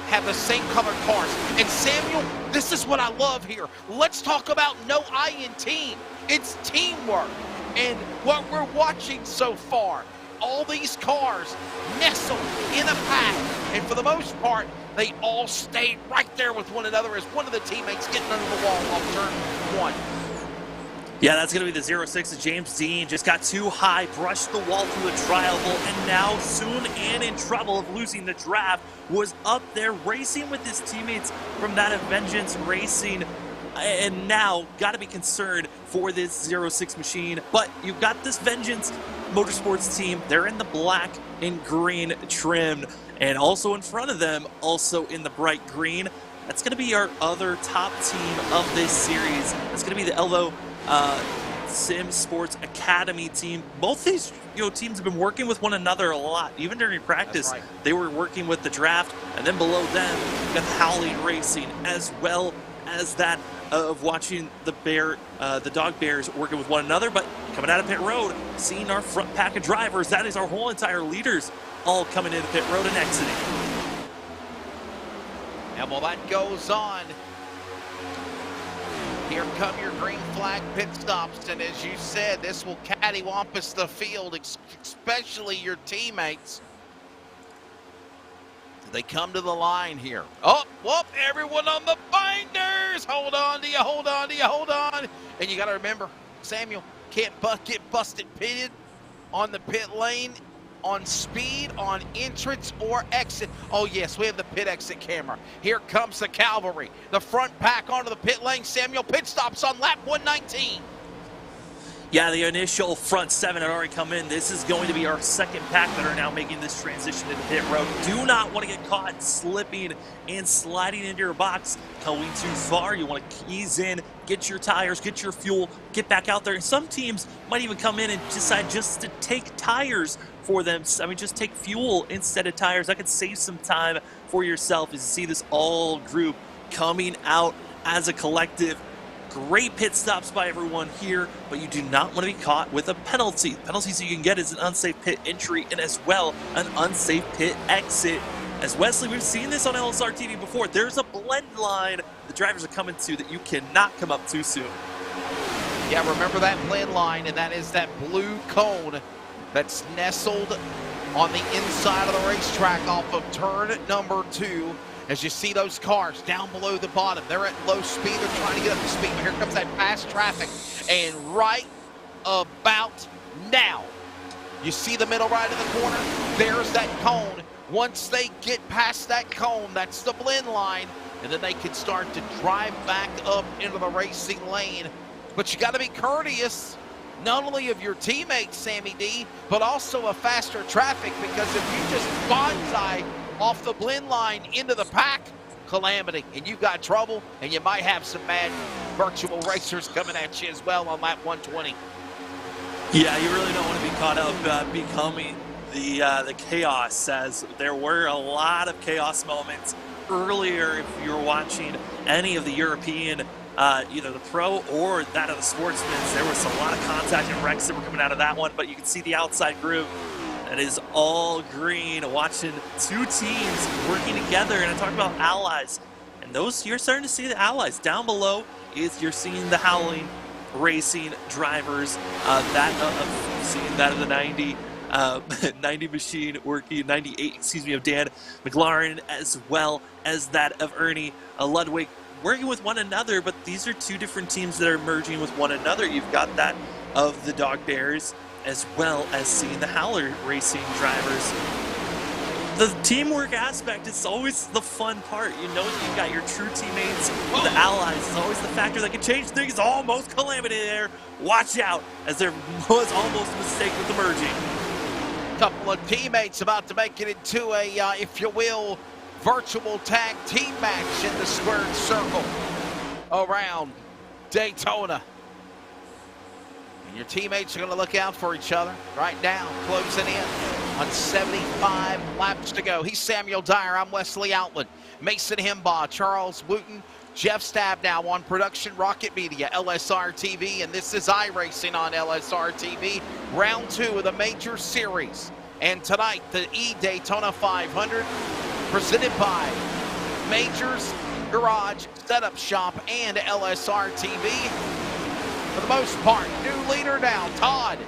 have the same color cars. And Samuel, this is what I love here. Let's talk about no I in team. It's teamwork. And what we're watching so far, all these cars nestled in a pack. And for the most part, they all stayed right there with one another as one of the teammates getting under the wall off turn 1. Yeah, that's going to be the 06 of James Dean. Just got too high, brushed the wall through a trial-able, and now soon and in trouble of losing the draft. Was up there racing with his teammates from that of Vengeance Racing, and now got to be concerned for this 06 machine. But you've got this Vengeance Motorsports team. They're in the black and green trim, and also in front of them, also in the bright green. That's going to be our other top team of this series. That's going to be the Elvo Sim Sports Academy team. Both these teams have been working with one another a lot. Even during practice, they were working with the draft, and then below them, you got Howling Racing, as well as that of watching the Dog Bears working with one another. But coming out of pit road, seeing our front pack of drivers, that is our whole entire leaders all coming into pit road and exiting. And while that goes on, here come your green flag pit stops, and as you said, this will cattywampus the field, especially your teammates. They come to the line here. Oh, whoop, everyone on the binders. Hold on to you, hold on to you, hold on. And you got to remember, Samuel, can't get busted pitted on the pit lane, on speed, on entrance or exit. Oh yes, we have the pit exit camera. Here comes the cavalry. The front pack onto the pit lane. Samuel, pit stops on lap 119. Yeah, the initial front 7 had already come in. This is going to be our second pack that are now making this transition into pit road. Do not want to get caught slipping and sliding into your box, going too far. You want to ease in, get your tires, get your fuel, get back out there. And some teams might even come in and decide just to take tires for them. I mean, just take fuel instead of tires. That could save some time for yourself as you see this all group coming out as a collective. Great pit stops by everyone here, but you do not want to be caught with a penalty. Penalties you can get is an unsafe pit entry and as well an unsafe pit exit. As Wesley, we've seen this on LSRTV before. There's a blend line the drivers are coming to that you cannot come up too soon. Yeah, remember that blend line, and that is that blue cone that's nestled on the inside of the racetrack off of turn number 2. As you see those cars down below the bottom, they're at low speed, they're trying to get up to speed, but here comes that fast traffic. And right about now, you see the middle right of the corner, there's that cone. Once they get past that cone, that's the blend line, and then they can start to drive back up into the racing lane. But you got to be courteous, not only of your teammates, Sammy D, but also a faster traffic, because if you just bonsai off the blend line into the pack, calamity, and you've got trouble, and you might have some mad virtual racers coming at you as well on lap 120. Yeah, you really don't want to be caught up becoming the chaos, as there were a lot of chaos moments earlier. If you were watching any of the European, either the pro or that of the Sportsman, there was a lot of contact and wrecks that were coming out of that one, but you can see the outside group that is all green, watching two teams working together. And I talk about allies, and those, you're starting to see the allies. Down below is you're seeing the Howling Racing drivers, seeing that of the 90 machine working, 98, excuse me, of Dan McLaren, as well as that of Ernie Ludwig, working with one another. But these are two different teams that are merging with one another. You've got that of the Dog Bears, as well as seeing the Howler Racing drivers. The teamwork aspect is always the fun part. You know that you've got your true teammates, the allies. It's always the factor that can change things. Almost calamity there. Watch out, as there was almost a mistake with the merging. Couple of teammates about to make it into a, if you will, virtual tag team match in the squared circle around Daytona. And your teammates are going to look out for each other right now, closing in on 75 laps to go. He's Samuel Dyer. I'm Wesley Outland. Mason Himbaugh, Charles Wooten, Jeff Stabnow on production, Rocket Media, LSRTV, and this is iRacing on LSRTV. Round 2 of the Major Series. And tonight, the Daytona 500, presented by Majors Garage Setup Shop and LSRTV. For the most part, new leader now, Todd.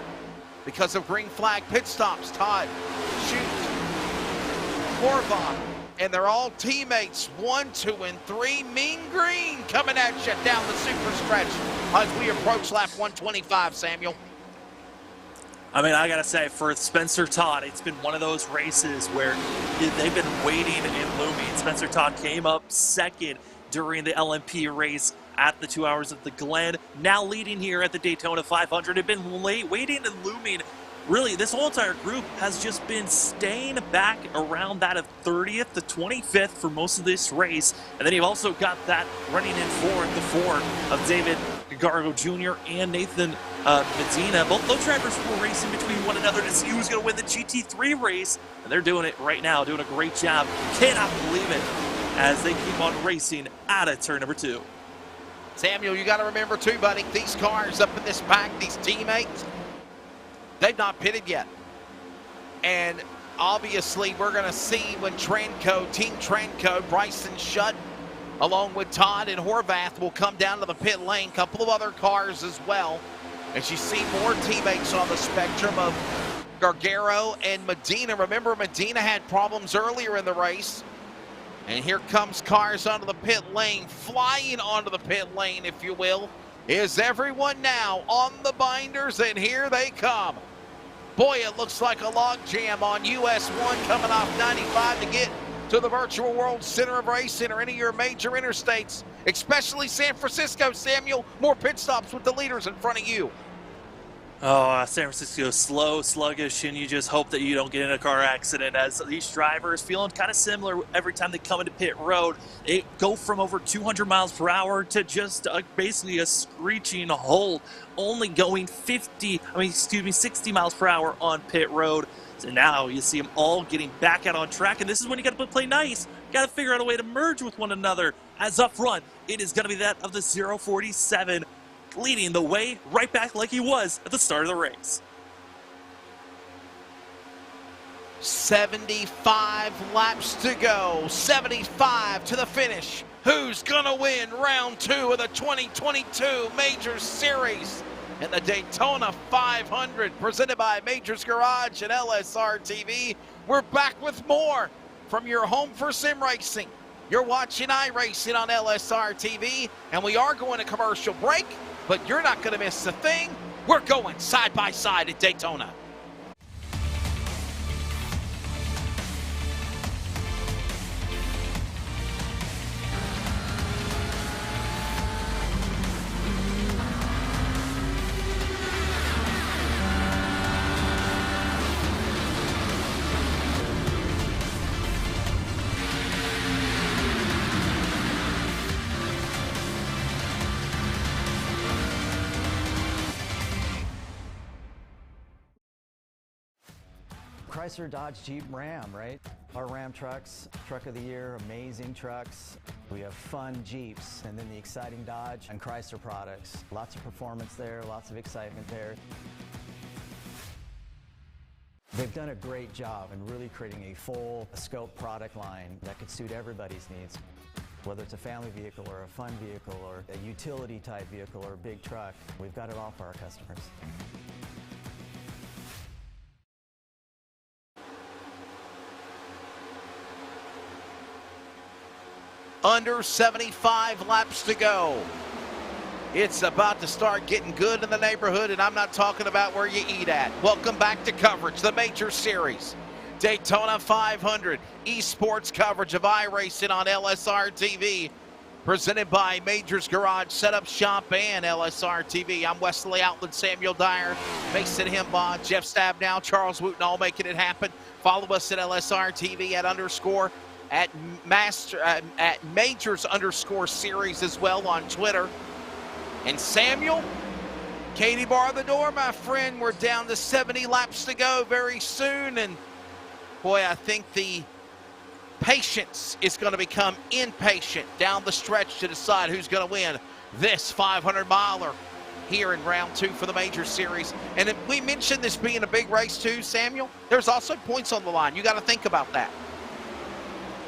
Because of green flag pit stops, Todd, Shoot, Horvath, and they're all teammates. 1, 2, and 3. Mean Green coming at you down the super stretch as we approach lap 125, Samuel. I mean, I got to say, for Spencer Todd, it's been one of those races where they've been waiting and looming. Spencer Todd came up second during the LMP race at the 2 hours of the Glen, now leading here at the Daytona 500. Had been waiting and looming. Really, this whole entire group has just been staying back around that of 30th to 25th for most of this race. And then you've also got that running in fourth, the four of David Gargo Jr. and Nathan Medina. Both those drivers were racing between one another to see who's going to win the GT3 race. And they're doing it right now, doing a great job. Cannot believe it as they keep on racing out of turn number 2. Samuel, you got to remember too, buddy, these cars up in this pack, these teammates, they've not pitted yet. And obviously we're going to see when Team Tranco, Bryson Shutt, along with Todd and Horvath, will come down to the pit lane. Couple of other cars as well. As you see more teammates on the spectrum of Gargaro and Medina. Remember, Medina had problems earlier in the race. And here comes cars onto the pit lane, flying onto the pit lane, if you will. Is everyone now on the binders, and here they come. Boy, it looks like a log jam on US 1 coming off 95 to get to the Virtual World Center of Racing or any of your major interstates, especially San Francisco, Samuel. More pit stops with the leaders in front of you. Oh, San Francisco, slow, sluggish, and you just hope that you don't get in a car accident, as these drivers feeling kind of similar every time they come into pit road. They go from over 200 miles per hour to just basically a screeching halt, only going 60 miles per hour on pit road. So now you see them all getting back out on track, and this is when you got to play nice. You got to figure out a way to merge with one another. As up front, it is going to be that of the 047. Leading the way right back like he was at the start of the race. 75 laps to go, 75 to the finish. Who's gonna win round 2 of the 2022 Majors Series in the Daytona 500, presented by Majors Garage and LSRTV? We're back with more from your home for sim racing. You're watching iRacing on LSRTV, and we are going to commercial break, but you're not gonna miss a thing. We're going side by side at Daytona. Chrysler, Dodge, Jeep, Ram, right? Our Ram trucks, truck of the year, amazing trucks. We have fun Jeeps, and then the exciting Dodge and Chrysler products. Lots of performance there, lots of excitement there. They've done a great job in really creating a full scope product line that could suit everybody's needs. Whether it's a family vehicle or a fun vehicle or a utility type vehicle or a big truck, we've got it all for our customers. Under 75 laps to go. It's about to start getting good in the neighborhood, and I'm not talking about where you eat at. Welcome back to coverage, the Major Series. Daytona 500, esports coverage of iRacing on LSRTV, presented by Majors Garage Setup Shop and LSRTV. I'm Wesley Outland, Samuel Dyer, Mason Himbaugh, Jeff Stabnow, Charles Wooten, all making it happen. Follow us at LSRTV at Majors_Series as well on Twitter. And Samuel, Katie bar the door, my friend. We're down to 70 laps to go very soon, and boy, I think the patience is going to become impatient down the stretch to decide who's going to win this 500-miler here in round 2 for the Major Series. And if we mentioned this being a big race too, Samuel, there's also points on the line. You got to think about that.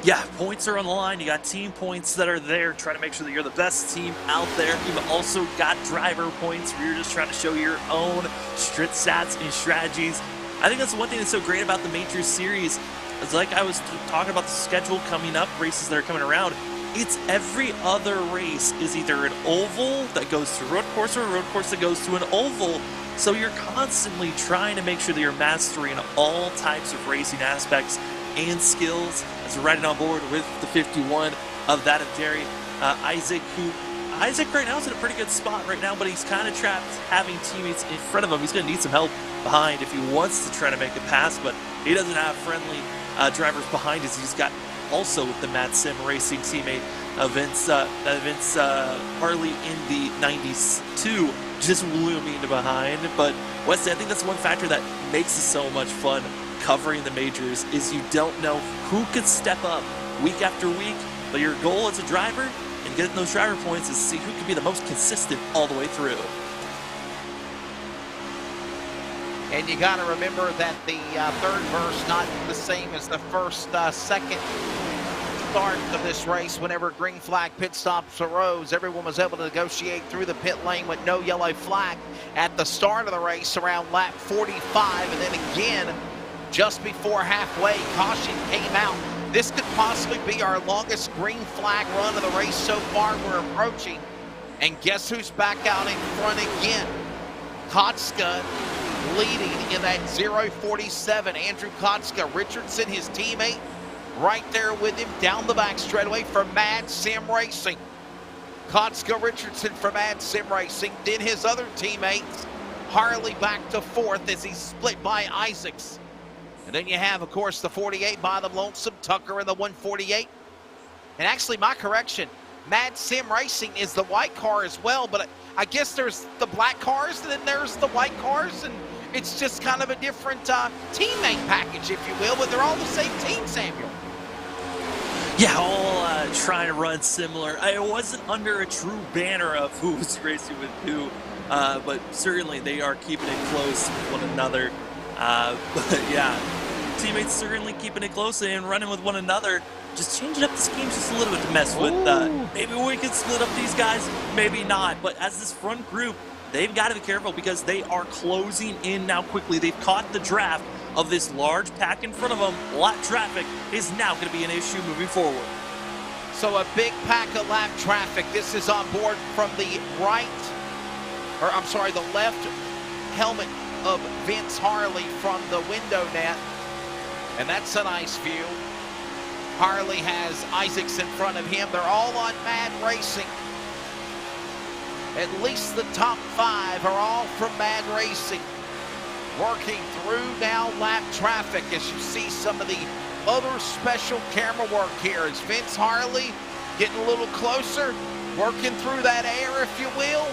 Yeah, points are on the line. You got team points that are there, trying to make sure that you're the best team out there. You've also got driver points where you're just trying to show your own stats and strategies. I think that's one thing that's so great about the Major Series. It's like I was talking about the schedule coming up, races that are coming around. It's every other race is either an oval that goes to a road course or a road course that goes to an oval. So you're constantly trying to make sure that you're mastering all types of racing aspects and skills as we're riding on board with the 51 of that of Derry. Isaac right now is in a pretty good spot right now, but he's kind of trapped having teammates in front of him. He's going to need some help behind if he wants to try to make a pass, but he doesn't have friendly drivers behind us. He's got also the Mad Sim Racing teammate Vince Harley in the 92 just looming behind. But Wesley, I think that's one factor that makes it so much fun covering the majors is you don't know who could step up week after week, but your goal as a driver and getting those driver points is to see who can be the most consistent all the way through. And you got to remember that the third verse not the same as the second start of this race. Whenever green flag pit stops arose, everyone was able to negotiate through the pit lane with no yellow flag at the start of the race around lap 45, and then again just before halfway, caution came out. This could possibly be our longest green flag run of the race so far. We're approaching, and guess who's back out in front again? Kotska leading in that 0:47. Andrew Kotska, Richardson, his teammate, right there with him down the back straightaway for Mad Sim Racing. Kotska Richardson for Mad Sim Racing. Then his other teammates, Harley back to 4th as he's split by Isaacs. And then you have, of course, the 48 by the Lonesome, Tucker in the 148. And actually, my correction, Mad Sim Racing is the white car as well, but I guess there's the black cars and then there's the white cars, and it's just kind of a different teammate package, if you will, but they're all the same team, Samuel. Yeah, all trying to run similar. I wasn't under a true banner of who was racing with who, but certainly they are keeping it close with one another. But yeah, teammates certainly keeping it close and running with one another. Just changing up this game just a little bit to mess with. Maybe we can split up these guys, maybe not. But as this front group, they've got to be careful because they are closing in now quickly. They've caught the draft of this large pack in front of them. Lap traffic is now going to be an issue moving forward. So a big pack of lap traffic. This is on board from the right, or I'm sorry, the left helmet of Vince Harley from the window net. And that's a nice view. Harley has Isaacs in front of him. They're all on Mad Racing. At least the top 5 are all from Mad Racing. Working through now lap traffic as you see some of the other special camera work here. Is Vince Harley getting a little closer, working through that air, if you will.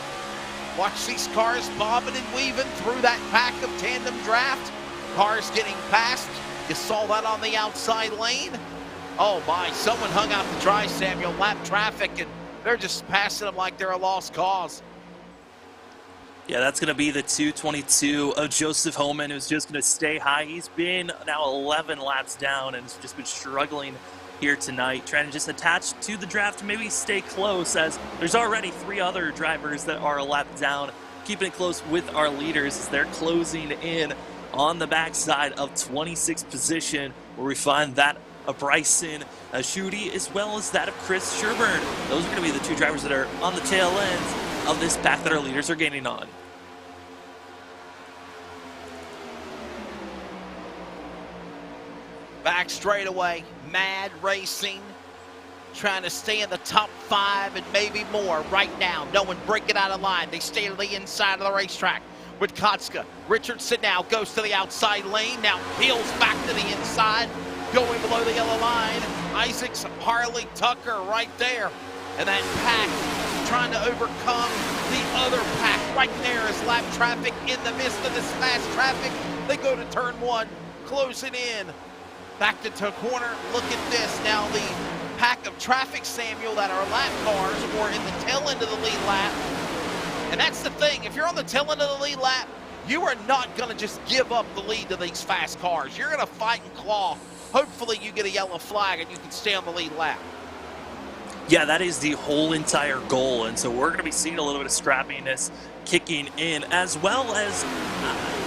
Watch these cars bobbing and weaving through that pack of tandem draft. Cars getting past. You saw that on the outside lane. Oh my, someone hung out to dry, Samuel. Lap traffic, and they're just passing them like they're a lost cause. Yeah, that's going to be the 222 of Joseph Homan, who's just going to stay high. He's been now 11 laps down and has just been struggling here tonight, trying to just attach to the draft and maybe stay close, as there's already 3 other drivers that are a lap down, keeping it close with our leaders as they're closing in on the backside of 26th position, where we find that of Bryson Schutte as well as that of Chris Sherburne. Those are going to be the 2 drivers that are on the tail ends of this pack that our leaders are gaining on. Back straightaway, Mad Racing, trying to stay in the top 5 and maybe more right now. No one breaking out of line. They stay to the inside of the racetrack with Kotska. Richardson now goes to the outside lane, now peels back to the inside, going below the yellow line. Isaacs, Harley, Tucker right there. And that pack trying to overcome the other pack right there as lap traffic in the midst of this fast traffic. They go to turn 1, closing in. Back to corner, look at this. Now the pack of traffic, Samuel, that are lap cars or in the tail end of the lead lap. And that's the thing, if you're on the tail end of the lead lap, you are not gonna just give up the lead to these fast cars. You're gonna fight and claw. Hopefully you get a yellow flag and you can stay on the lead lap. Yeah, that is the whole entire goal, and so we're going to be seeing a little bit of scrappiness kicking in, as well as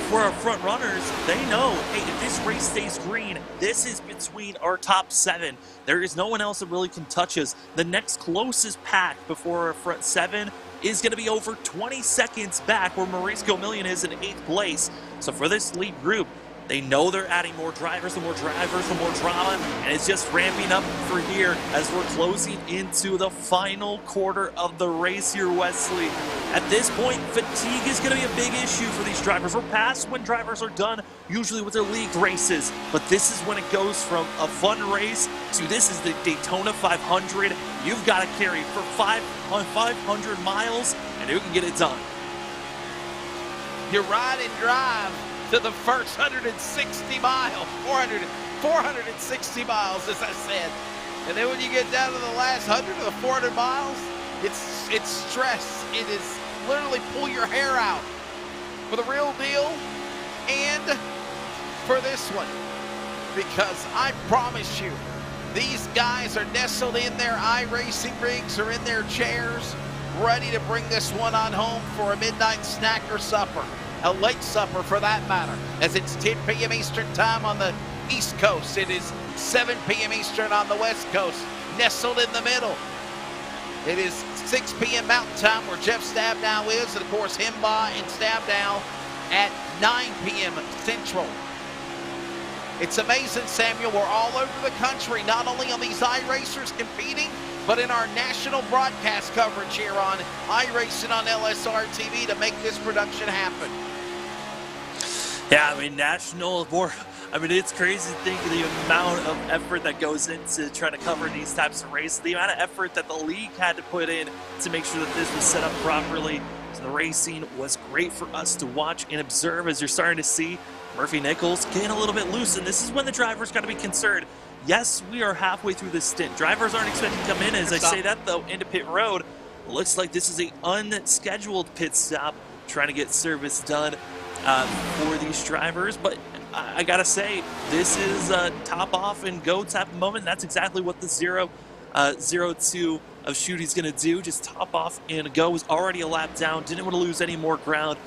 for our front runners. They know, hey, if this race stays green, this is between our top 7. There is no one else that really can touch us. The next closest pack before our front 7 is going to be over 20 seconds back, where Maurice Gomillion is in 8th place. So for this lead group, they know they're adding more drivers, the more drama, and it's just ramping up for here as we're closing into the final quarter of the race here, Wesley. At this point, fatigue is going to be a big issue for these drivers. We're past when drivers are done, usually with their league races, but this is when it goes from a fun race to this is the Daytona 500. You've got to carry for 500 miles, and who can get it done? You ride and drive to the first 160 miles, 460 miles, as I said. And then when you get down to the last 100 or the 400 miles, it's stress. It is literally pull your hair out for the real deal and for this one. Because I promise you, these guys are nestled in their iRacing rigs or in their chairs, ready to bring this one on home for a midnight snack or supper. A late supper for that matter, as it's 10 p.m. Eastern time on the East Coast. It is 7 p.m. Eastern on the West Coast, nestled in the middle. It is 6 p.m. Mountain Time where Jeff Stabnow is, and of course Himba and Stabnow at 9 p.m. Central. It's amazing, Samuel. We're all over the country, not only on these iRacers competing, but in our national broadcast coverage here on iRacing on LSRTV to make this production happen. Yeah, I mean, national, it's crazy to think of the amount of effort that goes into trying to cover these types of races, the amount of effort that the league had to put in to make sure that this was set up properly. So the racing was great for us to watch and observe, as you're starting to see Murphy Nichols getting a little bit loose, and this is when the driver's got to be concerned. Yes, we are halfway through this stint. Drivers aren't expected to come in. As I say that, though, into pit road, looks like this is an unscheduled pit stop, trying to get service done for these drivers. But I got to say, this is a top off and go type of moment. That's exactly what the 0-2 of shooting is going to do. Just top off and go. Was already a lap down. Didn't want to lose any more ground.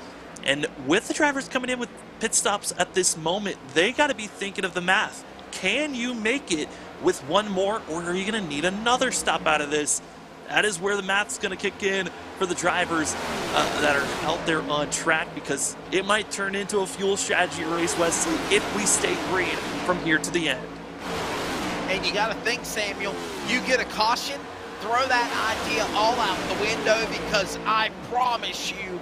And with the drivers coming in with pit stops at this moment, they got to be thinking of the math. Can you make it with one more, or are you going to need another stop out of this? That is where the math's going to kick in for the drivers that are out there on track, because it might turn into a fuel strategy race, Wesley, if we stay green from here to the end. And you got to think, Samuel, you get a caution, throw that idea all out the window, because I promise you,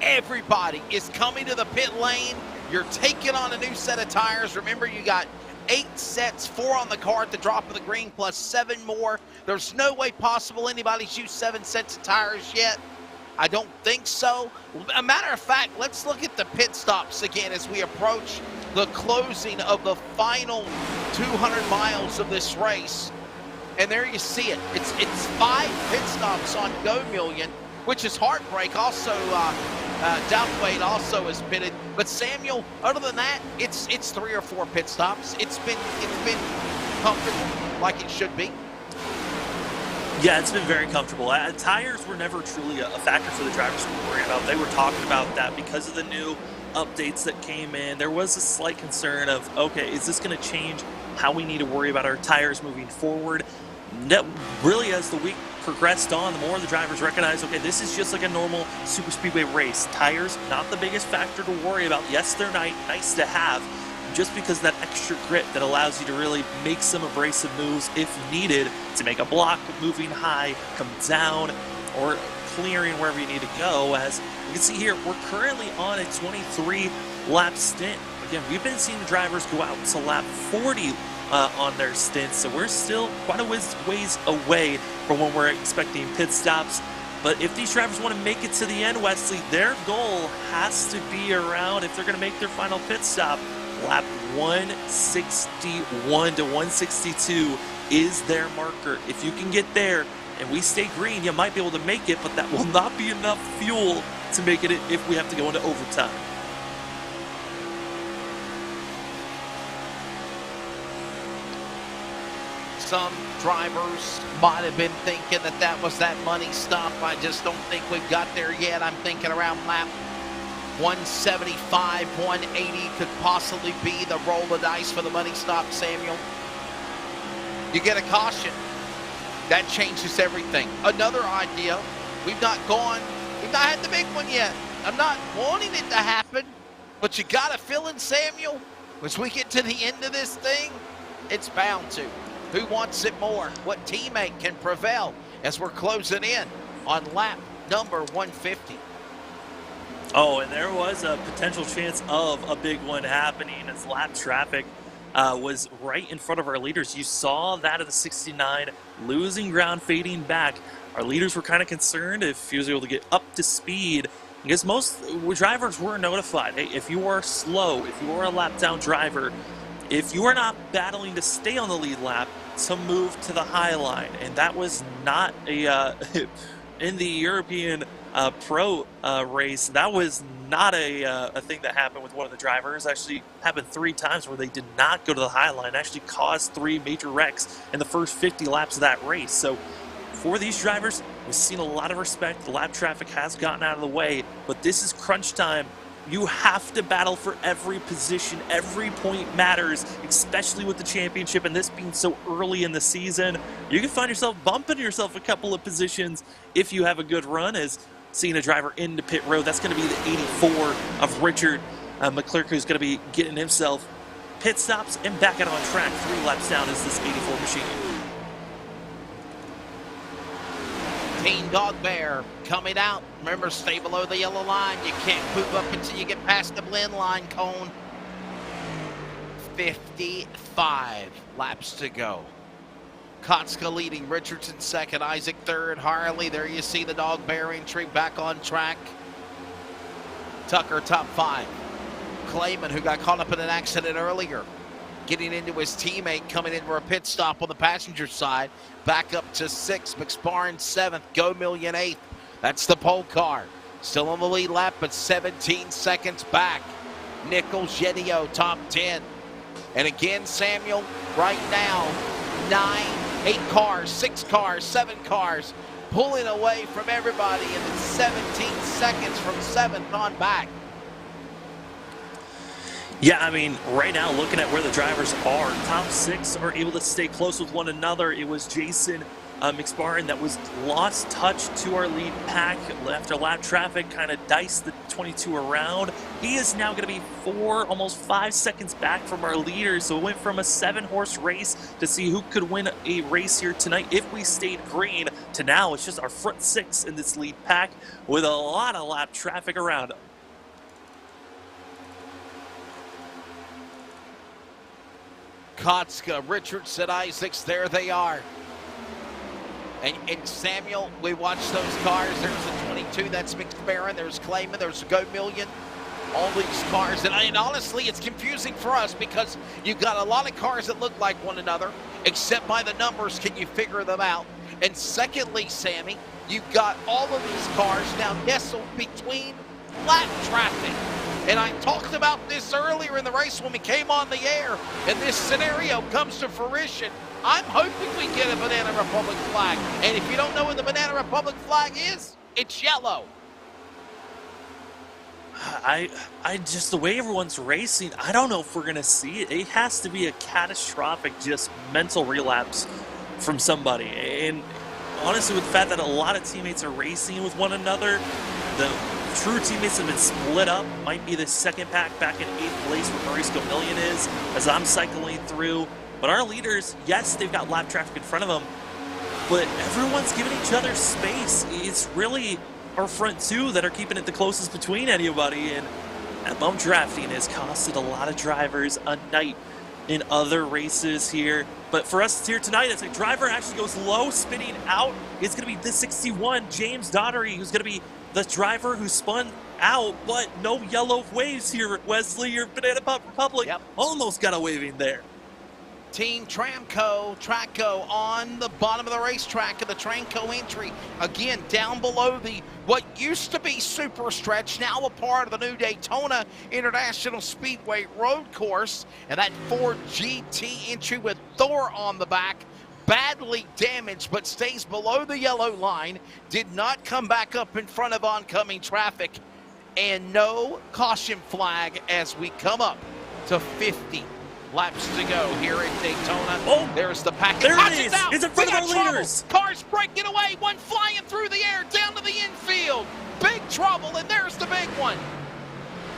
everybody is coming to the pit lane. You're taking on a new set of tires. Remember, you got 8 sets, 4 on the car at the drop of the green, plus 7 more. There's no way possible anybody's used 7 sets of tires yet. I don't think so. A matter of fact, let's look at the pit stops again as we approach the closing of the final 200 miles of this race. And there you see it. It's 5 pit stops on Go Million, which is heartbreak. Also, Doubtwade also has pitted. But Samuel, other than that, it's 3 or 4 pit stops. It's been comfortable, like it should be. Yeah, it's been very comfortable. Tires were never truly a factor for the drivers to worry about. They were talking about that because of the new updates that came in. There was a slight concern of, okay, is this going to change how we need to worry about our tires moving forward? That really, as the week progressed on, the more the drivers recognized, okay, this is just like a normal super speedway race. Tires, not the biggest factor to worry about. Yes, they're nice to have, just because that extra grip that allows you to really make some abrasive moves if needed to make a block moving high, come down, or clearing wherever you need to go. As you can see here, we're currently on a 23-lap stint. Again, we've been seeing the drivers go out to lap 40 on their stints, so we're still quite a ways away from when we're expecting pit stops. But if these drivers want to make it to the end, Wesley, their goal has to be around, if they're going to make their final pit stop, lap 161 to 162 is their marker. If you can get there and we stay green, you might be able to make it, but that will not be enough fuel to make it if we have to go into overtime. Some drivers might have been thinking that was that money stop. I just don't think we've got there yet. I'm thinking around lap 175, 180 could possibly be the roll the dice for the money stop, Samuel. You get a caution. That changes everything. Another idea, we've not had the big one yet. I'm not wanting it to happen, but you got a feeling, Samuel, as we get to the end of this thing, it's bound to. Who wants it more? What teammate can prevail as we're closing in on lap number 150? Oh, and there was a potential chance of a big one happening as lap traffic was right in front of our leaders. You saw that of the 69 losing ground, fading back. Our leaders were kind of concerned if he was able to get up to speed, because most drivers were notified, hey, if you are slow, if you are a lap down driver, if you are not battling to stay on the lead lap, to move to the high line. And that was not a in the European Pro race, that was not a thing that happened with one of the drivers. Actually happened 3 times where they did not go to the high line, actually caused 3 major wrecks in the first 50 laps of that race. So for these drivers, we've seen a lot of respect. The lap traffic has gotten out of the way, but this is crunch time. You have to battle for every position. Every point matters, especially with the championship, and this being so early in the season. You can find yourself bumping yourself a couple of positions if you have a good run, as seeing a driver into pit road. That's going to be the 84 of Richard McClurk, who's going to be getting himself pit stops and back out on track. 3 laps down is this 84 machine. Team Dog Bear coming out. Remember, stay below the yellow line. You can't poop up until you get past the blend line cone. 55 laps to go. Kotska leading, Richardson second, Isaac third, Harley. There you see the Dog Bear entry back on track. Tucker top 5. Clayman, who got caught up in an accident earlier, getting into his teammate, coming in for a pit stop on the passenger side. Back up to 6th, McSparran 7th, Go Million 8th. That's the pole car. Still on the lead lap, but 17 seconds back. Nichols, Yedio, top 10. And again, Samuel, right now, 8 cars, 6 cars, 7 cars, pulling away from everybody, and it's 17 seconds from 7th on back. Yeah, I mean, right now, looking at where the drivers are, top 6 are able to stay close with one another. It was Jason McSparran that was lost touch to our lead pack after lap traffic kind of diced the 22 around. He is now going to be 4, almost 5 seconds back from our leaders. So it went from a 7-horse race to see who could win a race here tonight if we stayed green, to now it's just our front 6 in this lead pack with a lot of lap traffic around them. Kotska, Richardson, Isaacs, there they are. And Samuel, we watched those cars. There's a 22, that's McSparran. There's Clayman, there's a Go Million. All these cars, and honestly, it's confusing for us because you've got a lot of cars that look like one another, except by the numbers, can you figure them out? And secondly, Sammy, you've got all of these cars now nestled between lap traffic. And I talked about this earlier in the race when we came on the air, and this scenario comes to fruition. I'm hoping we get a Banana Republic flag. And if you don't know what the Banana Republic flag is, it's yellow. I just, the way everyone's racing, I don't know if we're going to see it. It has to be a catastrophic, just mental relapse from somebody. And honestly, with the fact that a lot of teammates are racing with one another, the true teammates have been split up. Might be the second pack back in 8th place where Maurice Gomillion is, as I'm cycling through. But our leaders, yes, they've got lap traffic in front of them, but everyone's giving each other space. It's really our front 2 that are keeping it the closest between anybody, and that bump drafting has costed a lot of drivers a night in other races here. But for us here tonight, as a driver actually goes low, spinning out, it's going to be the 61, James Daugherty, who's going to be the driver who spun out, but no yellow waves here at Wesley. Your Banana Republic almost got a waving there. Team Traco on the bottom of the racetrack of the Tranco entry. Again, down below the what used to be super stretch, now a part of the new Daytona International Speedway road course. And that Ford GT entry with Thor on the back, badly damaged, but stays below the yellow line. Did not come back up in front of oncoming traffic. And no caution flag as we come up to 50 laps to go here at Daytona. Oh, there's the pack. There it is. It's in front of our leaders. Cars breaking away. One flying through the air down to the infield. Big trouble, and there's the big one.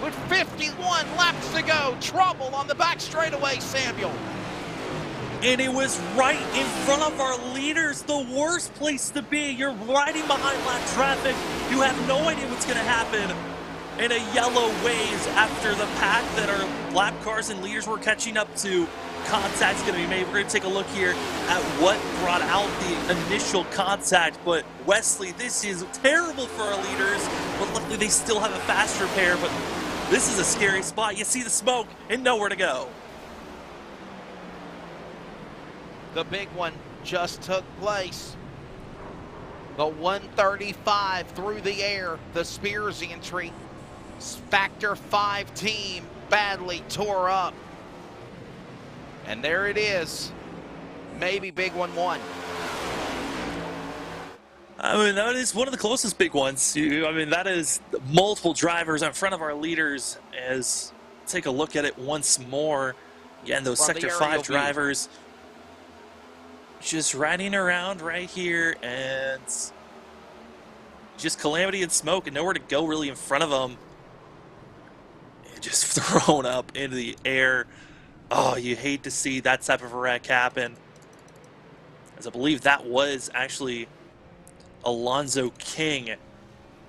With 51 laps to go, trouble on the back straightaway, Samuel. And it was right in front of our leaders, the worst place to be. You're riding behind lap traffic. You have no idea what's going to happen. And a yellow waves after the pack that our lap cars and leaders were catching up to. Contact's going to be made. We're going to take a look here at what brought out the initial contact. But Wesley, this is terrible for our leaders. But luckily they still have a faster pair. But this is a scary spot. You see the smoke and nowhere to go. The big one just took place. The 135 through the air, the Spears entry. Factor 5 team badly tore up. And there it is. Maybe big one won. I mean, that is one of the closest big ones. I mean, that is multiple drivers in front of our leaders. As take a look at it once more. Again, those Sector 5 drivers just riding around right here, and just calamity and smoke and nowhere to go really in front of them. And just thrown up into the air. Oh, you hate to see that type of a wreck happen. As I believe that was actually Alonzo King.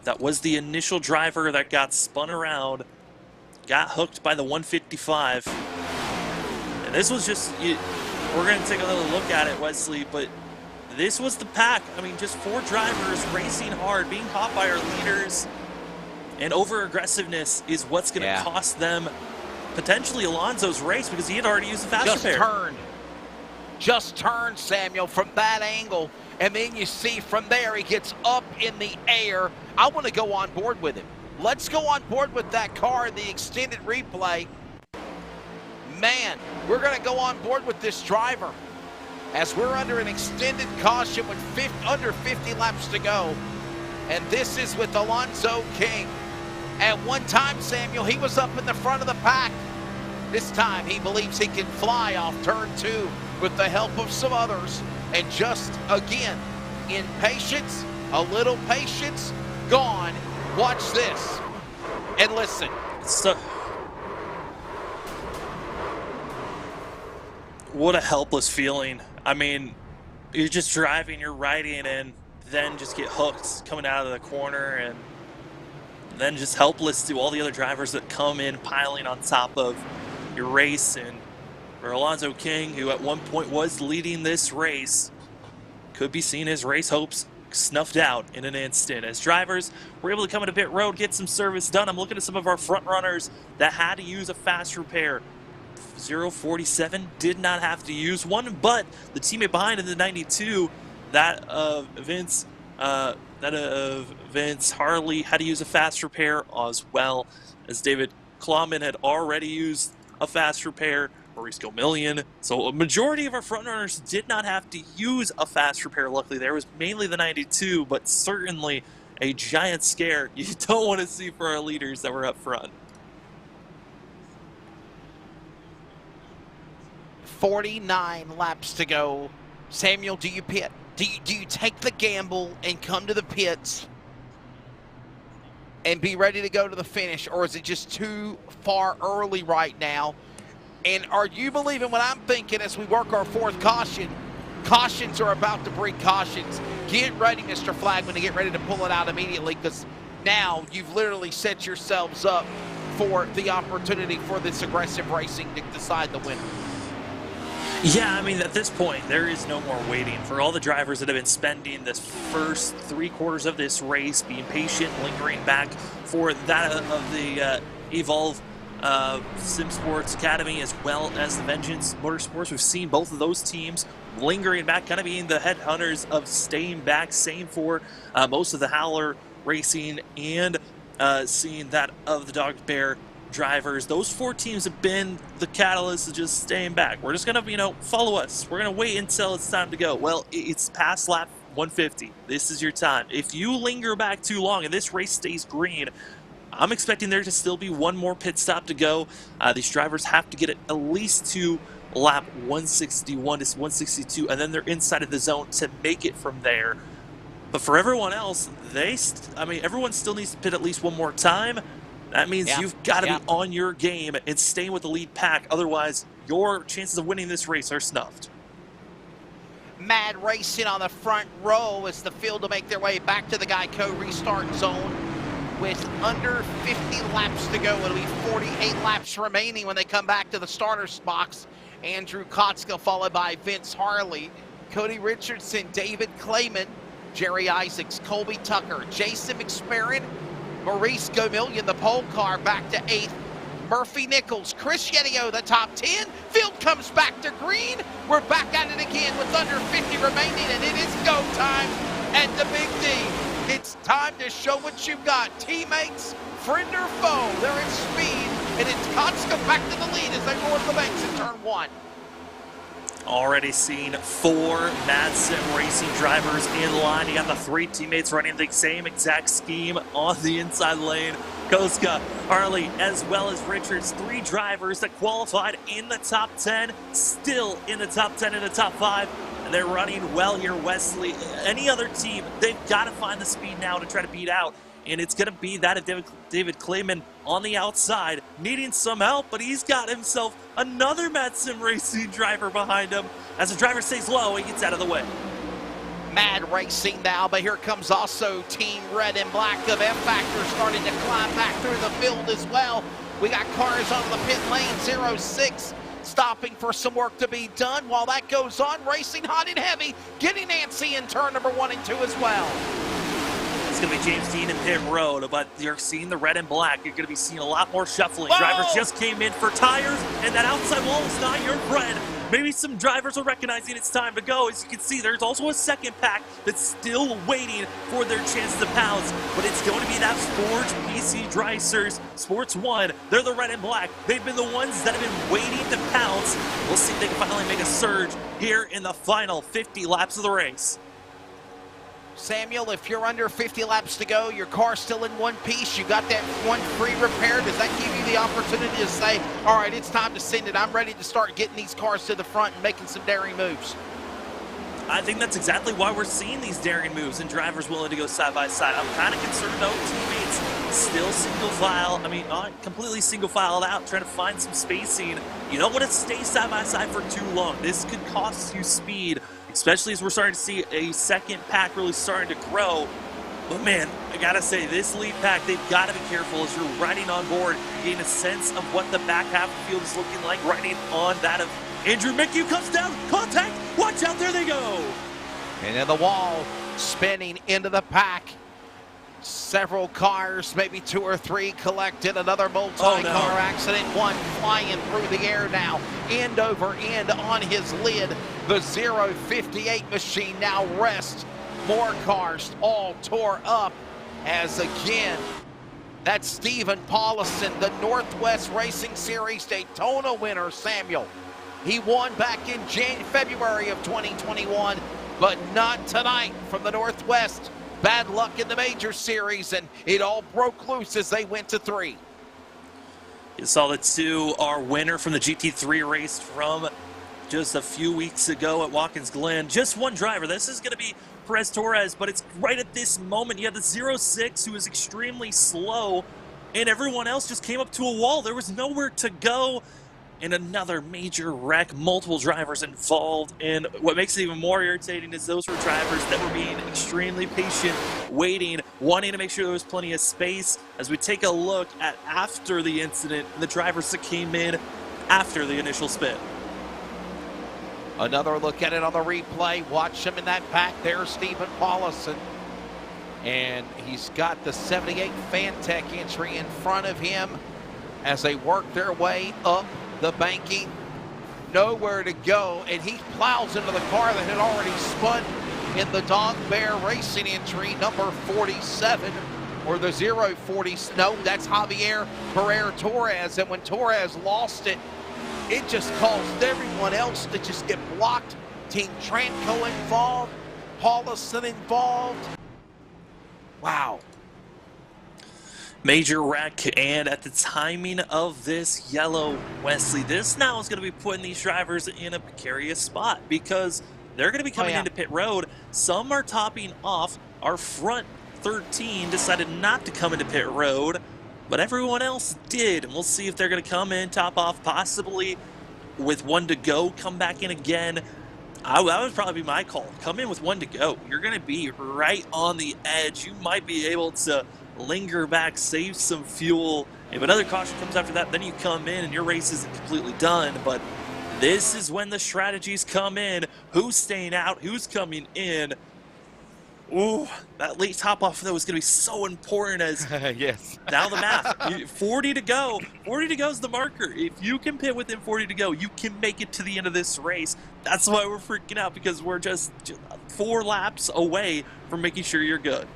That was the initial driver that got spun around, got hooked by the 155. And this was just, we're going to take another look at it, Wesley, but this was the pack. I mean, just 4 drivers racing hard, being caught by our leaders, and over-aggressiveness is what's going to cost them potentially Alonso's race, because he had already used the faster pair. Just turned, Samuel, from that angle, and then you see from there he gets up in the air. I want to go on board with him. Let's go on board with that car in the extended replay. Man, we're going to go on board with this driver as we're under an extended caution with under 50 laps to go. And this is with Alonzo King. At one time, Samuel, he was up in the front of the pack. This time, he believes he can fly off turn 2 with the help of some others. And just, again, in patience, a little patience, gone. Watch this and listen. So, what a helpless feeling. I mean, you're just driving, you're riding, and then just get hooked coming out of the corner, and then just helpless to all the other drivers that come in piling on top of your race. And for Alonzo King, who at one point was leading this race, could be seeing his race hopes snuffed out in an instant. As drivers were able to come into pit road, get some service done. I'm looking at some of our front runners that had to use a fast repair. 047 did not have to use one, but the teammate behind in the 92, that of Vince Harley, had to use a fast repair as well, as David Klauman had already used a fast repair. Maurice Gomillion. So a majority of our front runners did not have to use a fast repair. Luckily, there was mainly the 92, but certainly a giant scare you don't want to see for our leaders that were up front. 49 laps to go. Samuel, do you pit? Do you take the gamble and come to the pits and be ready to go to the finish, or is it just too far early right now? And are you believing what I'm thinking as we work our fourth caution? Cautions are about to break cautions. Get ready, Mr. Flagman, to get ready to pull it out immediately, because now you've literally set yourselves up for the opportunity for this aggressive racing to decide the winner. Yeah, I mean, at this point, there is no more waiting. For all the drivers that have been spending this first 3/4 of this race being patient, lingering back for that of the Evolve Sim Sports Academy, as well as the Vengeance Motorsports. We've seen both of those teams lingering back, kind of being the headhunters of staying back. Same for most of the Howler Racing and seeing that of the Dog Bear drivers. Those 4 teams have been the catalyst of just staying back. We're just going to, follow us. We're going to wait until it's time to go. Well, it's past lap 150. This is your time. If you linger back too long and this race stays green, I'm expecting there to still be one more pit stop to go. These drivers have to get it at least to lap 161 to 162, and then they're inside of the zone to make it from there. But for everyone else, everyone still needs to pit at least one more time. That means you've got to be on your game and staying with the lead pack. Otherwise, your chances of winning this race are snuffed. Mad Racing on the front row as the field to make their way back to the Geico restart zone. With under 50 laps to go, it'll be 48 laps remaining when they come back to the starter's box. Andrew Kotska followed by Vince Harley, Cody Richardson, David Clayman, Jerry Isaacs, Colby Tucker, Jason McSperrin, Maurice Gomillion, the pole car, back to 8th. Murphy Nichols, Chris Yedio, the top 10. Field comes back to green. We're back at it again with under 50 remaining, and it is go time at the Big D. It's time to show what you've got. Teammates, friend or foe, they're in speed, and it's Kotska back to the lead as they roll up the banks in turn 1. Already seen 4 Mad Sim Racing drivers in line. You got the 3 teammates running the same exact scheme on the inside lane. Kotska, Harley, as well as Richards, 3 drivers that qualified in the top 10, still in the top 10 and the top 5. And they're running well here, Wesley. Any other team, they've got to find the speed now to try to beat out. And it's going to be that of David Clayman on the outside, needing some help, but he's got himself another Mad Sim Racing driver behind him. As the driver stays low, he gets out of the way. Mad Racing now, but here comes also Team Red and Black of F Factor starting to climb back through the field as well. We got cars on the pit lane, 06. Stopping for some work to be done. While that goes on, racing hot and heavy, getting antsy in turn number 1 and 2 as well. It's going to be James Dean in pit road, but you're seeing the red and black. You're going to be seeing a lot more shuffling. Drivers just came in for tires, and that outside wall is not your friend. Maybe some drivers are recognizing it's time to go. As you can see, there's also a second pack that's still waiting for their chances to pounce, but it's going to be that Forge PC Dricers Sports 1. They're the red and black. They've been the ones that have been waiting to pounce. We'll see if they can finally make a surge here in the final 50 laps of the race. Samuel, if you're under 50 laps to go, your car's still in one piece, you got that one free repair, does that give you the opportunity to say, all right, it's time to send it, I'm ready to start getting these cars to the front and making some daring moves? I think that's exactly why we're seeing these daring moves and drivers willing to go side by side. I'm kind of concerned though, teammates still single file, not completely single filed out, trying to find some spacing. You don't want to stay side by side for too long. This could cost you speed, especially as we're starting to see a second pack really starting to grow. But man, I gotta say, this lead pack, they've got to be careful as you're riding on board, getting a sense of what the back half of the field is looking like, riding on that of Andrew McHugh. Comes down, contact, watch out, there they go. And then the wall spinning into the pack. Several cars, maybe 2 or 3 collected. Another multi-car accident. One flying through the air now, end over end on his lid. The 058 machine now rests. More cars all tore up as again, that's Stephen Paulison, the Northwest Racing Series Daytona winner, Samuel. He won back in February of 2021, but not tonight from the Northwest. Bad luck in the major series, and it all broke loose as they went to 3. You saw the 2, our winner from the GT3 race from just a few weeks ago at Watkins Glen. Just one driver. This is going to be Perez Torres, but it's right at this moment. You have the 06 who is extremely slow, and everyone else just came up to a wall. There was nowhere to go. And another major wreck, multiple drivers involved. And what makes it even more irritating is those were drivers that were being extremely patient, waiting, wanting to make sure there was plenty of space. As we take a look at after the incident, the drivers that came in after the initial spin. Another look at it on the replay. Watch him in that pack there, Stephen Paulison. And he's got the 78 Fantech entry in front of him as they work their way up the banking. Nowhere to go, and he plows into the car that had already spun in the Dog Bear Racing entry, number 47, or the 040. No, that's Javier Pereira Torres, and when Torres lost it, it just caused everyone else to just get blocked. Team Tranco involved, Paulison involved. Wow. Major wreck, and at the timing of this yellow, Wesley, this now is going to be putting these drivers in a precarious spot because they're going to be coming into pit road. Some are topping off. Our front 13 decided not to come into pit road, but everyone else did. And we'll see if they're going to come in, top off, possibly with 1 to go, come back in again. That would probably be my call. Come in with 1 to go. You're going to be right on the edge. You might be able to linger back, save some fuel. If another caution comes after that, then you come in and your race isn't completely done. But this is when the strategies come in. Who's staying out? Who's coming in? Ooh, that late top off though is going to be so important as yes. Now the math. 40 to go. 40 to go is the marker. If you can pit within 40 to go, you can make it to the end of this race. That's why we're freaking out, because we're just 4 laps away from making sure you're good.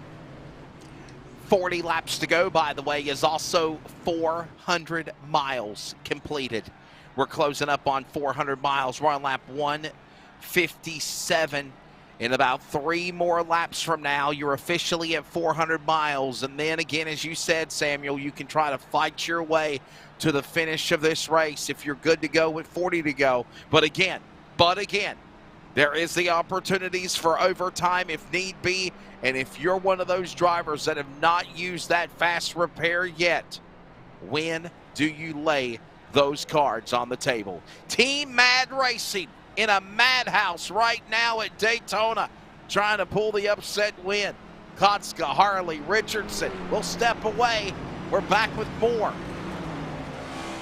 40 laps to go, by the way, is also 400 miles completed. We're closing up on 400 miles. We're on lap 157. In about 3 more laps from now, you're officially at 400 miles. And then again, as you said, Samuel, you can try to fight your way to the finish of this race if you're good to go with 40 to go. But again, there is the opportunities for overtime if need be. And if you're one of those drivers that have not used that fast repair yet, when do you lay those cards on the table? Team Mad Racing in a madhouse right now at Daytona, trying to pull the upset win. Kotska, Harley, Richardson will step away. We're back with more.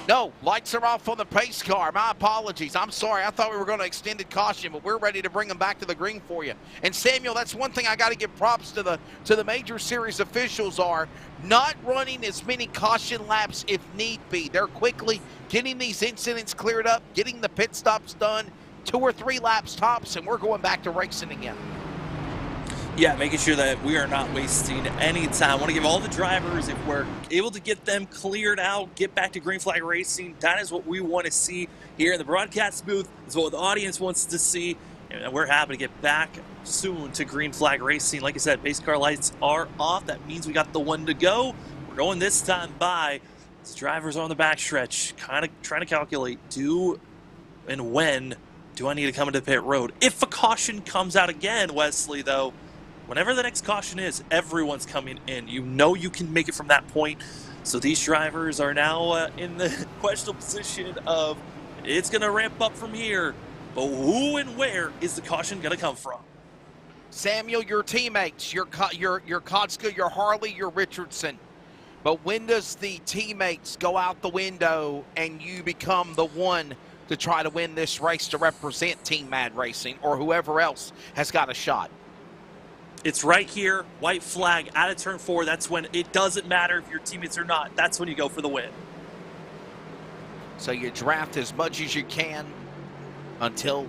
No, lights are off on the pace car. My apologies. I'm sorry. I thought we were going to extended caution, but we're ready to bring them back to the green for you. And Samuel, that's one thing I got to give props to the Major Series officials are not running as many caution laps if need be. They're quickly getting these incidents cleared up, getting the pit stops done, 2 or 3 laps tops, and we're going back to racing again. Yeah, making sure that we are not wasting any time. I want to give all the drivers, if we're able to get them cleared out, get back to green flag racing, that is what we want to see here in the broadcast booth. It's what the audience wants to see, and we're happy to get back soon to green flag racing. Like I said, pace car lights are off. That means we got the one to go. We're going this time by. These drivers are on the backstretch, kind of trying to calculate, do and when do I need to come into pit road? If a caution comes out again, Wesley, though, whenever the next caution is, everyone's coming in. You know you can make it from that point. So these drivers are now in the questionable position of it's going to ramp up from here. But who and where is the caution going to come from? Samuel, your teammates, your Kotska, your Harley, your Richardson. But when does the teammates go out the window and you become the one to try to win this race to represent Team Mad Racing or whoever else has got a shot? It's right here, white flag out of turn 4. That's when it doesn't matter if your teammates or not. That's when you go for the win. So you draft as much as you can until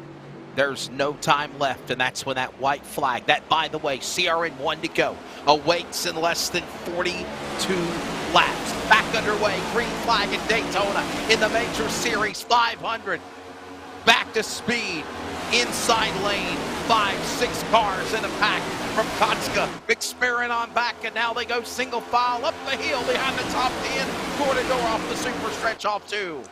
there's no time left, and that's when that white flag, that, by the way, CRN1 to go, awaits in less than 42 laps. Back underway, green flag in Daytona in the Major Series 500. Back to speed, inside lane, 5-6 cars in a pack from Kotska. McSperrin on back, and now they go single file up the hill behind the top 10, door to door off the super stretch off 2.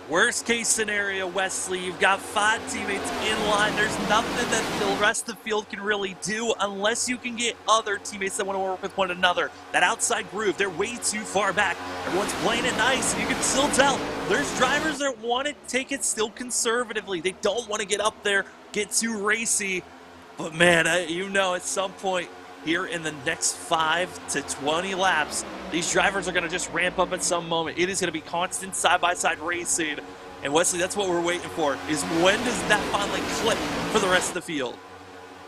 Worst case scenario, Wesley, you've got 5 teammates in line. There's nothing that the rest of the field can really do unless you can get other teammates that want to work with one another. That outside groove, they're way too far back. Everyone's playing it nice, and you can still tell there's drivers that want to take it still conservatively. They don't want to get up there, get too racy. But man, you know, at some point here in the next 5 to 20 laps, these drivers are going to just ramp up at some moment. It is going to be constant side-by-side racing. And Wesley, that's what we're waiting for, is when does that finally click for the rest of the field?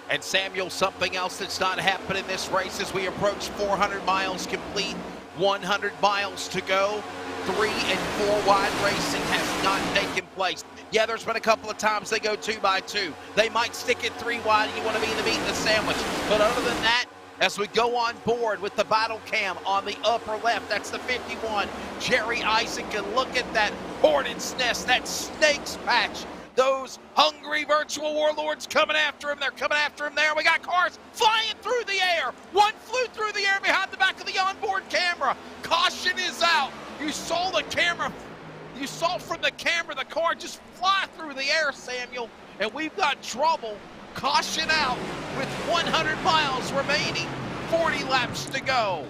And Samuel, something else that's not happened in this race as we approach 400 miles complete, 100 miles to go. 3 and 4 wide racing has not taken place. Yeah, there's been a couple of times they go 2 by 2. They might stick it 3 wide and you want to be in the meat and the sandwich. But other than that, as we go on board with the battle cam on the upper left, that's the 51, Jerry Isaac, and look at that hornet's nest, that snake's patch. Those hungry virtual warlords coming after him. They're coming after him there. We got cars flying through the air. One flew through the air behind the back of the onboard camera. Caution is out. You saw the camera. You saw from the camera the car just fly through the air, Samuel. And we've got trouble. Caution out with 100 miles remaining. 40 laps to go.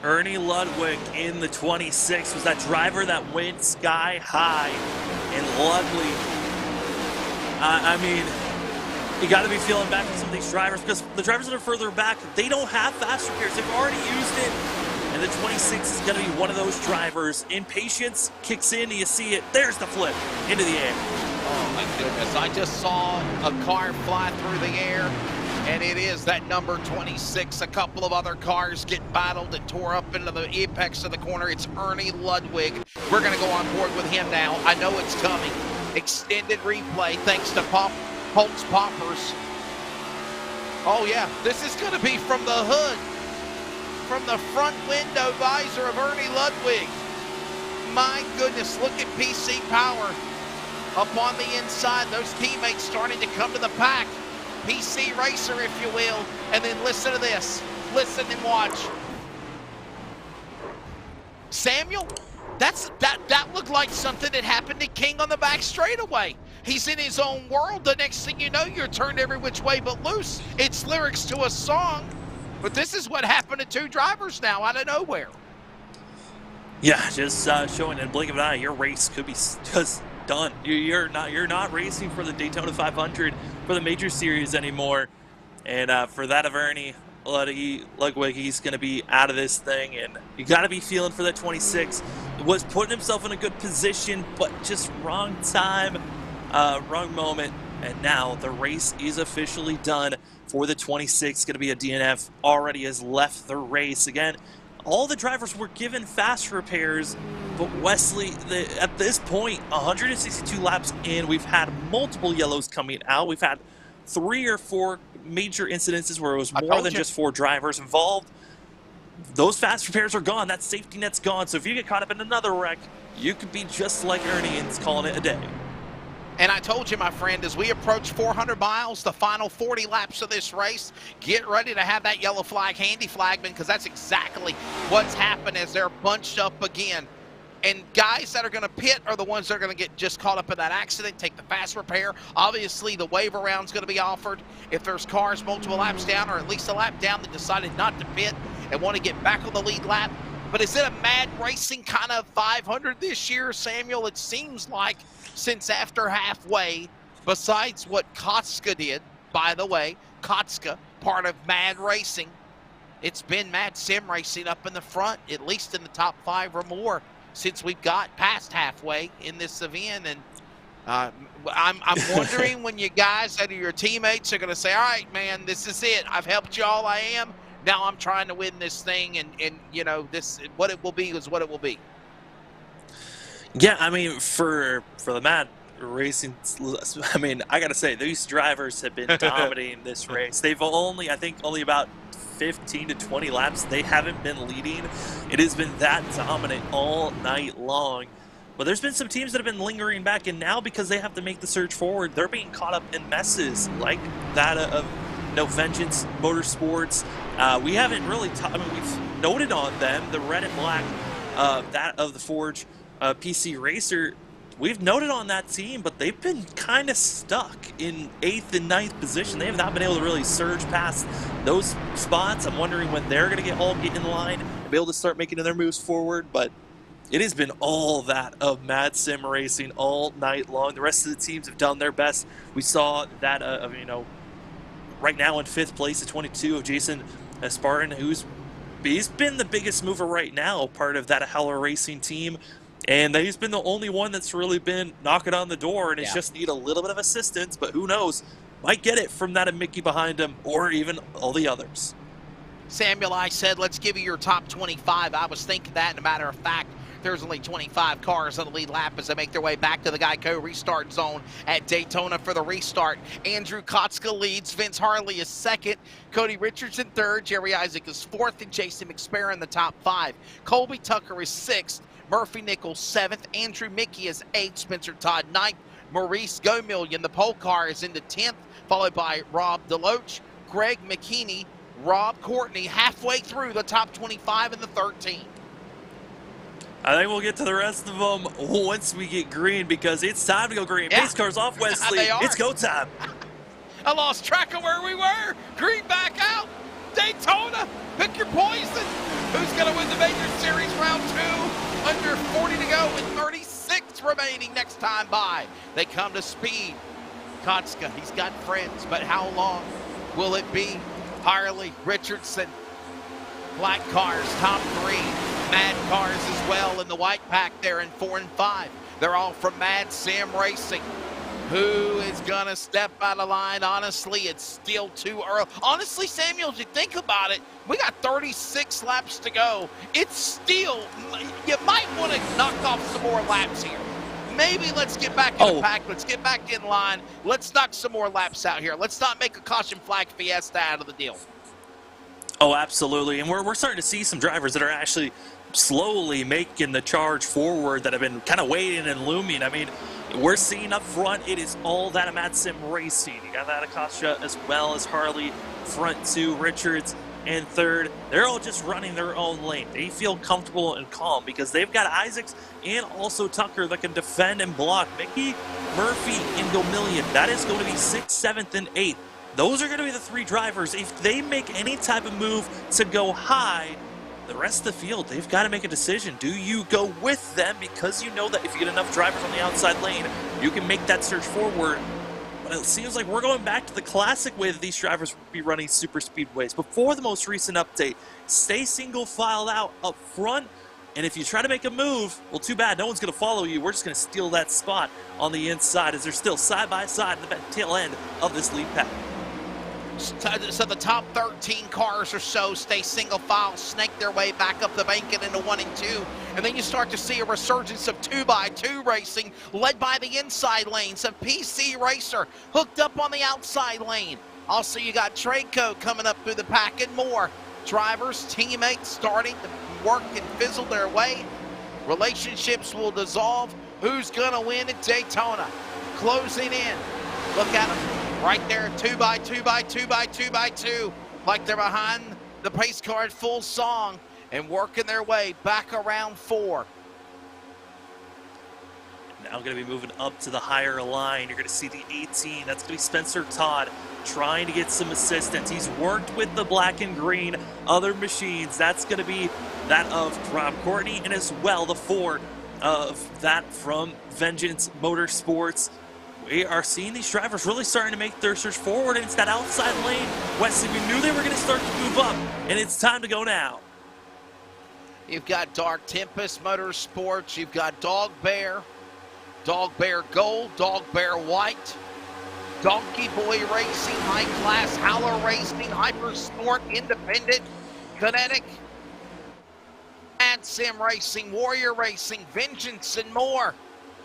Ernie Ludwig in the 26 was that driver that went sky high. And Ludwig, I mean, you got to be feeling back for some of these drivers because the drivers that are further back, they don't have faster gears. They've already used it. And the 26 is going to be one of those drivers. Impatience kicks in. You see it. There's the flip into the air. Oh, my goodness. I just saw a car fly through the air. And it is that number 26. A couple of other cars get battled and tore up into the apex of the corner. It's Ernie Ludwig. We're going to go on board with him now. I know it's coming. Extended replay thanks to Holtz Poppers. Oh, yeah. This is going to be from the hood. From the front window visor of Ernie Ludwig. My goodness. Look at PC Power up on the inside. Those teammates starting to come to the pack. PC Racer, if you will, and then listen to this. Listen and watch. Samuel, that looked like something that happened to King on the back straightaway. He's in his own world. The next thing you know, you're turned every which way but loose. It's lyrics to a song, but this is what happened to 2 drivers now out of nowhere. Yeah, just showing in a blink of an eye, your race could be just done. You're not racing for the Daytona 500 for the Major Series anymore. And for that of Ernie Ludwig, he's going to be out of this thing. And you got to be feeling for that 26. was putting himself in a good position, but just wrong time, wrong moment. And now the race is officially done for the 26. Going to be a DNF. Already has left the race. Again, all the drivers were given fast repairs, but Wesley, at this point, 162 laps in, we've had multiple yellows coming out. We've had 3 or 4 major incidences where it was more than just 4 drivers involved. Those fast repairs are gone. That safety net's gone. So if you get caught up in another wreck, you could be just like Ernie and calling it a day. And I told you, my friend, as we approach 400 miles, the final 40 laps of this race, get ready to have that yellow flag handy, flagman, because that's exactly what's happened as they're bunched up again. And guys that are going to pit are the ones that are going to get just caught up in that accident, take the fast repair. Obviously, the waiver round's going to be offered if there's cars multiple laps down or at least a lap down that decided not to pit and want to get back on the lead lap. But is it a mad racing kind of 500 this year, Samuel? It seems like since after halfway, besides what Kotska did, by the way, Kotska, part of mad racing, it's been mad sim racing up in the front, at least in the top 5 or more, since we've got past halfway in this event. And I'm wondering when you guys that are your teammates are going to say, all right, man, this is it. I've helped you all I am. Now I'm trying to win this thing, and you know, this, what it will be is what it will be. Yeah, I mean, for the mad racing, I mean, I got to say, these drivers have been dominating this race. They've only, I think, only about 15 to 20 laps. They haven't been leading. It has been that dominant all night long. But there's been some teams that have been lingering back, and now because they have to make the surge forward, they're being caught up in messes like that of No Vengeance Motorsports. We haven't really, I mean, we've noted on them, the red and black, that of the Forge PC Racer. We've noted on that team, but they've been kind of stuck in 8th and 9th position. They have not been able to really surge past those spots. I'm wondering when they're going to get in line and be able to start making their moves forward. But it has been all that of mad sim racing all night long. The rest of the teams have done their best. We saw that of, you know, right now in 5th place at 22 of Jason Spartan, he's been the biggest mover right now, part of that Howler Racing team. And he's been the only one that's really been knocking on the door, and it's just need a little bit of assistance, but who knows? Might get it from that Mickey behind him or even all the others. Samuel, I said, let's give you your top 25. I was thinking that, and a matter of fact, there's only 25 cars on the lead lap as they make their way back to the Geico restart zone at Daytona for the restart. Andrew Kotska leads. Vince Harley is 2nd. Cody Richardson 3rd. Jerry Isaac is 4th. And Jason McSparrow in the top 5. Colby Tucker is 6th. Murphy Nichols 7th. Andrew Mickey is 8th. Spencer Todd 9th. Maurice Gomillion, the pole car, is into 10th, followed by Rob Deloach, Greg McKinney, Rob Courtney, halfway through the top 25 in the 13. I think we'll get to the rest of them once we get green, because it's time to go green. Yeah. Base cars off, Wesley. It's go time. I lost track of where we were. Green back out. Daytona, pick your poison. Who's going to win the Major Series round 2? Under 40 to go with 36 remaining next time by. They come to speed. Kotska, he's got friends, but how long will it be? Harley, Richardson, black cars, top 3. Mad cars as well in the white pack there in 4 and 5. They're all from Mad Sim Racing. Who is going to step out of line? Honestly, it's still too early. Honestly, Samuel, if you think about it, we got 36 laps to go. It's still, you might want to knock off some more laps here. Maybe let's get back in the pack. Let's get back in line. Let's knock some more laps out here. Let's not make a caution flag fiesta out of the deal. Oh, absolutely. And we're starting to see some drivers that are actually slowly making the charge forward that have been kind of waiting and looming. I mean, we're seeing up front, it is all that Mad Sim Racing. You got that Akasha as well as Harley, front 2, Richards, and 3rd. They're all just running their own lane. They feel comfortable and calm because they've got Isaacs and also Tucker that can defend and block. Mickey, Murphy, and Gomillion. That is going to be 6th, 7th, and 8th. Those are going to be the 3 drivers. If they make any type of move to go high, the rest of the field, they've got to make a decision. Do you go with them because you know that if you get enough drivers on the outside lane, you can make that surge forward? But it seems like we're going back to the classic way that these drivers would be running super speedways. Before the most recent update, stay single filed out up front, And if you try to make a move, well, too bad. No one's going to follow you. We're just going to steal that spot on the inside as they're still side by side in the tail end of this lead pack. So the top 13 cars or so stay single file, snake their way back up the bank and into 1 and 2. And then you start to see a resurgence of 2x2 racing led by the inside lanes. A PC Racer hooked up on the outside lane. Also, you got Traco coming up through the pack and more. Drivers, teammates starting to work and fizzle their way. Relationships will dissolve. Who's going to win at Daytona? Closing in. Look at them right there, 2x2x2x2x2. Like they're behind the pace car at full song and working their way back around 4. Now going to be moving up to the higher line. You're going to see the 18. That's going to be Spencer Todd trying to get some assistance. He's worked with the black and green other machines. That's going to be that of Rob Courtney, and as well the 4 of that from Vengeance Motorsports. We are seeing these drivers really starting to make their surge forward, and it's that outside lane. Wesley, we knew they were going to start to move up, and it's time to go now. You've got Dark Tempest Motorsports. You've got Dog Bear Gold, Dog Bear White, Donkey Boy Racing, High Class, Howler Racing, Hyper Sport, Independent, Kinetic, Mad Sim Racing, Warrior Racing, Vengeance, and more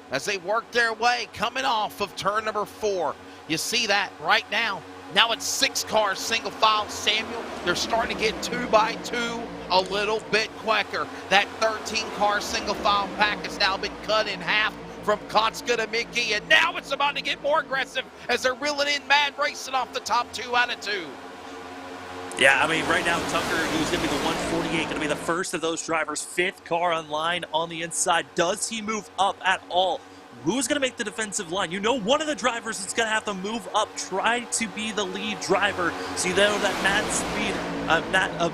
as they work their way coming off of turn number 4. You see that right now. Now it's 6 cars, single file, Samuel. They're starting to get 2x2 a little bit quicker. That 13-car single file pack has now been cut in half from Kotska to Mickey, and now it's about to get more aggressive as they're reeling in Mad Racing off the top 2 out of 2. Yeah, I mean, right now, Tucker, who's going to be the 148, going to be the first of those drivers, 5th car on line on the inside. Does he move up at all? Who's going to make the defensive line? You know, one of the drivers is going to have to move up, try to be the lead driver. So you know that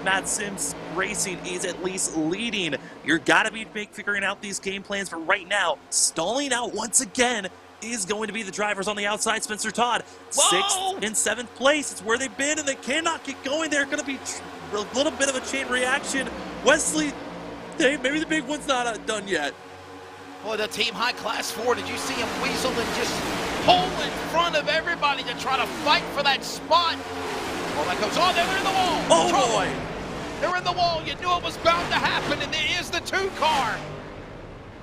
Mad Sims Racing is at least leading. You're got to be figuring out these game plans, but right now, stalling out once again is going to be the drivers on the outside. Spencer Todd, 6th and 7th place. It's where they've been, and they cannot get going. They're going to be a little bit of a chain reaction. Wesley, maybe the big one's not done yet. Boy, the Team High Class 4, did you see him weasel and just pull in front of everybody to try to fight for that spot? Well, that goes, oh, they're in the wall. Oh, Trouble. boy. They're in the wall. You knew it was bound to happen, and it is the 2 car.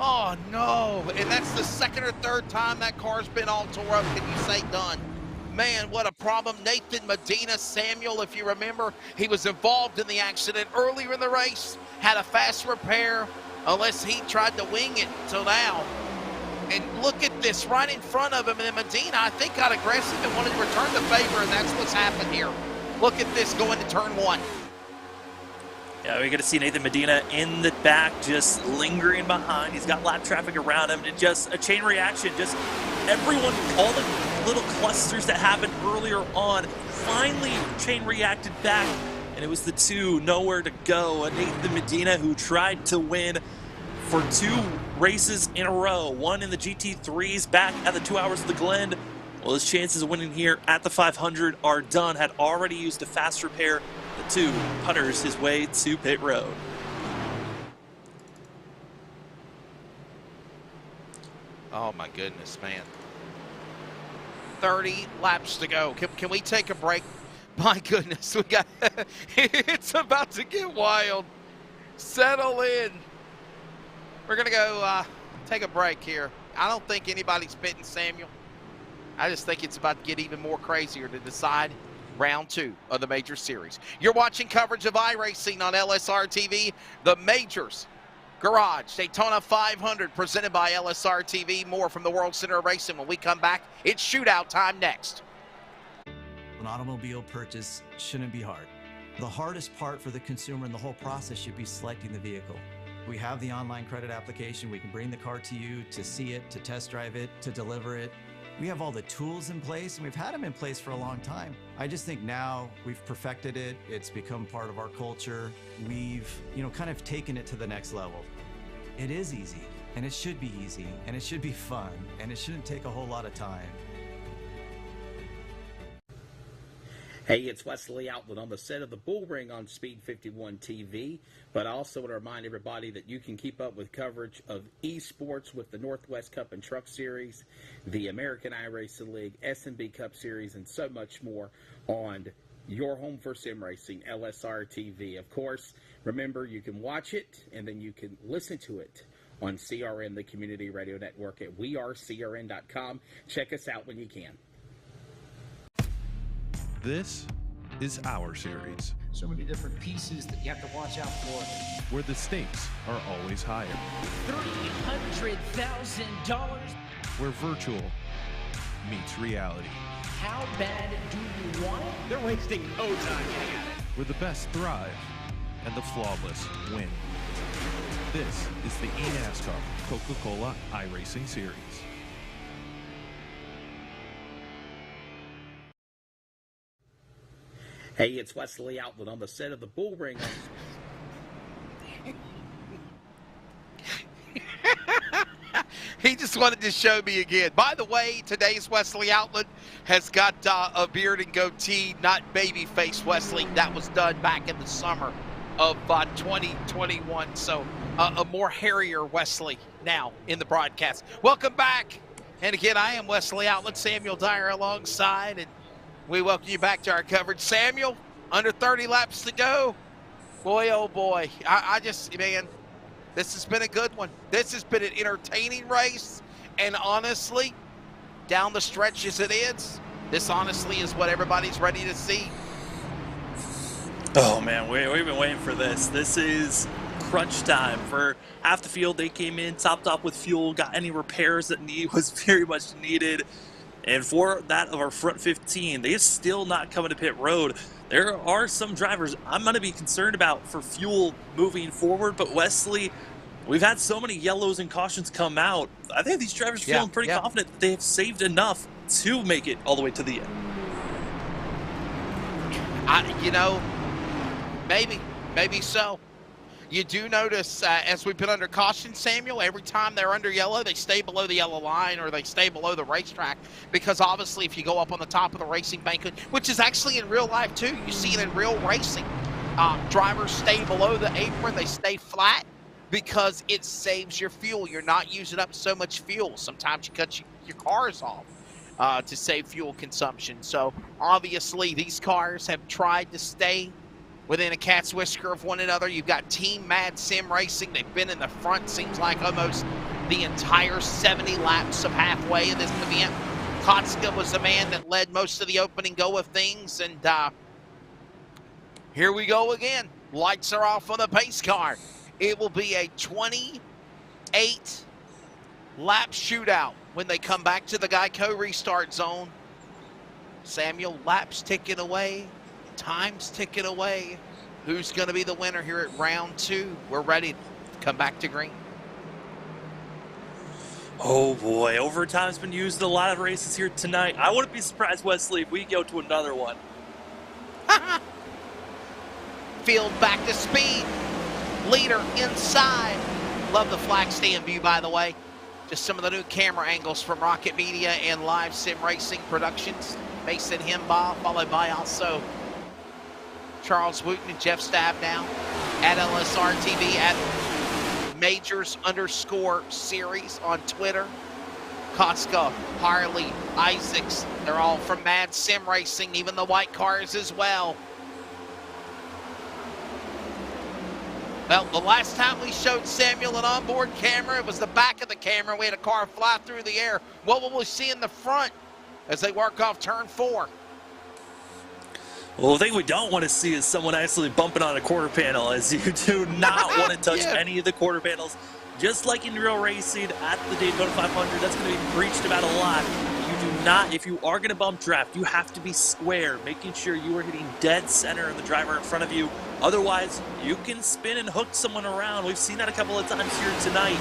Oh, no. And that's the 2nd or 3rd time that car's been all tore up. Can you say done? Man, what a problem. Nathan Medina Samuel, if you remember, he was involved in the accident earlier in the race, had a fast repair, unless he tried to wing it till now. And look at this right in front of him. And then Medina, I think, got aggressive and wanted to return the favor, and that's what's happened here. Look at this going to turn 1. Yeah, we're going to see Nathan Medina in the back, just lingering behind. He's got lap traffic around him, and just a chain reaction. Just everyone, all the little clusters that happened earlier on, finally chain reacted back, and it was the 2, nowhere to go. And Nathan Medina, who tried to win for 2 races in a row, one in the GT3s back at the 2 Hours of the Glen. Well, his chances of winning here at the 500 are done. Had already used a fast repair. The 2 putters his way to pit road. Oh, my goodness, man. 30 laps to go. Can we take a break? My goodness, we got it's about to get wild. Settle in. We're going to go take a break here. I don't think anybody's pitting Samuel. I just think it's about to get even more crazier to decide round 2 of the Major Series. You're watching coverage of iRacing on LSRTV, the Majors Garage Daytona 500, presented by LSRTV. More from the World Center of Racing when we come back. It's shootout time next. An automobile purchase shouldn't be hard. The hardest part for the consumer in the whole process should be selecting the vehicle. We have the online credit application. We can bring the car to you to see it, to test drive it, to deliver it. We have all the tools in place, and we've had them in place for a long time. I just think now we've perfected it. It's become part of our culture. We've, kind of taken it to the next level. It is easy, and it should be easy, and it should be fun, and it shouldn't take a whole lot of time. Hey, it's Wesley Outlet on the set of the Bull Ring on Speed 51 TV, but I also want to remind everybody that you can keep up with coverage of esports with the Northwest Cup and Truck Series, the American iRacing League, S&B Cup Series, and so much more on your home for sim racing, LSRTV. Of course, remember, you can watch it and then you can listen to it on CRN, the community radio network at wearecrn.com. Check us out when you can. This is our series, So many different pieces that you have to watch out for. where the stakes are always higher, $300,000. where virtual meets reality, How bad do you want it? They're wasting no time getting at it. where the best thrive and the flawless win. This is the eNASCAR Coca-Cola iRacing Series. Hey, it's Wesley Outlet on the set of the Bull Ring. He just wanted to show me again. By the way, today's Wesley Outlet has got a beard and goatee, not babyface Wesley. That was done back in the summer of 2021. So a more hairier Wesley now in the broadcast. Welcome back. And again, I am Wesley Outlet, Samuel Dyer alongside, and we welcome you back to our coverage. Samuel, under 30 laps to go. Boy, oh boy. Man, this has been a good one. This has been an entertaining race. And honestly, down the stretch as it is, this honestly is what everybody's ready to see. Oh man, we've been waiting for this. This is crunch time for half the field. They came in topped up with fuel, got any repairs that was very much needed. And for that of our front 15, they are still not coming to pit road. There are some drivers I'm going to be concerned about for fuel moving forward. But Wesley, we've had so many yellows and cautions come out. I think these drivers are feeling pretty confident that they have saved enough to make it all the way to the end. Maybe so. You do notice as we've been under caution, Samuel, every time they're under yellow, they stay below the yellow line or they stay below the racetrack, because obviously if you go up on the top of the racing bank, which is actually in real life too, you see it in real racing, drivers stay below the apron, they stay flat because it saves your fuel. You're not using up so much fuel. Sometimes you cut your cars off to save fuel consumption. So obviously these cars have tried to stay within a cat's whisker of one another. You've got Team Mad Sim Racing. They've been in the front, seems like almost the entire 70 laps of halfway in this event. Kotska was the man that led most of the opening go of things. And here we go again. Lights are off on the pace car. It will be a 28-lap shootout when they come back to the Geico restart zone. Samuel, laps ticking away. Time's ticking away. Who's going to be the winner here at round 2? We're ready to come back to green. Oh boy, overtime's been used in a lot of races here tonight. I wouldn't be surprised, Wesley, if we go to another one. Field back to speed. Leader inside. Love the flag stand view, by the way. Just some of the new camera angles from Rocket Media and Live Sim Racing Productions. Mason Himbaugh, followed by also Charles Wooten and Jeff Stabnow at LSRTV at Majors_series on Twitter. Kotska, Harley, Isaacs, they're all from Mad Sim Racing, even the white cars as well. Well, the last time we showed Samuel an onboard camera, it was the back of the camera. We had a car fly through the air. What will we see in the front as they work off turn 4? Well, the thing we don't want to see is someone actually bumping on a quarter panel, as you do not want to touch any of the quarter panels. Just like in real racing at the Daytona 500, that's going to be preached about a lot. You do not, if you are going to bump draft, you have to be square, making sure you are hitting dead center of the driver in front of you. Otherwise, you can spin and hook someone around. We've seen that a couple of times here tonight.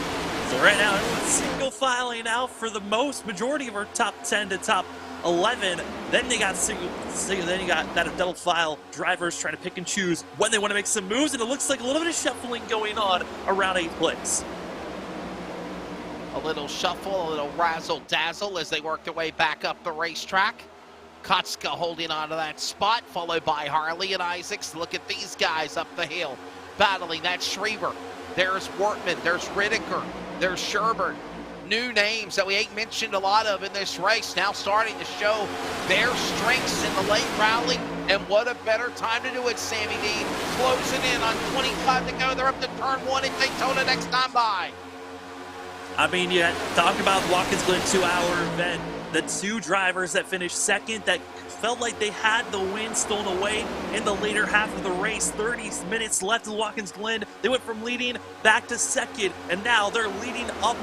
So right now, everyone's single filing out for the majority of our top 10 to top 11. Then they got then you got that double file drivers trying to pick and choose when they want to make some moves, and it looks like a little bit of shuffling going on around 8th place. A little shuffle, a little razzle dazzle as they work their way back up the racetrack. Kotska holding on to that spot, followed by Harley and Isaacs. Look at these guys up the hill, battling that Schriever. There's Wortman, there's Ridiker, there's Sherbert. New names that we ain't mentioned a lot of in this race, now starting to show their strengths in the late rally. And what a better time to do it, Sammy Dean. Closing in on 25 to go. They're up to turn 1 at Daytona next time by. I mean, you talk about Watkins Glen 2-hour event. The two drivers that finished second that felt like they had the win stolen away in the later half of the race. 30 minutes left in Watkins Glen. They went from leading back to second, and now they're leading up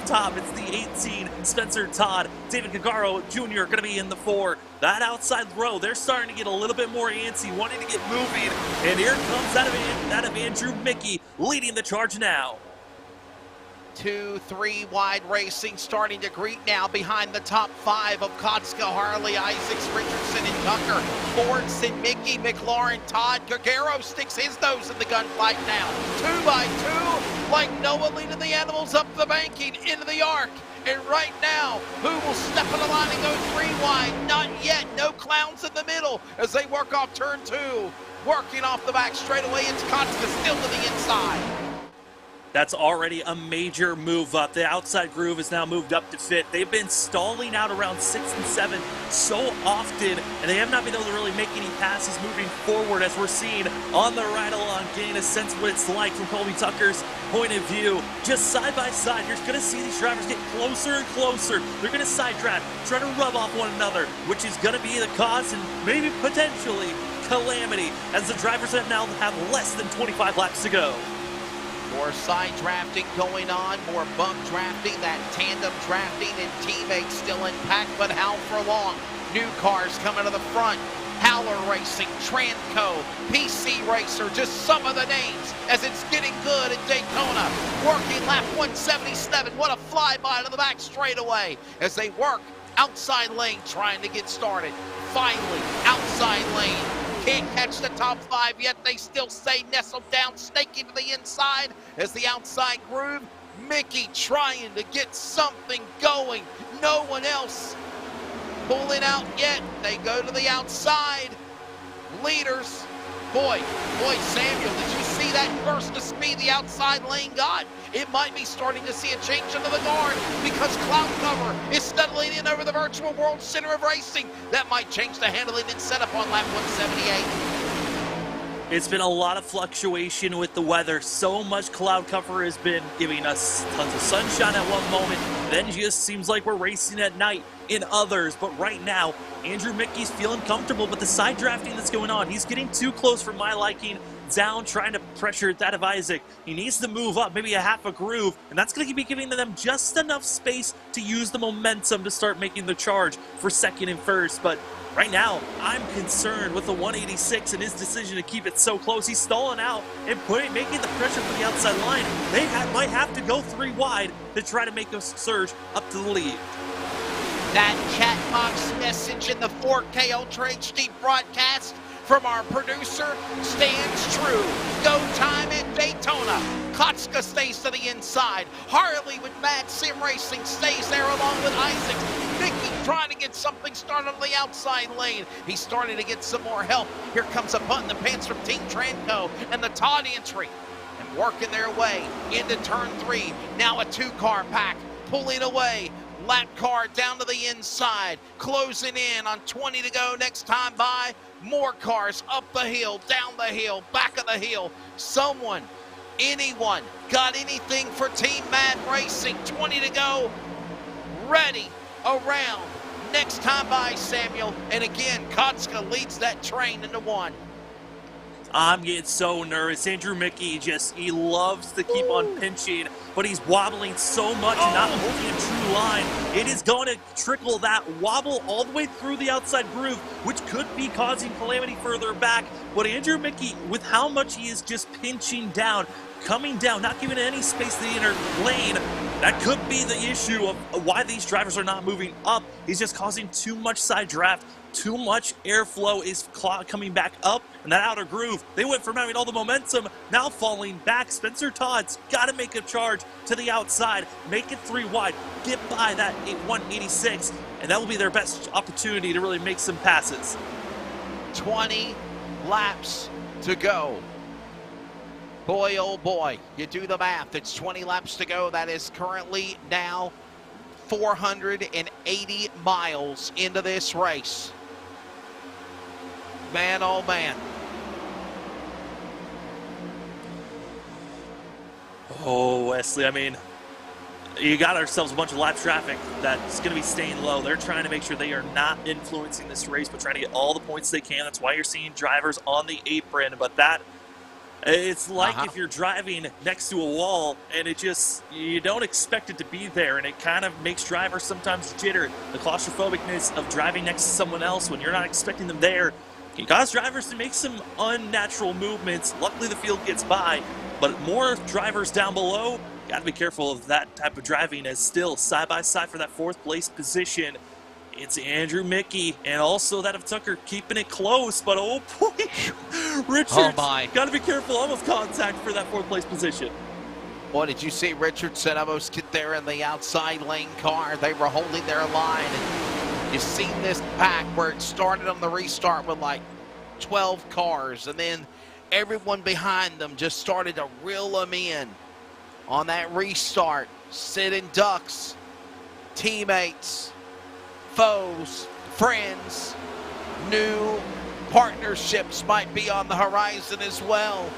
top. It's the 18, Spencer Todd. David Cagaro Jr. going to be in the 4. That outside row, they're starting to get a little bit more antsy, wanting to get moving. And here comes that of Andrew Mickey leading the charge now. 2-3 wide racing starting to greet now behind the top 5 of Kotska, Harley, Isaacs, Richardson, and Tucker. Fordson, Mickey, McLaurin, Todd. Cagaro sticks his nose in the gunfight now. 2 by 2, like Noah leading the animals up the banking into the arc. And right now, who will step in the line and go 3 wide? Not yet. No clowns in the middle as they work off turn 2. Working off the back straightaway. It's Kotska still to the inside. That's already a major move up. The outside groove is now moved up to fit. They've been stalling out around 6 and 7 so often, and they have not been able to really make any passes moving forward, as we're seeing on the ride-along, getting a sense of what it's like from Colby Tucker's point of view. Just side by side, you're going to see these drivers get closer and closer. They're going to side draft, try to rub off one another, which is going to be the cause and maybe potentially calamity, as the drivers now have less than 25 laps to go. More side drafting going on, more bump drafting, that tandem drafting, and teammates still intact, but how for long? New cars coming to the front. Howler Racing, Tranco, PC Racer, just some of the names as it's getting good at Daytona. Working lap 177, what a flyby to the back straightaway as they work outside lane trying to get started. Finally, outside lane. Can't catch the top 5 yet. They still stay nestled down, snaking to the inside as the outside groove. Mickey trying to get something going. No one else pulling out yet. They go to the outside. Leaders. Boy, Samuel, did you see that burst of speed the outside lane got? It might be starting to see a change into the guard because cloud cover is steadily in over the virtual world center of racing. That might change the handling and setup on lap 178. It's been a lot of fluctuation with the weather. So much cloud cover has been giving us tons of sunshine at one moment, then just seems like we're racing at night in others. But right now, Andrew Mickey's feeling comfortable, but the side drafting that's going on, he's getting too close for my liking. Down, trying to pressure that of Isaac. He needs to move up, maybe a half a groove, and that's going to be giving them just enough space to use the momentum to start making the charge for second and first. But right now, I'm concerned with the 186 and his decision to keep it so close. He's stalling out and making the pressure for the outside line. They might have to go 3 wide to try to make a surge up to the lead. That chat box message in the 4K Ultra HD broadcast from our producer stands true. Go time at Daytona. Kotska stays to the inside. Harley with Mad Sim Racing stays there along with Isaac. Mickey trying to get something started on the outside lane. He's starting to get some more help. Here comes a punt in the pants from Team Tranco and the Todd entry. And working their way into turn 3. Now a 2-car pack pulling away. Lap car down to the inside, closing in on 20 to go next time by. More cars up the hill, down the hill, back of the hill. Someone, anyone, got anything for Team Mad Racing? 20 to go, ready, around. Next time by, Samuel. And again, Kotska leads that train into 1. I'm getting so nervous. Andrew Mickey he loves to keep on pinching, but he's wobbling so much and not holding a true line. It is going to trickle that wobble all the way through the outside groove, which could be causing calamity further back. But Andrew Mickey, with how much he is just pinching down, coming down, not giving any space to the inner lane. That could be the issue of why these drivers are not moving up. He's just causing too much side draft. Too much airflow is coming back up in that outer groove. They went from having all the momentum, now falling back. Spencer Todd's got to make a charge to the outside, make it 3 wide, get by that 186, and that will be their best opportunity to really make some passes. 20 laps to go. Boy, oh boy, you do the math. It's 20 laps to go. That is currently now 480 miles into this race. Man, oh man. Oh, Wesley, I mean, you got ourselves a bunch of lap traffic that's going to be staying low. They're trying to make sure they are not influencing this race, but trying to get all the points they can. That's why you're seeing drivers on the apron. But that, it's like if you're driving next to a wall and it just, you don't expect it to be there, and it kind of makes drivers sometimes jitter. The claustrophobicness of driving next to someone else when you're not expecting them there can cause drivers to make some unnatural movements. Luckily, the field gets by, but more drivers down below, got to be careful of that type of driving, as still side by side for that 4th place position. It's Andrew Mickey, and also that of Tucker keeping it close, but oh boy, Richards, got to be careful, almost contact for that 4th place position. Boy, did you see Richardson almost get there in the outside lane car? They were holding their line. And you've seen this pack where it started on the restart with like 12 cars, and then everyone behind them just started to reel them in on that restart. Sitting ducks, teammates, foes, friends, new partnerships might be on the horizon as well.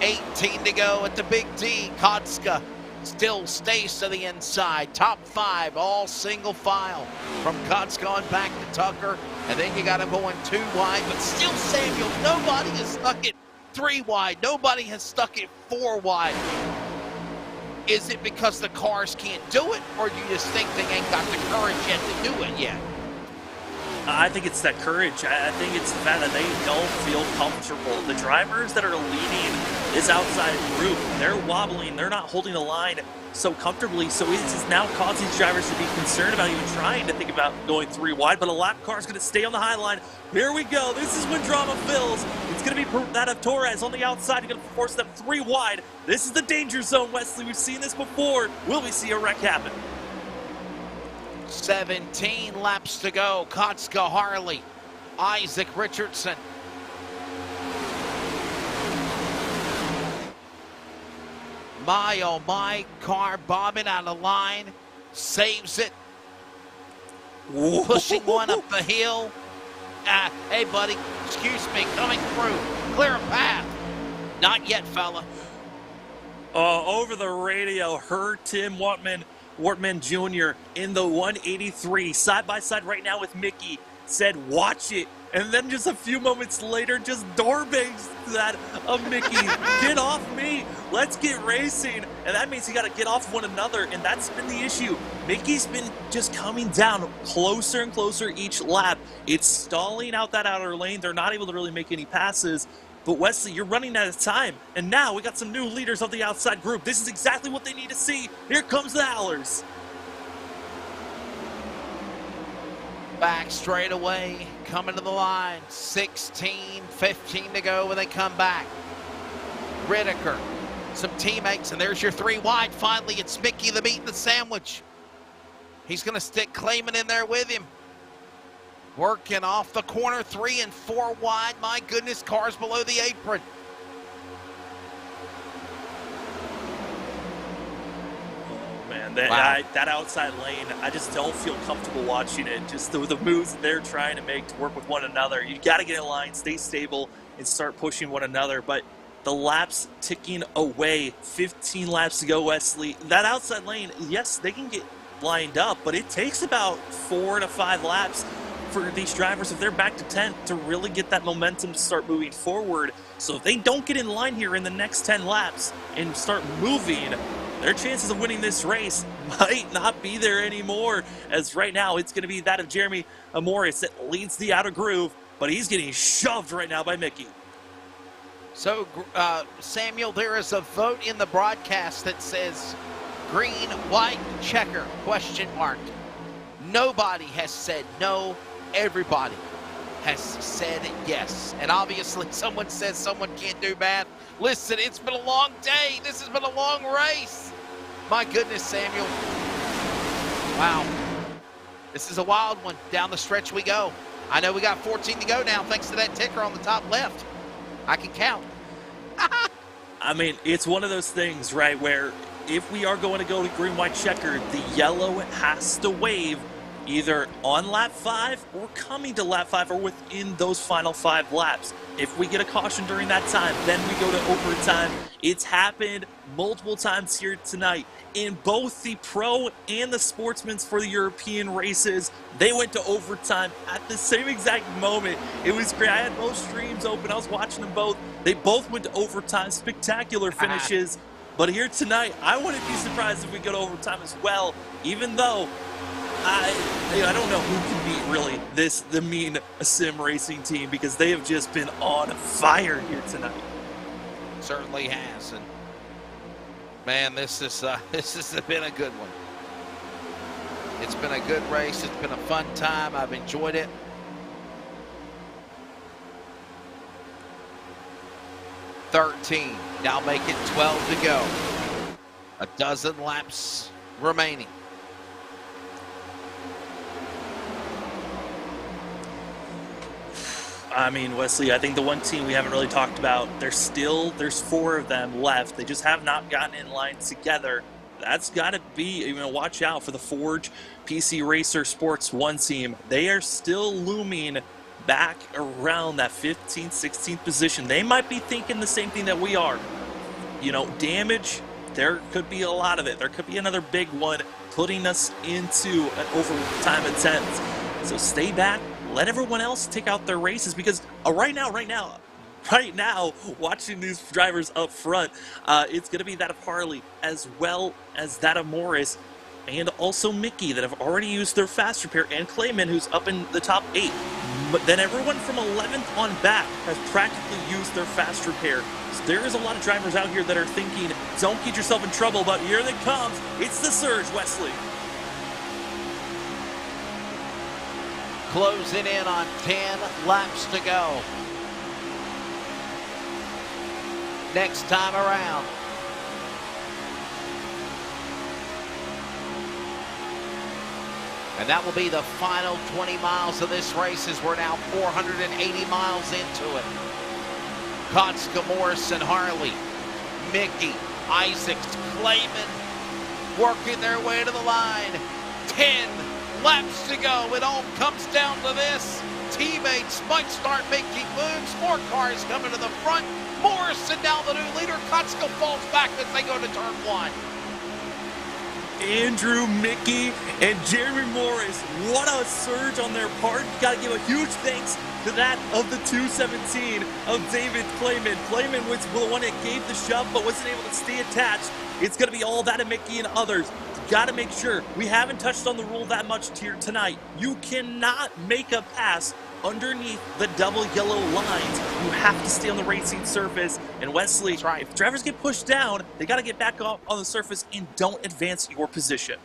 18 to go at the Big D. Kotska still stays to the inside. Top 5, all single file. From Kotska on back to Tucker. And then you got him going 2 wide. But still Samuel, nobody has stuck it 3 wide. Nobody has stuck it 4 wide. Is it because the cars can't do it, or do you just think they ain't got the courage yet to do it yet? I think it's that courage. I think it's the fact that they don't feel comfortable. The drivers that are leading this outside group, they're wobbling. They're not holding the line so comfortably. So it is now causing these drivers to be concerned about even trying to think about going 3 wide. But a lap car is going to stay on the high line. Here we go. This is when drama fills. It's going to be that of Torres on the outside. Going to force them 3 wide. This is the danger zone, Wesley. We've seen this before. Will we see a wreck happen? 17 laps to go. Kotska, Harley, Isaac Richardson. My, oh my, car bombing out of line. Saves it. Whoa. Pushing one up the hill. Hey, buddy, excuse me, coming through. Clear a path. Not yet, fella. Over the radio, heard Tim Wortman Jr. in the 183, side by side right now with Mickey, said, watch it. And then just a few moments later, just doorbangs that of Mickey. Get off me. Let's get racing. And that means you got to get off one another. And that's been the issue. Mickey's been just coming down closer and closer each lap. It's stalling out that outer lane. They're not able to really make any passes. But Wesley, you're running out of time. And now we got some new leaders of the outside group. This is exactly what they need to see. Here comes the Howlers. Back straight away, coming to the line. 16, 15 to go when they come back. Rittaker, some teammates, and there's your 3 wide. Finally, it's Mickey, the meat and the sandwich. He's going to stick Clayman in there with him. Working off the corner, 3 and 4 wide. My goodness, cars below the apron. Man, that outside lane, I just don't feel comfortable watching it. Just the moves they're trying to make to work with one another. You got to get in line, stay stable, and start pushing one another. But the laps ticking away, 15 laps to go, Wesley. That outside lane, yes, they can get lined up, but it takes about 4 to 5 laps for these drivers, if they're back to 10th, to really get that momentum to start moving forward. So if they don't get in line here in the next 10 laps and start moving, their chances of winning this race might not be there anymore, as right now it's going to be that of Jeremy Morris that leads the outer groove, but he's getting shoved right now by Mickey. So, Samuel, there is a vote in the broadcast that says green, white, checker, question mark. Nobody has said no. Everybody has said yes. And obviously someone says someone can't do math. Listen, it's been a long day. This has been a long race. My goodness, Samuel. Wow. This is a wild one. Down the stretch we go. I know we got 14 to go now thanks to that ticker on the top left. I can count. I mean, it's one of those things, right, where if we are going to go to green, white, checker, the yellow has to wave either on lap 5 or coming to lap 5 or within those final 5 laps. If we get a caution during that time, then we go to overtime. It's happened multiple times here tonight. In both the Pro and the Sportsman's for the European races, they went to overtime at the same exact moment. It was great. I had both streams open. I was watching them both. They both went to overtime. Spectacular finishes. But here tonight, I wouldn't be surprised if we go to overtime as well, even though I don't know who can beat really the mean sim racing team, because they have just been on fire here tonight. Certainly has, and man, this has been a good one. It's been a good race. It's been a fun time. I've enjoyed it. Now make it 12 to go. A dozen laps remaining. I mean, Wesley, I think the one team we haven't really talked about, there's 4 of them left. They just have not gotten in line together. That's got to be, watch out for the Forge PC Racer Sports 1 team. They are still looming back around that 15th, 16th position. They might be thinking the same thing that we are. Damage, there could be a lot of it. There could be another big one putting us into an overtime attempt. So stay back. Let everyone else take out their races, because right now, watching these drivers up front, it's going to be that of Harley as well as that of Morris, and also Mickey, that have already used their fast repair, and Clayman, who's up in the top 8. But then everyone from 11th on back has practically used their fast repair. So there is a lot of drivers out here that are thinking, don't get yourself in trouble, but here it comes. It's the surge, Wesley. Closing in on 10 laps to go. Next time around. And that will be the final 20 miles of this race, as we're now 480 miles into it. Kotska, Morris, and Harley, Mickey, Isaacs, Clayman working their way to the line. 10 laps to go. It all comes down to this. Teammates might start making moves. More cars coming to the front. Morrison now the new leader. Kotska falls back as they go to turn 1. Andrew, Mickey, and Jeremy Morris, what a surge on their part. You got to give a huge thanks to that of the 217 of David Clayman. Clayman was the one that gave the shove but wasn't able to stay attached. It's going to be all that of Mickey and others. Got to make sure. We haven't touched on the rule that much here tonight. You cannot make a pass underneath the double yellow lines. You have to stay on the racing surface. And Wesley, if drivers get pushed down, they got to get back up on the surface and don't advance your position.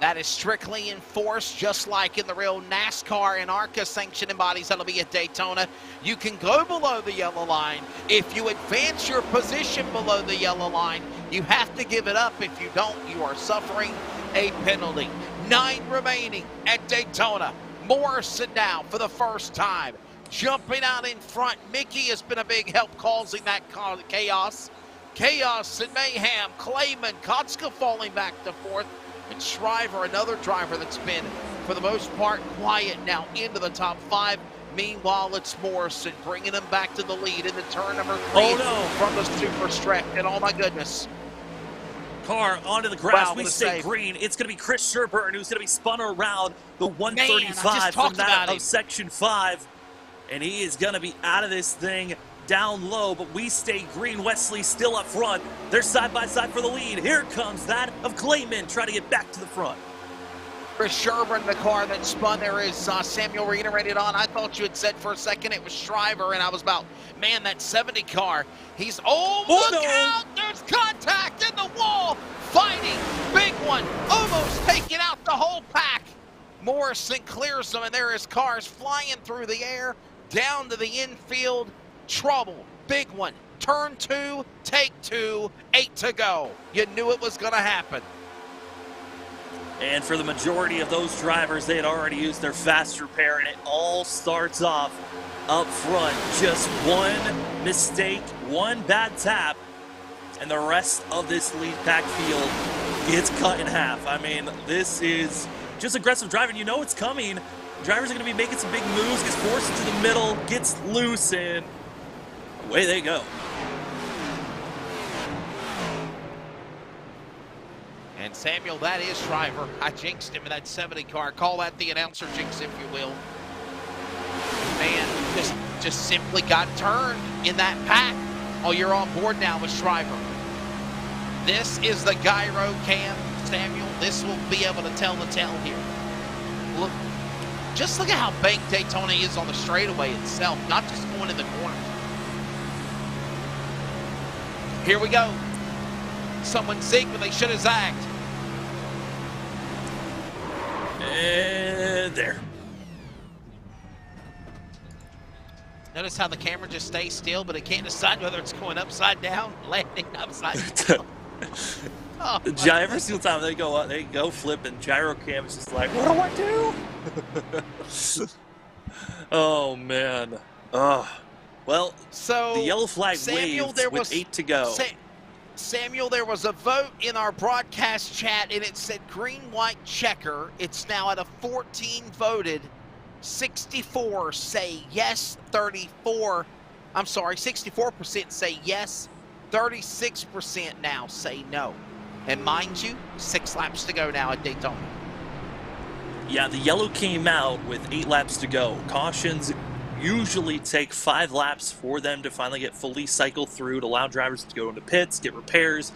That is strictly enforced, just like in the real NASCAR and ARCA sanctioning bodies that'll be at Daytona. You can go below the yellow line. If you advance your position below the yellow line, you have to give it up. If you don't, you are suffering a penalty. 9 remaining at Daytona. Morrison now for the first time, jumping out in front. Mickey has been a big help causing that chaos. Chaos and mayhem. Clayman, Kotska falling back to 4th. And Shriver, another driver that's been, for the most part, quiet now into the top 5. Meanwhile, it's Morrison bringing him back to the lead in the turn number 3 from the super stretch. And oh my goodness. Car onto the grass. Wow, we stay green. It's going to be Chris Sherburne who's going to be spun around the 135 from that of Section 5. And he is going to be out of this thing down low, but we stay green. Wesley still up front. They're side by side for the lead. Here comes that of Clayman trying to get back to the front. Chris Sherburne in the car that spun. There is Samuel reiterated on. I thought you had said for a second it was Shriver, and I was about, man, that 70 car. He's, look out! There's contact in the wall! Fighting, big one, almost taking out the whole pack. Morrison clears them, and there is cars flying through the air, down to the infield. Trouble, big one. Turn 2, take 2, 8 to go. You knew it was gonna happen. And for the majority of those drivers, they had already used their fast repair, and it all starts off up front. Just one mistake, one bad tap, and the rest of this lead pack field gets cut in half. I mean, this is just aggressive driving. You know it's coming. Drivers are going to be making some big moves, gets forced into the middle, gets loose, and away they go. And Samuel, that is Shriver. I jinxed him in that 70 car. Call that the announcer jinx, if you will. Man, just simply got turned in that pack. Oh, you're on board now with Shriver. This is the gyro cam, Samuel. This will be able to tell the tale here. Look, just look at how banked Daytona is on the straightaway itself, not just going in the corners. Here we go. Someone zigged when they should have zagged. And there. Notice how the camera just stays still, but it can't decide whether it's going upside down, landing upside down. Oh, Every single time they go up, they go flip, and gyro cam is just like, what do I do? Oh man. Well, so the yellow flag Samuel, waved with 8 to go. Samuel, there was a vote in our broadcast chat, and it said green-white checker. It's now at a 14 voted. 64 say yes, 64 64% say yes, 36% now say no. And mind you, 6 laps to go now at Daytona. Yeah, the yellow came out with 8 laps to go. Cautions usually take 5 laps for them to finally get fully cycled through to allow drivers to go into pits, get repairs,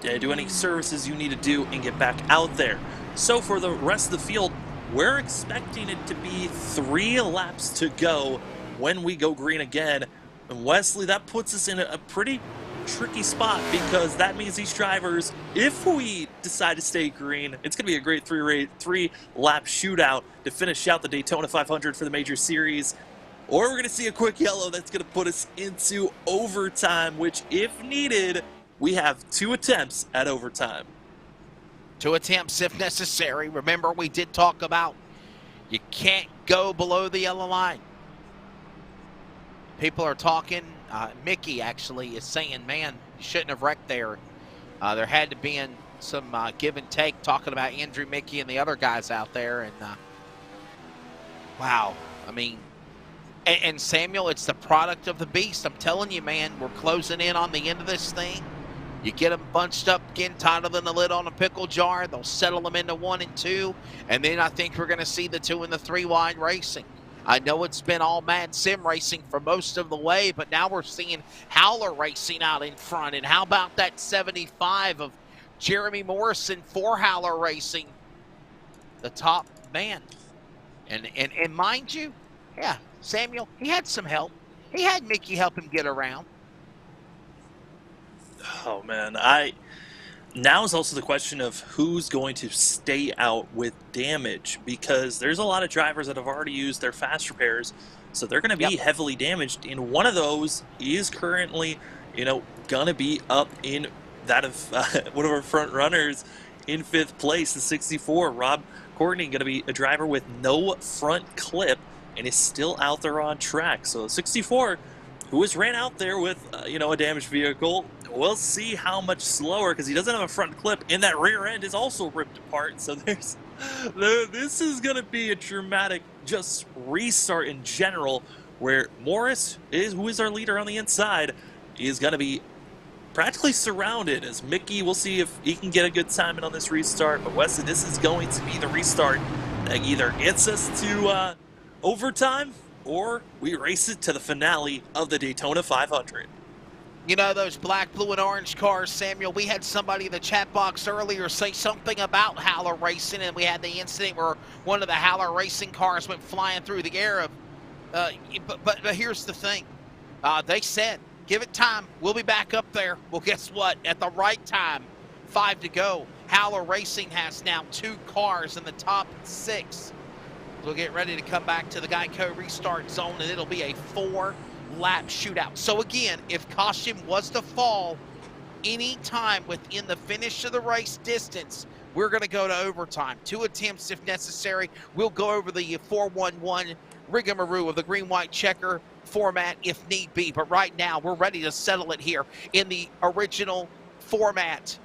do any services you need to do, and get back out there. So for the rest of the field, we're expecting it to be 3 laps to go when we go green again. And Wesley, that puts us in a pretty tricky spot, because that means these drivers, if we decide to stay green, it's going to be a great 3-lap shootout to finish out the Daytona 500 for the Major Series. Or we're going to see a quick yellow that's going to put us into overtime, which, if needed, we have 2 attempts at overtime. 2 attempts if necessary. Remember, we did talk about you can't go below the yellow line. People are talking. Mickey actually is saying, man, you shouldn't have wrecked there. There had to be some give and take, talking about Andrew, Mickey, and the other guys out there. And wow, I mean, and Samuel, it's the product of the beast. I'm telling you, man, we're closing in on the end of this thing. You get them bunched up again, tighter than the lid on a pickle jar. They'll settle them into 1 and 2. And then I think we're going to see the 2 and the 3 wide racing. I know it's been all Mad Sim racing for most of the way, but now we're seeing Howler racing out in front. And how about that 75 of Jeremy Morrison for Howler racing, the top man. And mind you, yeah, Samuel, he had some help. He had Mickey help him get around. Oh man, now is also the question of who's going to stay out with damage, because there's a lot of drivers that have already used their fast repairs, so they're going to be heavily damaged. And one of those is currently, going to be up in that of one of our front runners in 5th place, the 64. Rob Courtney, going to be a driver with no front clip and is still out there on track. So 64, who has ran out there with a damaged vehicle. We'll see how much slower, because he doesn't have a front clip, and that rear end is also ripped apart. So this is going to be a dramatic just restart in general, where Morris, who is our leader on the inside, is going to be practically surrounded, as Mickey, we'll see if he can get a good timing on this restart. But Wesley, this is going to be the restart that either gets us to overtime, or we race it to the finale of the Daytona 500. You know, those black, blue, and orange cars, Samuel, we had somebody in the chat box earlier say something about Howler Racing, and we had the incident where one of the Howler Racing cars went flying through the air. But here's the thing. They said, give it time. We'll be back up there. Well, guess what? At the right time, 5 to go. Howler Racing has now 2 cars in the top 6. We'll get ready to come back to the Geico restart zone, and it'll be a 4-lap shootout. So again, if caution was to fall any time within the finish of the race distance, we're going to go to overtime. 2 attempts if necessary. We'll go over the 4-1-1 rigmarole of the green-white checker format if need be. But right now, we're ready to settle it here in the original format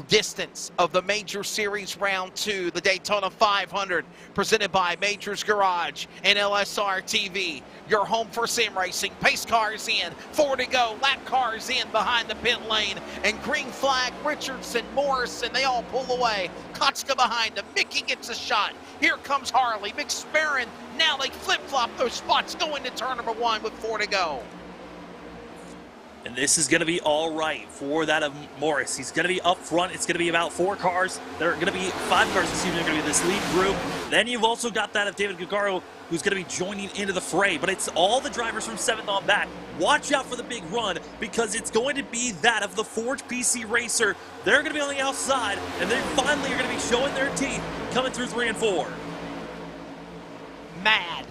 distance of the Major Series Round 2, the Daytona 500, presented by Majors Garage and LSRTV. Your home for sim racing. Pace cars in, 4 to go. Lap cars in behind the pit lane. And green flag, Richardson, Morrison, they all pull away. Kotska behind them. Mickey gets a shot. Here comes Harley. McSperrin, now they flip-flop those spots going to turn number 1 with 4 to go. And this is going to be all right for that of Morris. He's going to be up front. It's going to be about 4 cars. There are going to be 5 cars this evening. They're going to be this lead group. Then you've also got that of David Gagaro, who's going to be joining into the fray. But it's all the drivers from 7th on back. Watch out for the big run, because it's going to be that of the Forge PC Racer. They're going to be on the outside, and they finally are going to be showing their teeth coming through 3 and 4. Mad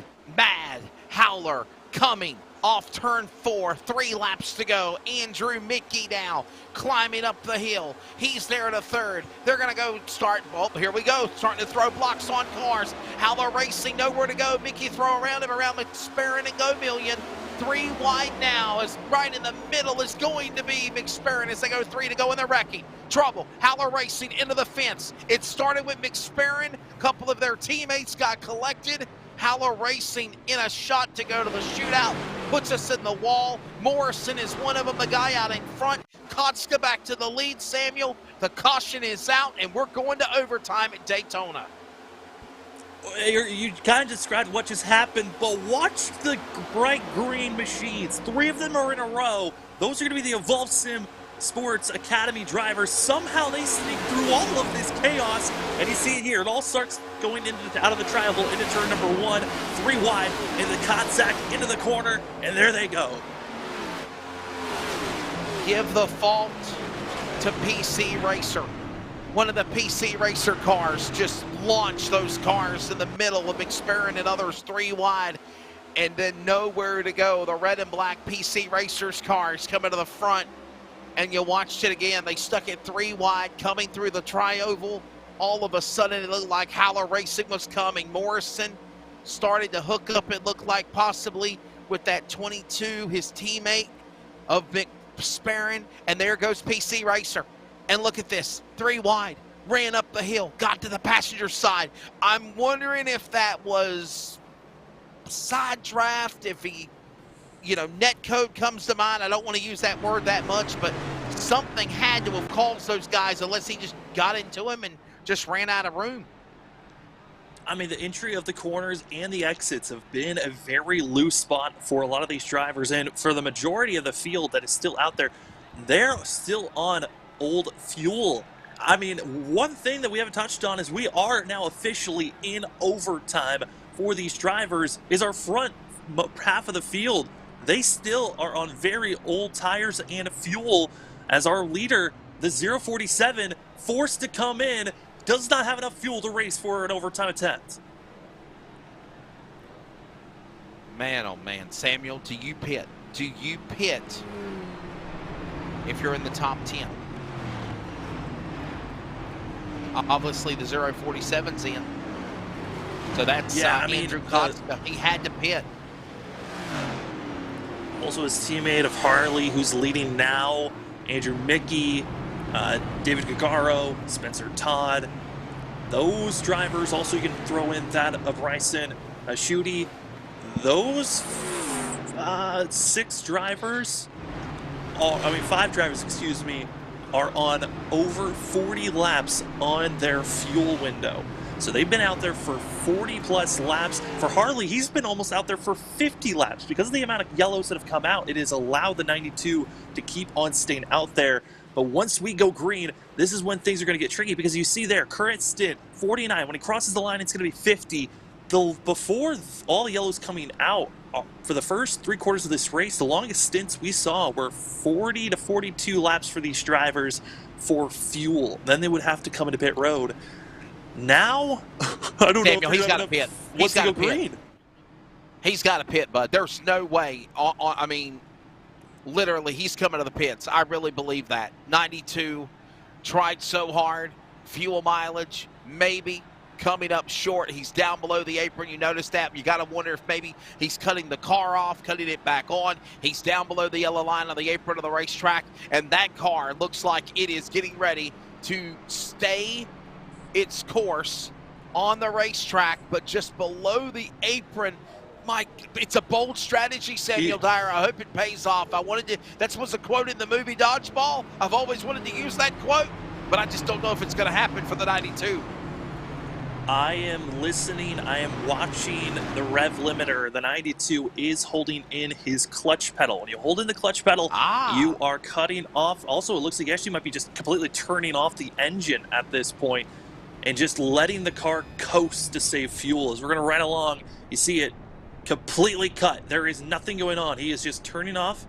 Howler coming off turn 4, 3 laps to go. Andrew Mickey now climbing up the hill. He's there to 3rd. They're going to go start. Oh, here we go. Starting to throw blocks on cars. Howler Racing, nowhere to go. Mickey throw around him, around McSperrin and Go Million. 3 wide now, as right in the middle is going to be McSperrin as they go 3 to go, and they're wrecking. Trouble. Howler Racing into the fence. It started with McSperrin. A couple of their teammates got collected. Howler Racing in a shot to go to the shootout, puts us in the wall. Morrison is one of them, the guy out in front. Kotska back to the lead, Samuel. The caution is out, and we're going to overtime at Daytona. You kind of described what just happened, but watch the bright green machines. 3 of them are in a row. Those are going to be the Evolve Sim Sports Academy drivers. Somehow they sneak through all of this chaos, and you see it here. It all starts going out of the triangle into turn number 1, 3 wide, in the Kotsak into the corner, and there they go. Give the fault to PC Racer. One of the PC Racer cars just launched those cars in the middle of McSperrin and others 3 wide, and then nowhere to go. The red and black PC Racers cars coming to the front. And you watched it again. They stuck it 3 wide, coming through the tri-oval. All of a sudden, it looked like Howler Racing was coming. Morrison started to hook up, it looked like, possibly with that 22, his teammate of McSperrin. And there goes PC Racer. And look at this, 3 wide, ran up the hill, got to the passenger side. I'm wondering if that was side draft, if he, net code comes to mind. I don't want to use that word that much, but something had to have caused those guys, unless he just got into him and just ran out of room. I mean, the entry of the corners and the exits have been a very loose spot for a lot of these drivers, and for the majority of the field that is still out there, they're still on old fuel. I mean, one thing that we haven't touched on is we are now officially in overtime for these drivers. Is our front half of the field, they still are on very old tires and fuel, as our leader, the 047, forced to come in, does not have enough fuel to race for an overtime attempt. Man, oh man, Samuel, do you pit? Do you pit if you're in the top 10? Obviously, the 047's in. So that's Andrew Costa. He had to pit. Also his teammate of Harley, who's leading now, Andrew Mickey, David Gagaro, Spencer Todd. Those drivers, also you can throw in that of Bryson Schutte. Those 5 drivers, are on over 40 laps on their fuel window. So they've been out there for 40-plus laps. For Harley, he's been almost out there for 50 laps. Because of the amount of yellows that have come out, it has allowed the 92 to keep on staying out there. But once we go green, this is when things are going to get tricky, because you see there, current stint, 49. When he crosses the line, it's going to be 50. Before all the yellows coming out, for the first 3/4 of this race, the longest stints we saw were 40 to 42 laps for these drivers for fuel. Then they would have to come into pit road. Now, I don't know. He's got to pit. He's got to pit. He's got to pit, bud. There's no way. I mean, literally, he's coming to the pits. I really believe that. 92 tried so hard. Fuel mileage, maybe. Coming up short. He's down below the apron. You notice that. You got to wonder if maybe he's cutting the car off, cutting it back on. He's down below the yellow line on the apron of the racetrack, and that car looks like it is getting ready to stay its course on the racetrack, but just below the apron. Mike, it's a bold strategy, Samuel Dyer. I hope it pays off. That was a quote in the movie Dodgeball. I've always wanted to use that quote, but I just don't know if it's going to happen for the 92. I am listening. I am watching the rev limiter. The 92 is holding in his clutch pedal. When you hold in the clutch pedal, you are cutting off. Also, it looks like he actually might be just completely turning off the engine at this point and just letting the car coast to save fuel. As we're going to ride along, you see it completely cut. There is nothing going on. He is just turning off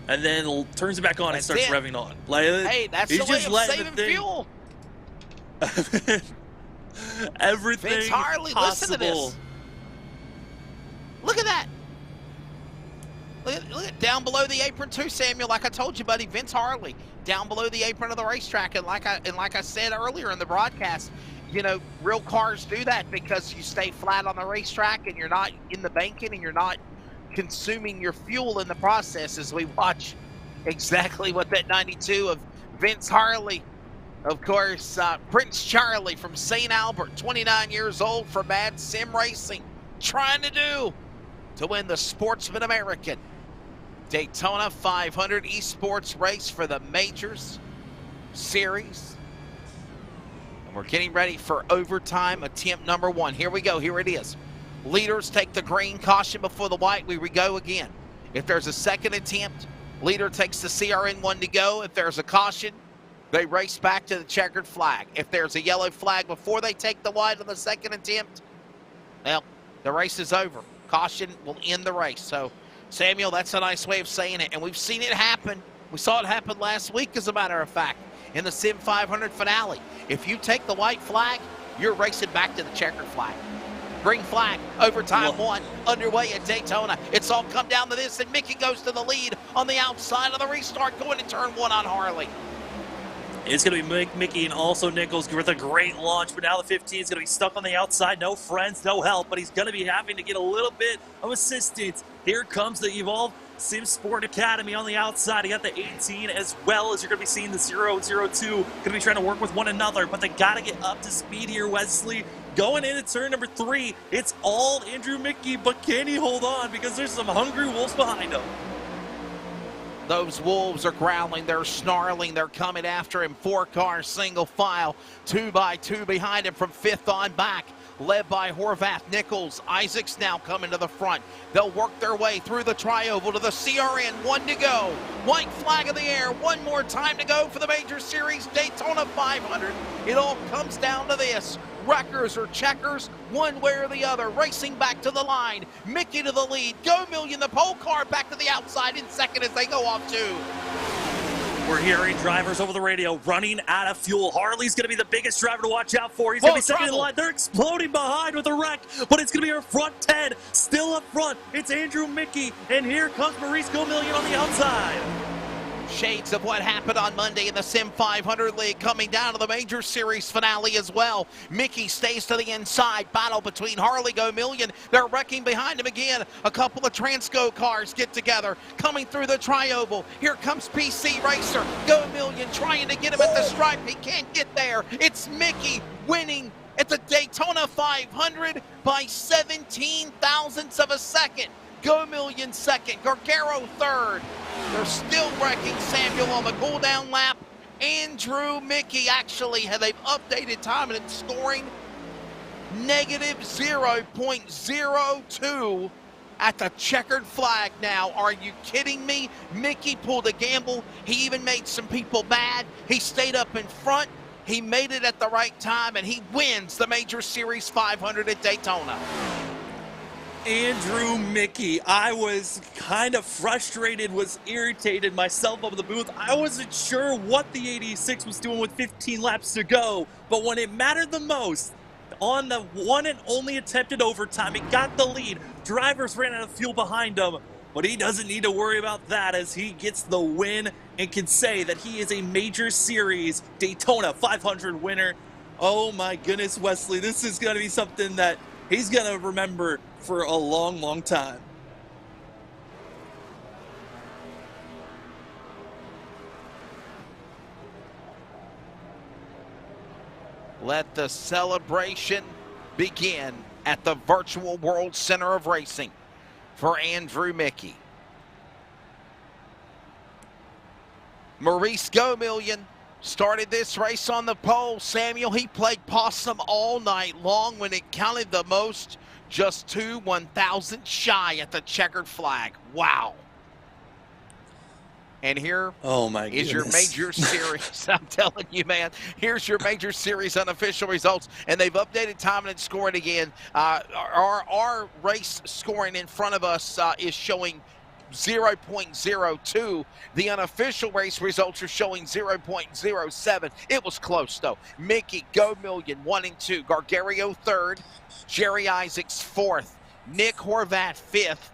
and then turns it back on and starts revving on. Hey, that's the way of saving fuel. Everything Vince Harley, possible. listen to this. Look at that. Look at down below the apron too, Samuel. Like I told you, buddy, Vince Harley down below the apron of the racetrack, and like I said earlier in the broadcast, you know, real cars do that because you stay flat on the racetrack and you're not in the banking and you're not consuming your fuel in the process. As we watch exactly what that 92 of Vince Harley. Of course, Prince Charlie from St. Albert, 29 years old, for Mad Sim Racing, trying to do to win the Sportsman American Daytona 500 esports race for the Majors Series. And we're getting ready for overtime attempt number 1. Here we go. Here it is. Leaders take the green, caution before the white. We go again. If there's a second attempt, leader takes the CRN1 to go. If there's a caution, they race back to the checkered flag. If there's a yellow flag before they take the white on the second attempt, well, the race is over. Caution will end the race. So, Samuel, that's a nice way of saying it. And we've seen it happen. We saw it happen last week, as a matter of fact, in the Sim 500 finale. If you take the white flag, you're racing back to the checkered flag. Green flag, overtime 1, underway at Daytona. It's all come down to this, and Mickey goes to the lead on the outside of the restart, going to turn 1 on Harley. It's going to be Mickey and also Nichols with a great launch, but now the 15 is going to be stuck on the outside. No friends, no help, but he's going to be having to get a little bit of assistance. Here comes the Evolve Sim Sport Academy on the outside. You got the 18 as well as you're going to be seeing the 002. Going to be trying to work with one another, but they got to get up to speed here, Wesley. Going into turn number 3, it's all Andrew Mickey, but can he hold on? Because there's some hungry wolves behind him. Those wolves are growling, they're snarling, they're coming after him. 4 cars, single file, 2 by 2 behind him from 5th on back. Led by Horvath, Nichols, Isaacs now coming to the front. They'll work their way through the tri-oval to the CRN, 1 to go. White flag in the air, 1 more time to go for the Major Series Daytona 500. It all comes down to this. Wreckers or checkers, one way or the other, racing back to the line. Mickey to the lead. Go Million, the pole car, back to the outside in second as they go off 2. We're hearing drivers over the radio running out of fuel. Harley's going to be the biggest driver to watch out for. He's going to be second in the line. They're exploding behind with a wreck, but it's going to be our front 10. Still up front, it's Andrew Mickey, and here comes Maurice Go Million on the outside. Shades of what happened on Monday in the Sim 500 League coming down to the Major Series finale as well. Mickey stays to the inside. Battle between Harley Go Million. They're wrecking behind him again. A couple of Transco cars get together. Coming through the tri-oval. Here comes PC Racer. Go Million trying to get him at the stripe. He can't get there. It's Mickey winning at the Daytona 500 by 17 thousandths of a second. Go Million second, Gargaro third. They're still wrecking Samuel on the cool down lap. Andrew Mickey, actually, they've updated time and scoring negative 0.02 at the checkered flag now. Are you kidding me? Mickey pulled a gamble. He even made some people mad. He stayed up in front. He made it at the right time, and he wins the Major Series 500 at Daytona. Andrew Mickey. I was kind of frustrated, was irritated myself up in the booth. I wasn't sure what the 86 was doing with 15 laps to go, but when it mattered the most, on the one and only attempted overtime, he got the lead. Drivers ran out of fuel behind him, but he doesn't need to worry about that as he gets the win and can say that he is a Major Series Daytona 500 winner. Oh my goodness, Wesley, this is going to be something that he's going to remember for a long, long time. Let the celebration begin at the Virtual World Center of Racing for Andrew Mickey. Maurice Gomillion started this race on the pole. Samuel, he played possum all night long when it counted the most, just 2 1,000 shy at the checkered flag. Wow. And here is your Major Series. I'm telling you, man, here's your Major Series unofficial results. And they've updated time and scoring again. Our race scoring in front of us is showing 0.02. The unofficial race results are showing 0.07. It was close, though. Mickey Gomillion, 1 and 2. Gargario, 3rd. Jerry Isaacs, 4th. Nick Horvat, 5th.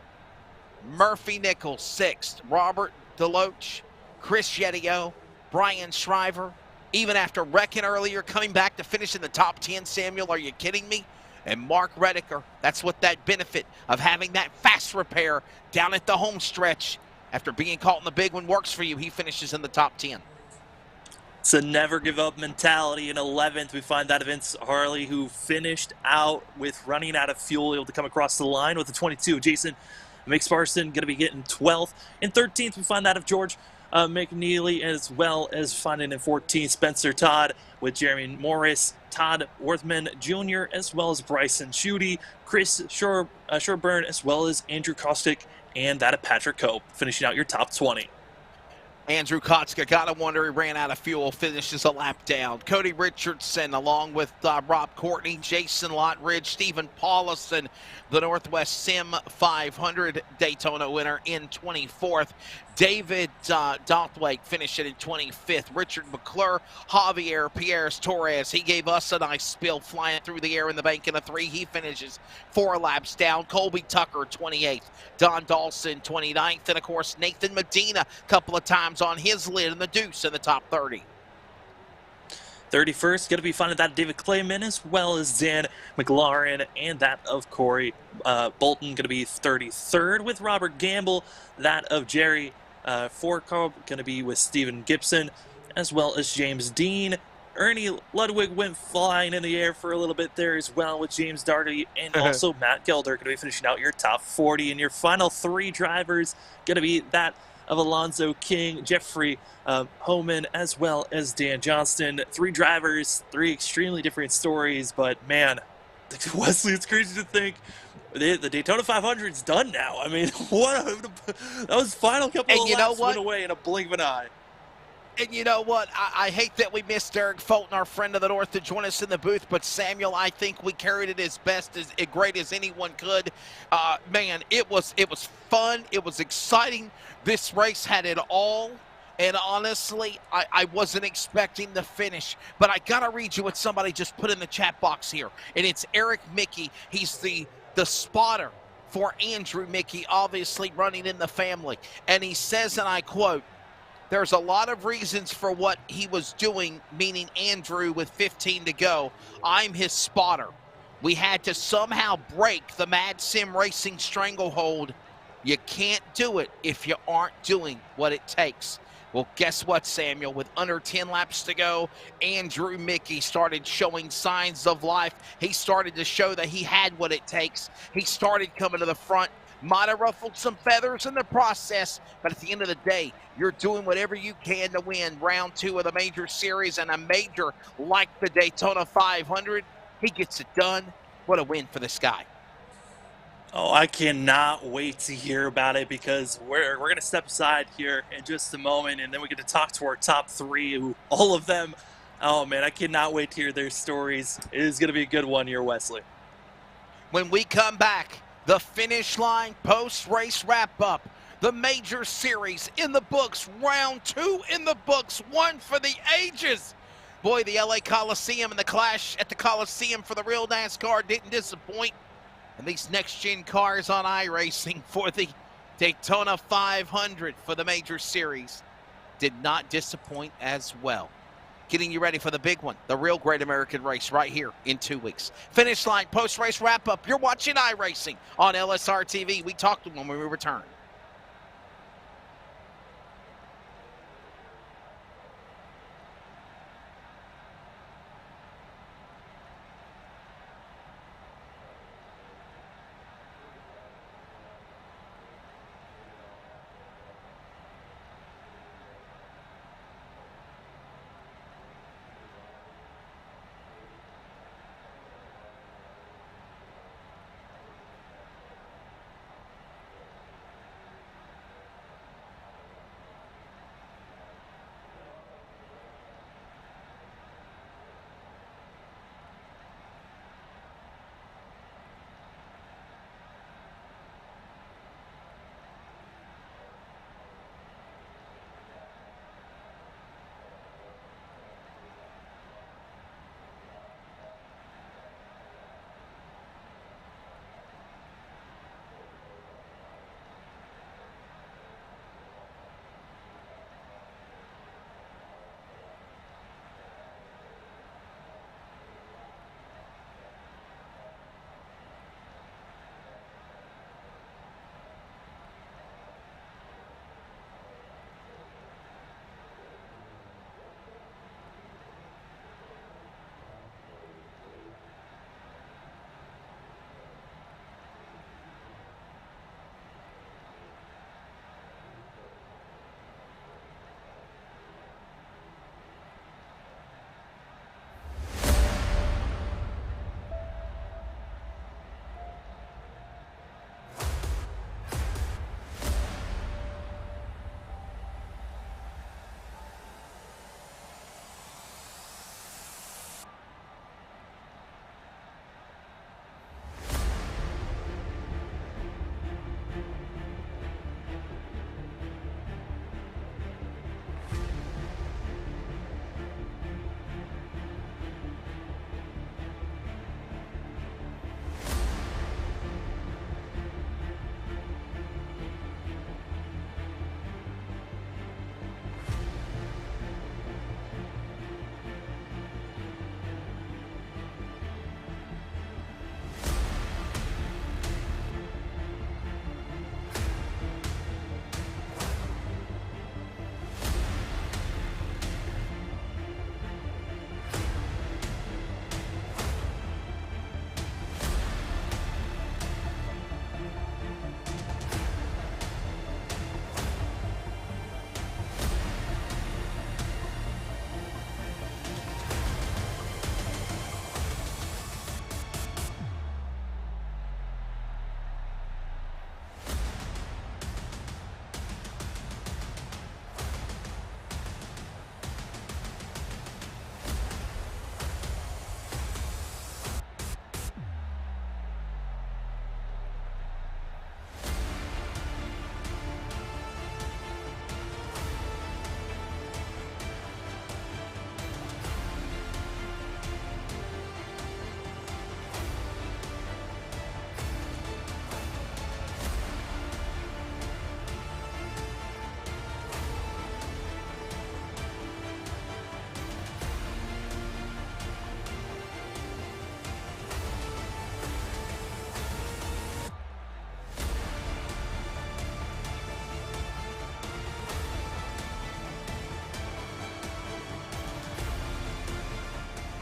Murphy Nichols, 6th. Robert Deloach, Chris Yedio, Brian Shriver, even after wrecking earlier, coming back to finish in the top 10, Samuel, are you kidding me? And Mark Rediker, that's what that benefit of having that fast repair down at the home stretch after being caught in the big one works for you. He finishes in the top 10. It's a never give up mentality. In 11th, we find that Vince Harley, who finished out with running out of fuel, able to come across the line with the 22. Jason McSparson going to be getting 12th. In 13th, we find that of George McNeely, as well as finding in 14th Spencer Todd with Jeremy Morris, Todd Worthman Jr., as well as Bryson Schutte, Chris Sherburne, as well as Andrew Kostick, and that of Patrick Cope, finishing out your top 20. Andrew Kotzka, gotta wonder he ran out of fuel, finishes a lap down. Cody Richardson, along with Rob Courtney, Jason Lottridge, Stephen Paulison, the Northwest Sim 500 Daytona winner in 24th. David Dothwake finishing in 25th. Richard McClure, Javier Pierres Torres, he gave us a nice spill flying through the air in the bank in a 3. He finishes 4 laps down. Colby Tucker, 28th. Don Dawson, 29th. And, of course, Nathan Medina a couple of times on his lid in the deuce in the top 30. 31st, going to be finding that David Clayman, as well as Dan McLaurin, and that of Corey Bolton, going to be 33rd with Robert Gamble, that of Jerry Forcob, going to be with Stephen Gibson, as well as James Dean. Ernie Ludwig went flying in the air for a little bit there as well with James Daugherty, and also Matt Gelder going to be finishing out your top 40. And your final 3 drivers going to be that of Alonzo King, Jeffrey Homan, as well as Dan Johnston. 3 drivers, 3 extremely different stories, but man, Wesley, it's crazy to think the Daytona 500 is done now. I mean, that was the final couple of laps went away in a blink of an eye. And you know what? I hate that we missed Derek Fulton, our friend of the North, to join us in the booth. But Samuel, I think we carried it as best, as great as anyone could. Man, it was fun. It was exciting. This race had it all. And honestly, I wasn't expecting the finish. But I got to read you what somebody just put in the chat box here. And it's Eric Mickey. He's the spotter for Andrew Mickey, obviously running in the family. And he says, and I quote, "There's a lot of reasons for what he was doing," meaning Andrew with 15 to go. "I'm his spotter. We had to somehow break the Mad Sim Racing stranglehold. You can't do it if you aren't doing what it takes." Well, guess what, Samuel? With under 10 laps to go, Andrew Mickey started showing signs of life. He started to show that he had what it takes. He started coming to the front. Might have ruffled some feathers in the process, but at the end of the day, you're doing whatever you can to win round 2 of the Major Series, and a major like the Daytona 500. He gets it done. What a win for this guy. Oh, I cannot wait to hear about it because we're going to step aside here in just a moment, and then we get to talk to our top three, who all of them, oh man, I cannot wait to hear their stories. It is going to be a good one here, Wesley. When we come back, the finish line post-race wrap-up, the major series in the books, round 2 in the books, one for the ages. Boy, the LA Coliseum and the clash at the Coliseum for the real NASCAR didn't disappoint. And these next-gen cars on iRacing for the Daytona 500 for the major series did not disappoint as well. Getting you ready for the big one, the real Great American Race right here in 2 weeks. Finish line, post-race wrap-up. You're watching iRacing on LSRTV. We talk to them when we return.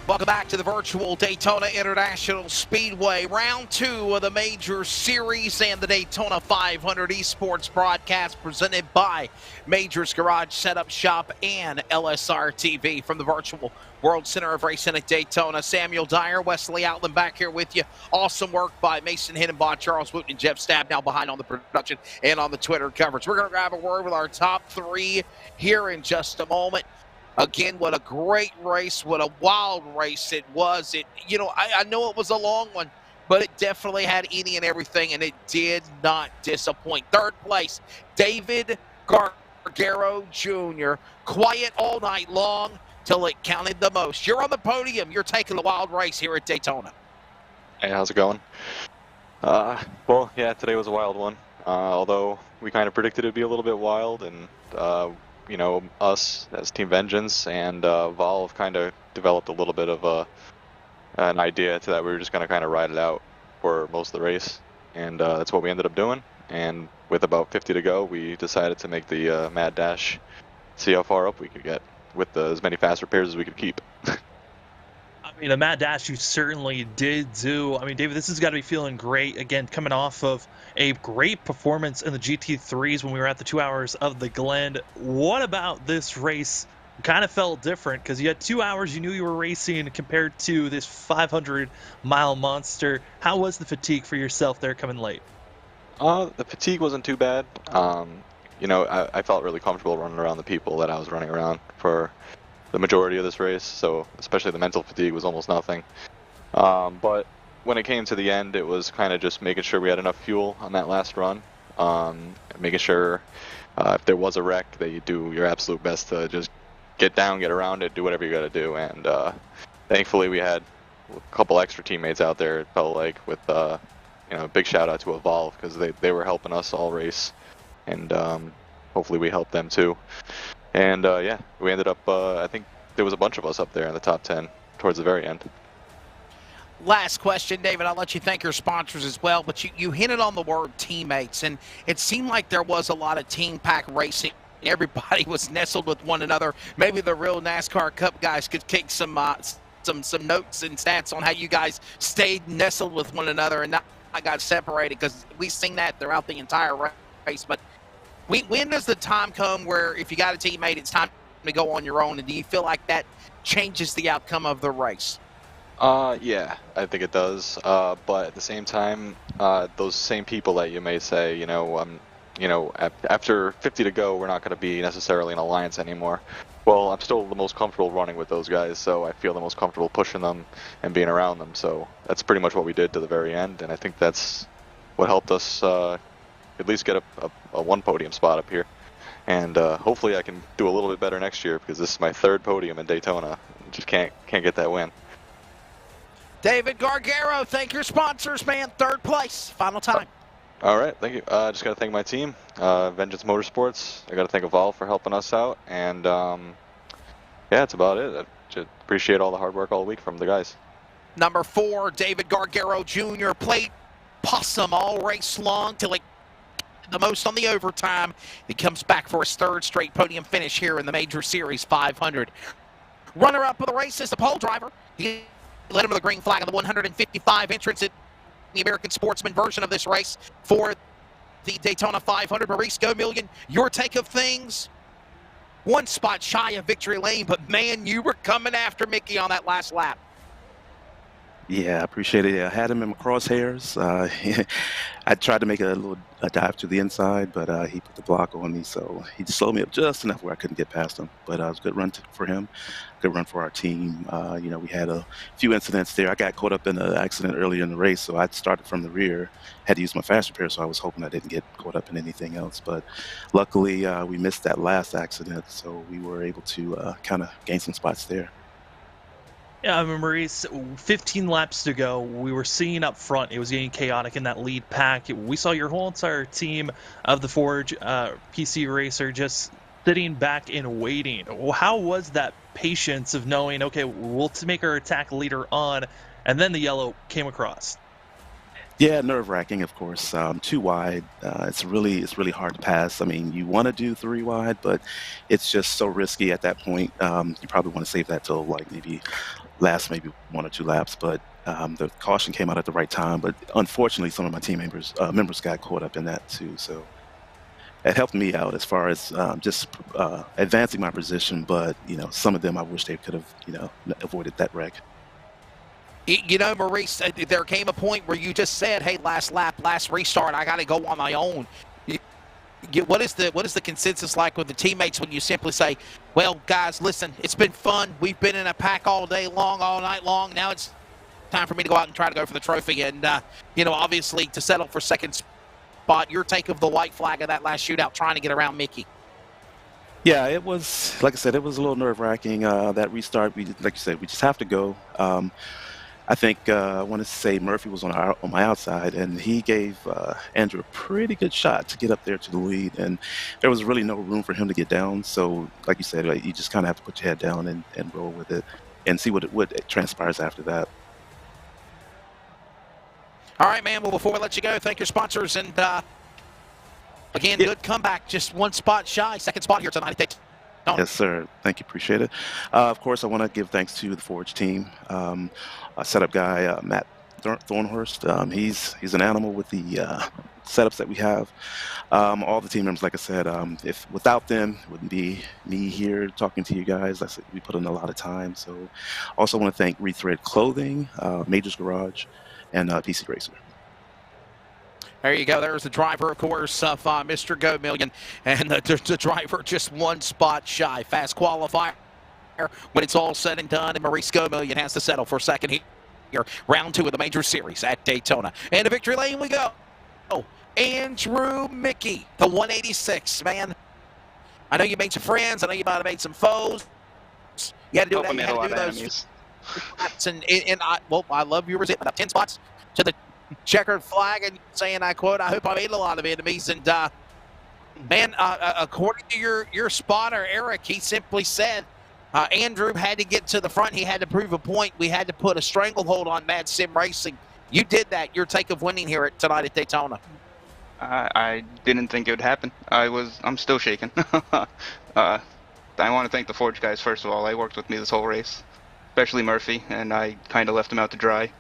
Welcome back to the virtual Daytona International Speedway, round 2 of the Major Series and the Daytona 500 Esports broadcast presented by Majors Garage Setup Shop and LSRTV from the virtual World Center of Racing at Daytona. Samuel Dyer, Wesley Outland back here with you. Awesome work by Mason Hiddenbaugh, Charles Wooten, and Jeff Stab now behind on the production and on the Twitter coverage. We're going to grab a word with our top 3 here in just a moment. Again, what a great race, what a wild race it was. I know it was a long one, but it definitely had any and everything, and it did not disappoint. Third place, David Gargaro Jr., quiet all night long till it counted the most. You're on the podium. You're taking the wild race here at Daytona. Hey, how's it going? Well, yeah, today was a wild one. Although we kind of predicted it'd be a little bit wild, and us as Team Vengeance and Valve kind of developed a little bit of an idea to that we were just going to kind of ride it out for most of the race, and that's what we ended up doing. And with about 50 to go, we decided to make the Mad Dash, see how far up we could get with as many fast repairs as we could keep. I mean, a Mad Dash you certainly did do. I mean, David, this has got to be feeling great. Again, coming off of a great performance in the GT3s when we were at the 2 hours of the Glen. What about this race kind of felt different? Because you had 2 hours you knew you were racing compared to this 500-mile monster. How was the fatigue for yourself there coming late? The fatigue wasn't too bad. I felt really comfortable running around the people that I was running around for the majority of this race, so especially the mental fatigue was almost nothing. But when it came to the end, it was kind of just making sure we had enough fuel on that last run, making sure if there was a wreck that you do your absolute best to just get down, get around it, do whatever you got to do. And thankfully we had a couple extra teammates out there, it felt like, with a big shout out to Evolve, because they were helping us all race, and hopefully we helped them too. And yeah, we ended up, I think there was a bunch of us up there in the top 10 towards the very end. Last question, David. I'll let you thank your sponsors as well, but you hinted on the word teammates, and it seemed like there was a lot of team pack racing. Everybody was nestled with one another. Maybe the real NASCAR Cup guys could kick some notes and stats on how you guys stayed nestled with one another and not got separated, because we've seen that throughout the entire race. But when does the time come where if you got a teammate, it's time to go on your own? And do you feel like that changes the outcome of the race? Yeah, I think it does. But at the same time, those same people that you may say, after 50 to go, we're not going to be necessarily an alliance anymore. Well, I'm still the most comfortable running with those guys, so I feel the most comfortable pushing them and being around them. So that's pretty much what we did to the very end, and I think that's what helped us at least get a one podium spot up here. And hopefully I can do a little bit better next year, because this is my 3rd podium in Daytona. Just can't get that win. David Gargaro, thank your sponsors, man. 3rd place, final time. All right, thank you. Just got to thank my team, Vengeance Motorsports. I got to thank Evolve for helping us out. And yeah, that's about it. I just appreciate all the hard work all week from the guys. Number 4, David Gargaro Jr. played possum all race long till the most on the overtime. He comes back for his 3rd straight podium finish here in the Major Series 500. Runner-up of the race is the pole driver. He led him to the green flag on the 155 entrance at the American Sportsman version of this race for the Daytona 500. Maurice Gomillion, your take of things? One spot shy of victory lane, but man, you were coming after Mickey on that last lap. Yeah, I appreciate it. I had him in my crosshairs. I tried to make a dive to the inside, but he put the block on me, so he just slowed me up just enough where I couldn't get past him. But it was a good run for him, good run for our team. We had a few incidents there. I got caught up in an accident earlier in the race, so I started from the rear, had to use my fast repair, so I was hoping I didn't get caught up in anything else. But luckily, we missed that last accident, so we were able to kind of gain some spots there. Yeah, I mean, Maurice, 15 laps to go. We were seeing up front, it was getting chaotic in that lead pack. We saw your whole entire team of the Forge PC Racer just sitting back and waiting. How was that patience of knowing, okay, we'll make our attack leader on, and then the yellow came across? Yeah, nerve-wracking, of course. 2 wide, it's really hard to pass. I mean, you want to do 3 wide, but it's just so risky at that point. You probably want to save that till like maybe last maybe 1 or 2 laps, but the caution came out at the right time. But unfortunately, some of my team members got caught up in that too. So it helped me out as far as just advancing my position. But some of them I wish they could have avoided that wreck. Maurice, there came a point where you just said, "Hey, last lap, last restart, I got to go on my own." What is the consensus like with the teammates when you simply say, "Well, guys, listen, it's been fun. We've been in a pack all day long, all night long. Now it's time for me to go out and try to go for the trophy." And obviously, to settle for second spot, your take of the white flag of that last shootout, trying to get around Mickey. Yeah, it was, like I said, it was a little nerve-wracking. That restart, like you said, we just have to go. I think I want to say Murphy was on my outside, and he gave Andrew a pretty good shot to get up there to the lead, and there was really no room for him to get down. So, like you said, you just kind of have to put your head down and roll with it, and see what transpires after that. All right, man. Well, before we let you go, thank your sponsors, and again, good comeback. Just one spot shy, second spot here tonight. Yes, sir. Thank you. Appreciate it. Of course, I want to give thanks to the Forge team. Setup guy, Matt Thornhurst. He's an animal with the setups that we have. All the team members, like I said, if without them, it wouldn't be me here talking to you guys. We put in a lot of time. So also want to thank Rethread Clothing, Majors Garage, and PC Racer. There you go. There's the driver, of course, of Mr. Go Million. And the driver just one spot shy. Fast qualifier when it's all said and done. And Maurice Go Million has to settle for second here. Round 2 of the Major Series at Daytona. And to victory lane we go. Oh, Andrew Mickey, the 186, man. I know you made some friends. I know you might have made some foes. You had to do that. You had to do those. And I love your resentment. 10 spots to the checkered flag, and saying, I quote, "I hope I made a lot of enemies." And man, according to your spotter Eric, he simply said Andrew had to get to the front. He had to prove a point. We had to put a stranglehold on Mad Sim Racing. You did that. Your take of winning here tonight at Daytona. I didn't think it would happen. I'm still shaking. I want to thank the Forge guys first of all. They worked with me this whole race, especially Murphy, and I kind of left him out to dry.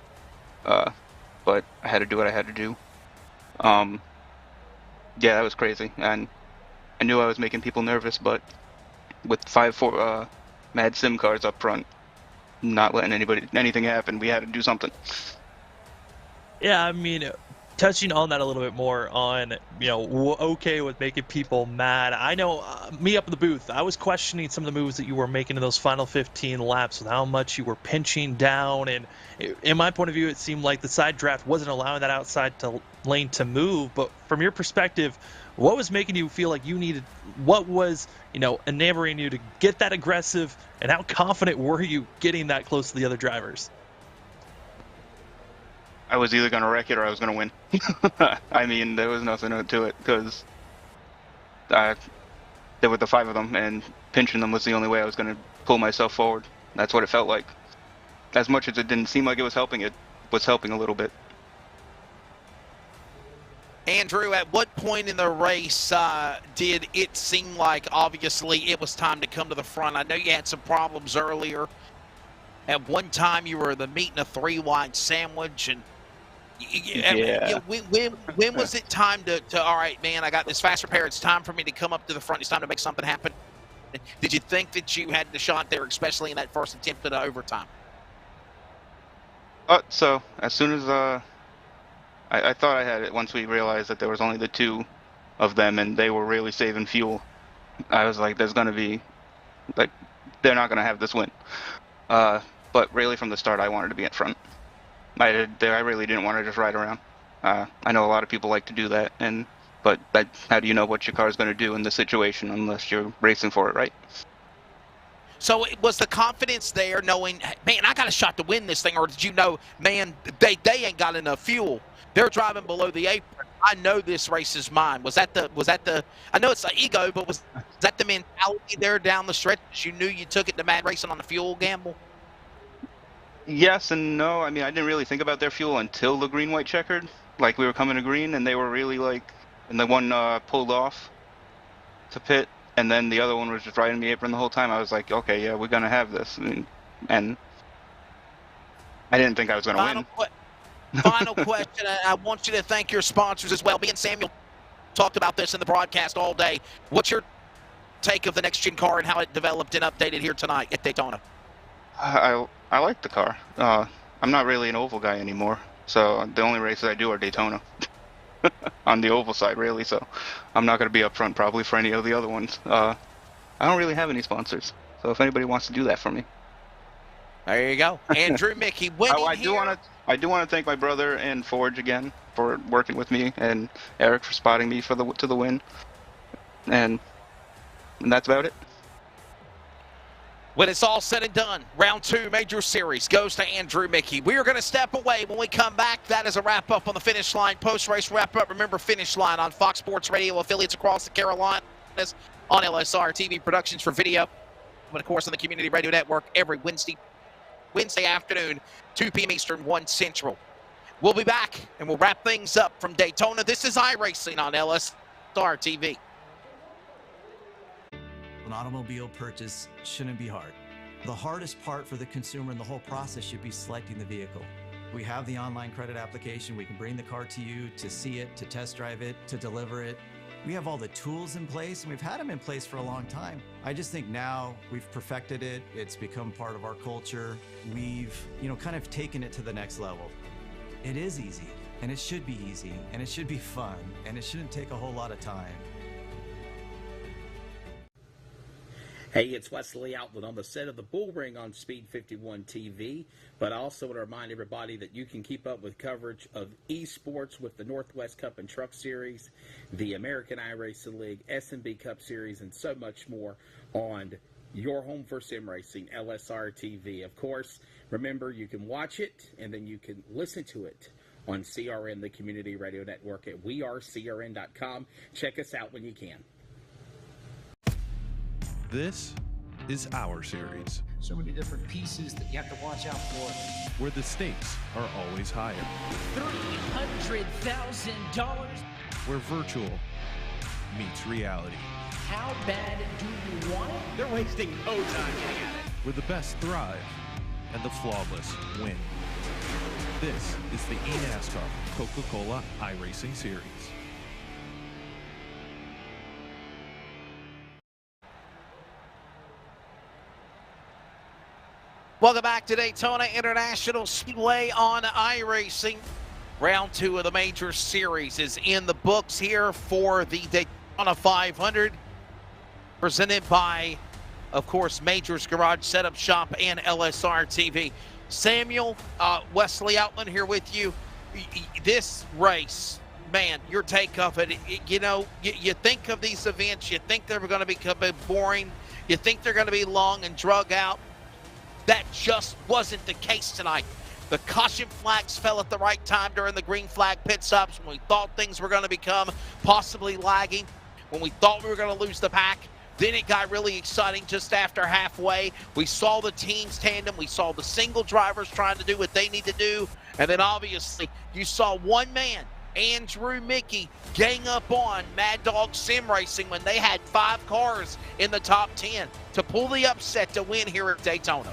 But I had to do what I had to do. Yeah, that was crazy, and I knew I was making people nervous, but with 5 Mad Sim cars up front, not letting anything happen, we had to do something. Yeah, I mean, touching on that a little bit more on, okay with making people mad. I know me up in the booth, I was questioning some of the moves that you were making in those final 15 laps with how much you were pinching down. And in my point of view, it seemed like the side draft wasn't allowing that outside lane to move. But from your perspective, what was making you feel like you needed, what was, enamoring you to get that aggressive, and how confident were you getting that close to the other drivers? I was either going to wreck it or I was going to win. I mean, there was nothing to it, because there were the 5 of them, and pinching them was the only way I was going to pull myself forward. That's what it felt like. As much as it didn't seem like it was helping a little bit. Andrew, at what point in the race did it seem like, obviously, it was time to come to the front? I know you had some problems earlier. At one time, you were the meat in a 3-wide sandwich, and when was it time to all right, man, I got this fast repair. It's time for me to come up to the front. It's time to make something happen. Did you think that you had the shot there, especially in that first attempt at overtime? So as soon as I thought I had it, once we realized that there was only the 2 of them and they were really saving fuel, I was like, there's going to be, like, they're not going to have this win. But really from the start, I wanted to be in front. I really didn't want to just ride around. I know a lot of people like to do that, but how do you know what your car is going to do in this situation unless you're racing for it, right? So was the confidence there, knowing, man, I got a shot to win this thing, or did you know, man, they ain't got enough fuel? They're driving below the apron. I know this race is mine. Was that the? I know it's the ego, but was that the mentality there down the stretch? You knew you took it to Mad Racing on the fuel gamble. Yes and no. I mean, I didn't really think about their fuel until the green-white checkered. Like, we were coming to green, and they were really like, and the one pulled off to pit, and then the other one was just riding the apron the whole time. I was like, okay, yeah, we're gonna have this. And I didn't think I was going to win. Final question. I want you to thank your sponsors as well. Me and Samuel talked about this in the broadcast all day. What's your take of the next-gen car and how it developed and updated here tonight at Daytona? I like the car. I'm not really an oval guy anymore, so the only races I do are Daytona. On the oval side, really, so I'm not going to be up front probably for any of the other ones. I don't really have any sponsors, so if anybody wants to do that for me. There you go. Andrew Mickey winning I do want to thank my brother and Forge again for working with me, and Eric for spotting me for to the win. And that's about it. When it's all said and done, round 2 major series goes to Andrew Mickey. We are going to step away. When we come back, that is a wrap-up on the Finish Line. Post-race wrap-up. Remember, Finish Line on Fox Sports Radio affiliates across the Carolinas, on LSRTV Productions for video, but of course on the Community Radio Network every Wednesday afternoon, 2 p.m. Eastern, 1 Central. We'll be back, and we'll wrap things up from Daytona. This is iRacing on LSRTV. An automobile purchase shouldn't be hard. The hardest part for the consumer in the whole process should be selecting the vehicle. We have the online credit application. We can bring the car to you to see it, to test drive it, to deliver it. We have all the tools in place, and we've had them in place for a long time. I just think now we've perfected it. It's become part of our culture. We've, kind of taken it to the next level. It is easy, and it should be easy, and it should be fun, and it shouldn't take a whole lot of time. Hey, it's Wesley Outland on the set of the Bull Ring on Speed 51 TV, but I also want to remind everybody that you can keep up with coverage of esports with the Northwest Cup and Truck Series, the American iRacing League, S&B Cup Series, and so much more on your home for sim racing, LSRTV. Of course, remember, you can watch it, and then you can listen to it on CRN, the Community Radio Network, at wearecrn.com. Check us out when you can. This is our series. So many different pieces that you have to watch out for. Where the stakes are always higher. $300,000. Where virtual meets reality. How bad do you want it? They're wasting no time getting at it. Where the best thrive and the flawless win. This is the eNASCAR Coca-Cola iRacing Series. Welcome back to Daytona International Speedway on iRacing. Round 2 of the major series is in the books here for the Daytona 500. Presented by, of course, Majors Garage Setup Shop and LSR TV. Samuel, Wesley Outland here with you. This race, man, your take of it, you think of these events, you think they're going to become boring, you think they're going to be long and drug out. That just wasn't the case tonight. The caution flags fell at the right time during the green flag pit stops when we thought things were going to become possibly lagging, when we thought we were going to lose the pack. Then it got really exciting just after halfway. We saw the teams tandem. We saw the single drivers trying to do what they need to do. And then obviously you saw one man, Andrew Mickey, gang up on Mad Dog Sim Racing when they had 5 cars in the top 10 to pull the upset to win here at Daytona.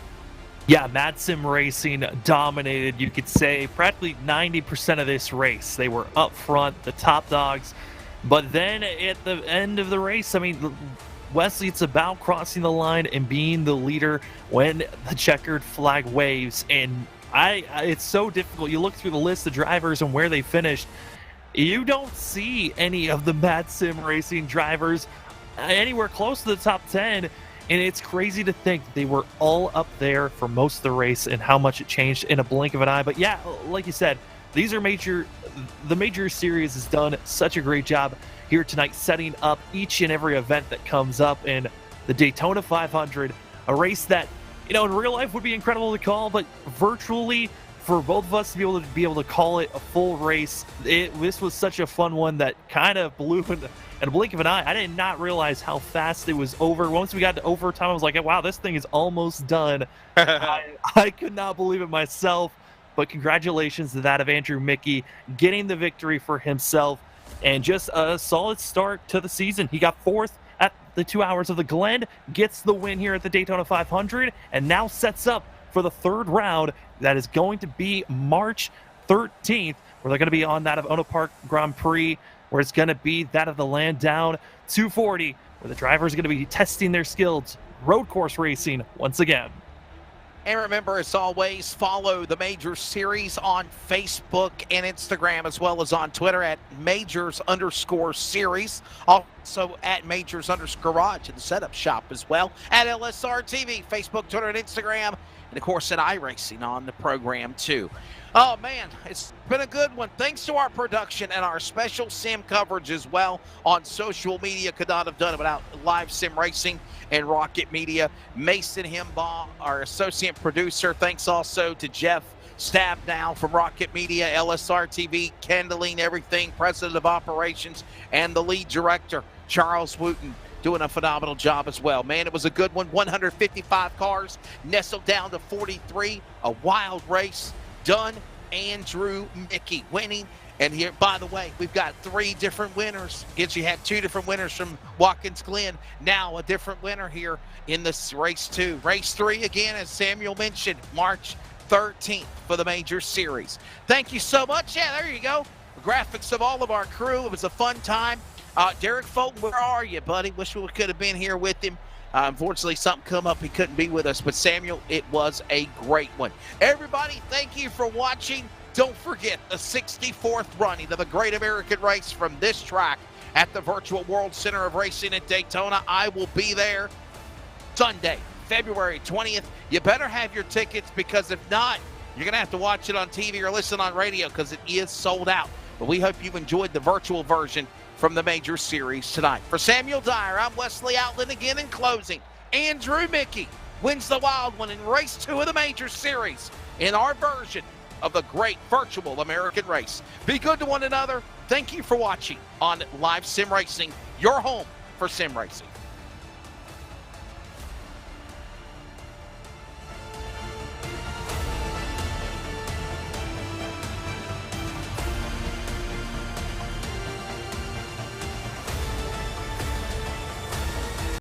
Yeah, Mad Sim Racing dominated, you could say, practically 90% of this race. They were up front, the top dogs. But then at the end of the race, I mean, Wesley, it's about crossing the line and being the leader when the checkered flag waves. And it's so difficult. You look through the list of drivers and where they finished. You don't see any of the Mad Sim Racing drivers anywhere close to the top 10. And it's crazy to think they were all up there for most of the race and how much it changed in a blink of an eye. But yeah, like you said, these are the major series has done such a great job here tonight, setting up each and every event that comes up in the Daytona 500, a race that, in real life would be incredible to call, but virtually for both of us to be able to call it a full race, this was such a fun one that kind of blew in a blink of an eye. I did not realize how fast it was over. Once we got to overtime, I was like, wow, this thing is almost done. I could not believe it myself, but congratulations to that of Andrew Mickey getting the victory for himself and just a solid start to the season. He got 4th at the 2 Hours of the Glen, gets the win here at the Daytona 500, and now sets up for the third round. That is going to be March 13th, where they're going to be on that of Ono Park Grand Prix, where it's going to be that of the Landau 240, where the drivers are going to be testing their skills, road course racing once again. And remember, as always, follow the Majors Series on Facebook and Instagram, as well as on Twitter at Majors_Series. Also at Majors_Garage in the setup shop as well. At LSRTV, Facebook, Twitter, and Instagram. And, of course, at iRacing on the program, too. Oh, man, it's been a good one. Thanks to our production and our special sim coverage as well on social media. Could not have done it without live sim racing and Rocket Media. Mason Himbaugh, our associate producer. Thanks also to Jeff Stabnow from Rocket Media, LSRTV, handling everything, president of operations, and the lead director, Charles Wooten, doing a phenomenal job as well. Man, it was a good one. 155 cars, nestled down to 43. A wild race. Done. Andrew Mickey winning. And here, by the way, we've got 3 different winners. Guess you had 2 different winners from Watkins Glen. Now a different winner here in this race 2. Race 3, again, as Samuel mentioned, March 13th for the Major Series. Thank you so much. Yeah, there you go. The graphics of all of our crew. It was a fun time. Derek Fulton, where are you, buddy? Wish we could have been here with him. Unfortunately, something come up. He couldn't be with us. But, Samuel, it was a great one. Everybody, thank you for watching. Don't forget the 64th running of the Great American Race from this track at the Virtual World Center of Racing at Daytona. I will be there Sunday, February 20th. You better have your tickets, because if not, you're going to have to watch it on TV or listen on radio, because it is sold out. But we hope you enjoyed the virtual version from the Major Series tonight. For Samuel Dyer, I'm Wesley Outland again in closing. Andrew Mickey wins the wild one in race 2 of the Major Series in our version of the Great Virtual American Race. Be good to one another. Thank you for watching on Live Sim Racing, your home for sim racing.